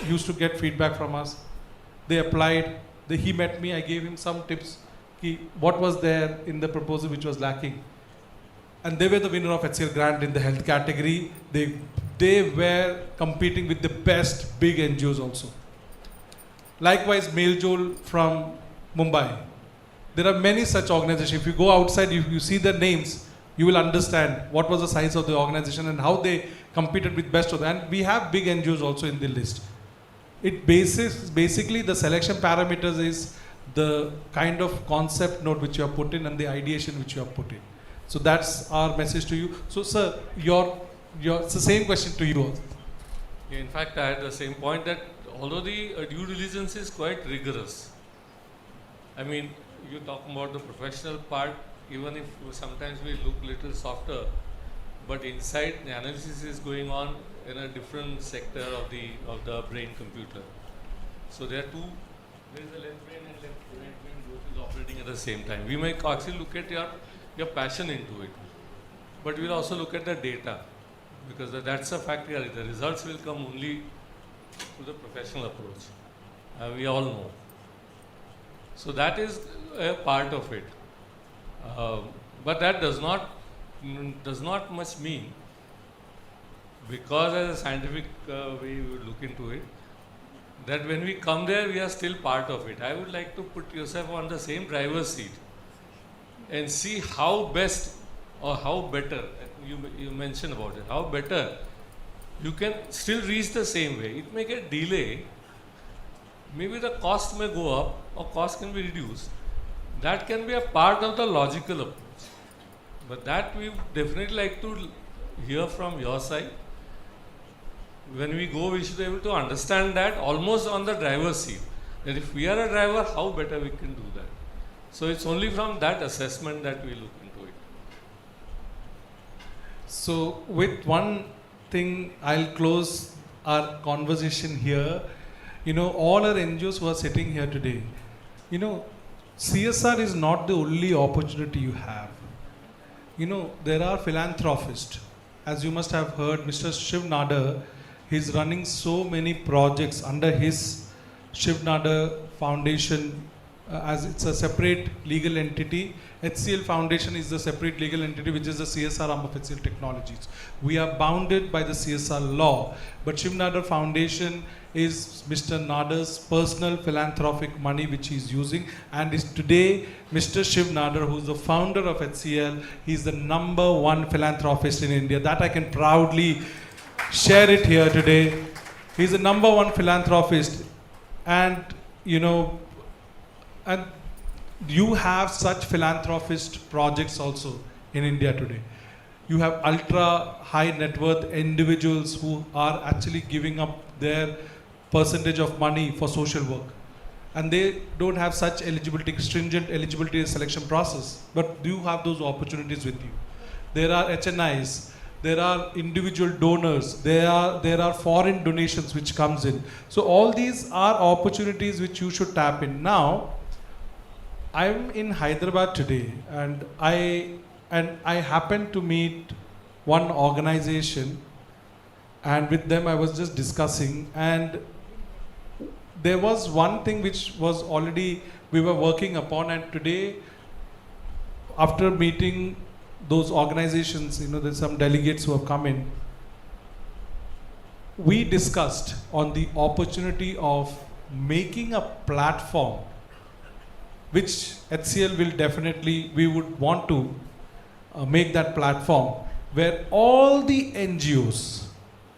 Speaker 7: used to get feedback from us. They applied. He met me. I gave him some tips. What was there in the proposal which was lacking. And they were the winner of HCL grant in the health category. They were competing with the best big NGOs also. Likewise, Meljol from Mumbai. There are many such organizations. If you go outside, you see their names, you will understand what was the size of the organization and how they competed with best of them. And we have big NGOs also in the list. Basically the selection parameters is the kind of concept note which you have put in and the ideation which you have put in. So that's our message to you. So sir, it's the same question to you also.
Speaker 15: Yeah, in fact, I had the same point that although the due diligence is quite rigorous, I mean, you talk about the professional part, even if sometimes we look little softer, but inside the analysis is going on in a different sector of the brain computer. So there is a left brain and right brain both is operating at the same time. We may actually look at your passion into it, but we'll also look at the data. because that's a fact reality. The results will come only through the professional approach. We all know. So that is a part of it. But that does not much mean, because as a scientific way we look into it, that when we come there we are still part of it. I would like to put yourself on the same driver's seat and see how best or how better, you mentioned about it, how better you can still reach the same way. It may get delay, maybe the cost may go up or cost can be reduced. That can be a part of the logical approach. But that we definitely like to hear from your side. When we go, we should be able to understand that almost on the driver's seat. That if we are a driver, how better we can do that. So it's only from that assessment that we look into it.
Speaker 7: So with one thing, I'll close our conversation here. You know, all our NGOs who are sitting here today, you know, CSR is not the only opportunity you have. You know, there are philanthropists. As you must have heard, Mr. Shiv Nadar, he's running so many projects under his Shiv Nadar Foundation, as it's a separate legal entity. HCL Foundation is the separate legal entity, which is the CSR arm of HCL Technologies. We are bounded by the CSR law, but Shiv Nadar Foundation is Mr. Nadar's personal philanthropic money which he is using, and is today Mr. Shiv Nadar, who is the founder of HCL, he is the #1 philanthropist in India. That I can proudly share it here today. He's the #1 philanthropist, and you know, and you have such philanthropist projects also in India today. You have ultra high net worth individuals who are actually giving up their percentage of money for social work, and they don't have such eligibility, stringent eligibility selection process, but you have those opportunities with you. There are HNIs, there are individual donors, there are foreign donations which comes in. So all these are opportunities which you should tap in. Now, I'm in Hyderabad today, and I happened to meet one organization, and with them I was just discussing, and there was one thing which was already we were working upon, and today, after meeting those organizations, you know, there's some delegates who have come in, we discussed on the opportunity of making a platform which HCL will definitely, we would want to make that platform where all the NGOs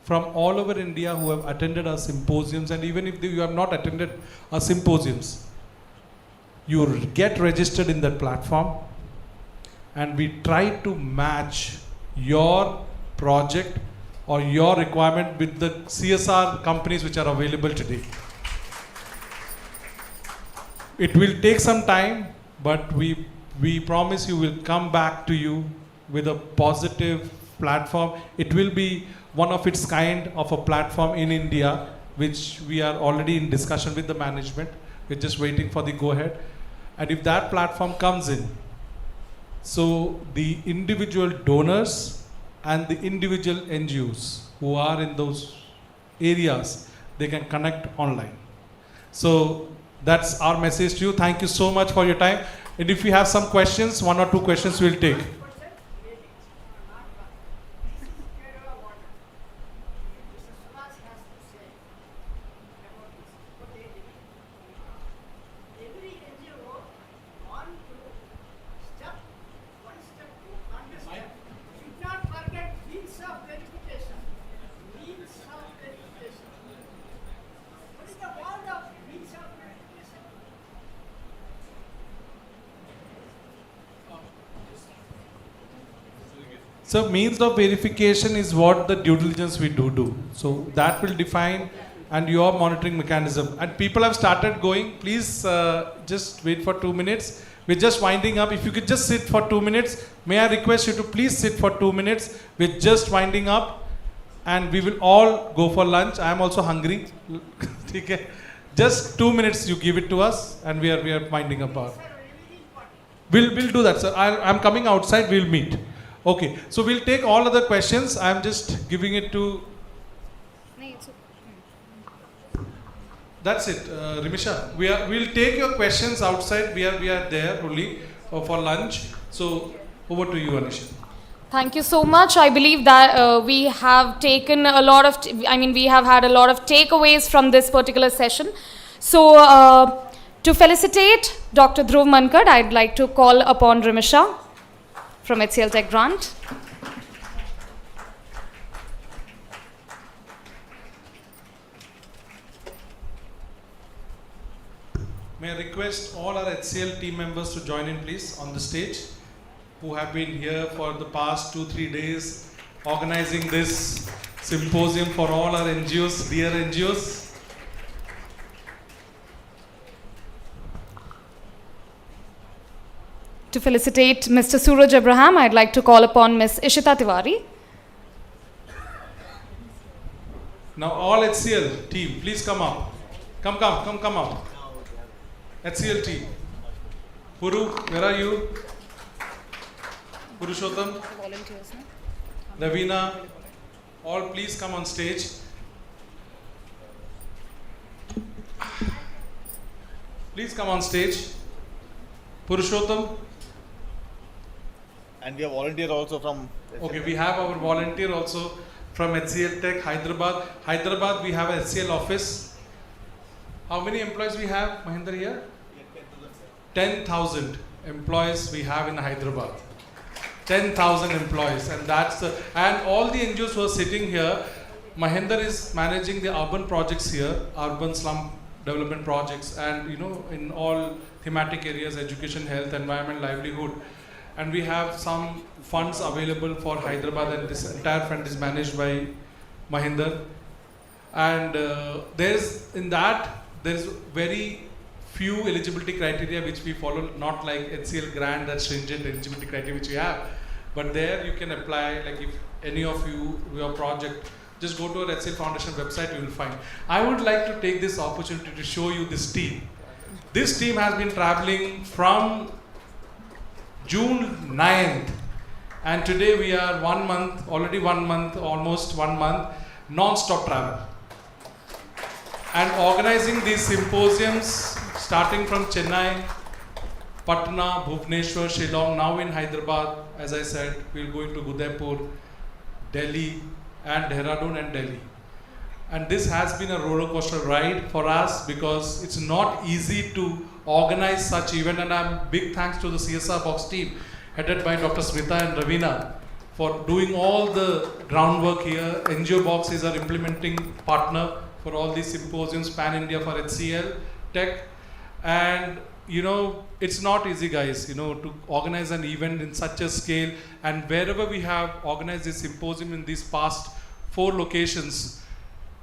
Speaker 7: from all over India who have attended our symposiums, and even if you have not attended our symposiums, you get registered in that platform, and we try to match your project or your requirement with the CSR companies which are available today. It will take some time, but we promise you we'll come back to you with a positive platform. It will be one of its kind of a platform in India, which we are already in discussion with the management. We're just waiting for the go-ahead. And if that platform comes in, so the individual donors and the individual NGOs who are in those areas, they can connect online. So that's our message to you. Thank you so much for your time. And if you have some questions, 1 or 2 questions we'll take. So means of verification is what the due diligence we do. So that will define and your monitoring mechanism. And people have started going. Please just wait for 2 minutes. We're just winding up. If you could just sit for 2 minutes, may I request you to please sit for 2 minutes. We're just winding up, and we will all go for lunch. I am also hungry. Okay. Just 2 minutes you give it to us, and we are winding up. We'll do that, sir. I'm coming outside. We'll meet. Okay, so we'll take all other questions. I'm just giving it to. That's it, Rimisha. We'll take your questions outside. We are there only for lunch. So over to you, Anisha.
Speaker 1: Thank you so much. I believe that we have taken a lot of, we have had a lot of takeaways from this particular session. So to felicitate Dr. Dhruv Mankad, I'd like to call upon Rimisha from HCLTech grant.
Speaker 7: May I request all our HCL team members to join in, please, on the stage, who have been here for the past 2-3 days organizing this symposium for all our NGOs, dear NGOs.
Speaker 1: To felicitate Mr. Suraj Abraham, I'd like to call upon Ms. Ishita Tiwari.
Speaker 7: Now all HCL team, please come up. Come up. HCL team. Puru, where are you? Purushottam, Ravina, all please come on stage. Please come on stage. Purushottam.
Speaker 5: And we have volunteer also from.
Speaker 7: Okay, we have our volunteer also from HCLTech, Hyderabad. Hyderabad, we have a HCL office. How many employees we have, Mahinder, here? 10,000 employees we have in Hyderabad. 10,000 employees, and and all the NGOs who are sitting here. Mahinder is managing the urban projects here, urban slum development projects, and in all thematic areas, education, health, environment, livelihood. And we have some funds available for Hyderabad, and this entire fund is managed by Mahinder. And there's very few eligibility criteria which we follow, not like HCL grant, that stringent eligibility criteria which we have. But there you can apply, like if any of you, your project, just go to our HCL Foundation website, you will find. I would like to take this opportunity to show you this team. This team has been traveling from June 9th, and today we are 1 month, almost 1 month, non-stop travel. And organizing these symposiums, starting from Chennai, Patna, Bhubaneswar, Shillong, now in Hyderabad, as I said, we'll go into Udaipur, Delhi, and Dehradun and Delhi. And this has been a roller coaster ride for us, because it's not easy to organize such event. And I'm big thanks to the CSR Box team, headed by Dr. Smita and Ravina, for doing all the groundwork here. NGO Box is our implementing partner for all these symposiums, Pan-India for HCLTech. And it's not easy, guys, to organize an event in such a scale. And wherever we have organized this symposium in these past 4 locations,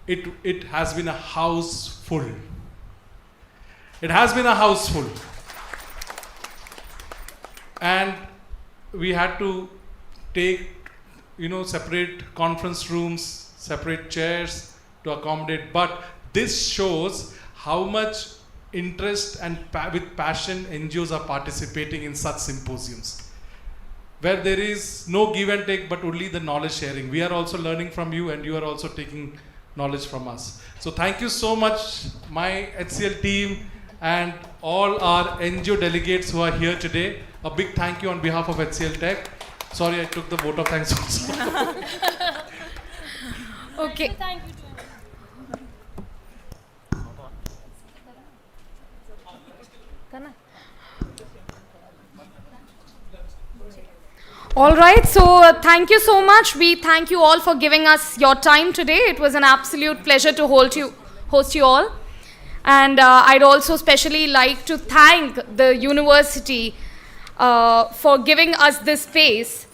Speaker 7: it has been a house full. It has been a house full. And we had to take, separate conference rooms, separate chairs to accommodate. But this shows how much interest and with passion NGOs are participating in such symposiums, where there is no give and take, but only the knowledge sharing. We are also learning from you, and you are also taking knowledge from us. So thank you so much, my HCL team and all our NGO delegates who are here today. A big thank you on behalf of HCLTech. Sorry, I took the vote of thanks also.
Speaker 1: Okay.
Speaker 11: Thank you.
Speaker 1: All right, so thank you so much. We thank you all for giving us your time today. It was an absolute pleasure to host you all. And I'd also especially like to thank the university for giving us this space.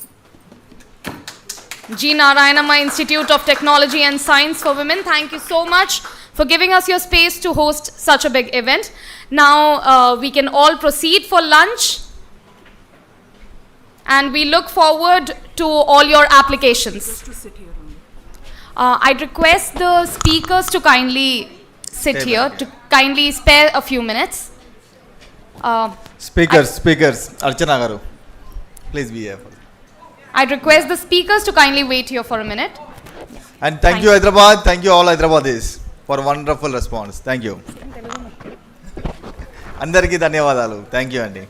Speaker 1: G. Narayanamma Institute of Technology and Science for Women, thank you so much for giving us your space to host such a big event. Now we can all proceed for lunch. And we look forward to all your applications.
Speaker 3: Just to sit here only.
Speaker 1: I'd request the speakers to kindly sit here, to kindly spare a few minutes.
Speaker 5: Speakers, Archana Garu, please be here.
Speaker 1: I'd request the speakers to kindly wait here for a minute.
Speaker 5: And thank you Hyderabad, thank you all Hyderabadis for wonderful response. Thank you. అందరికీ ధన్యవాదాలు. Thank you అండి.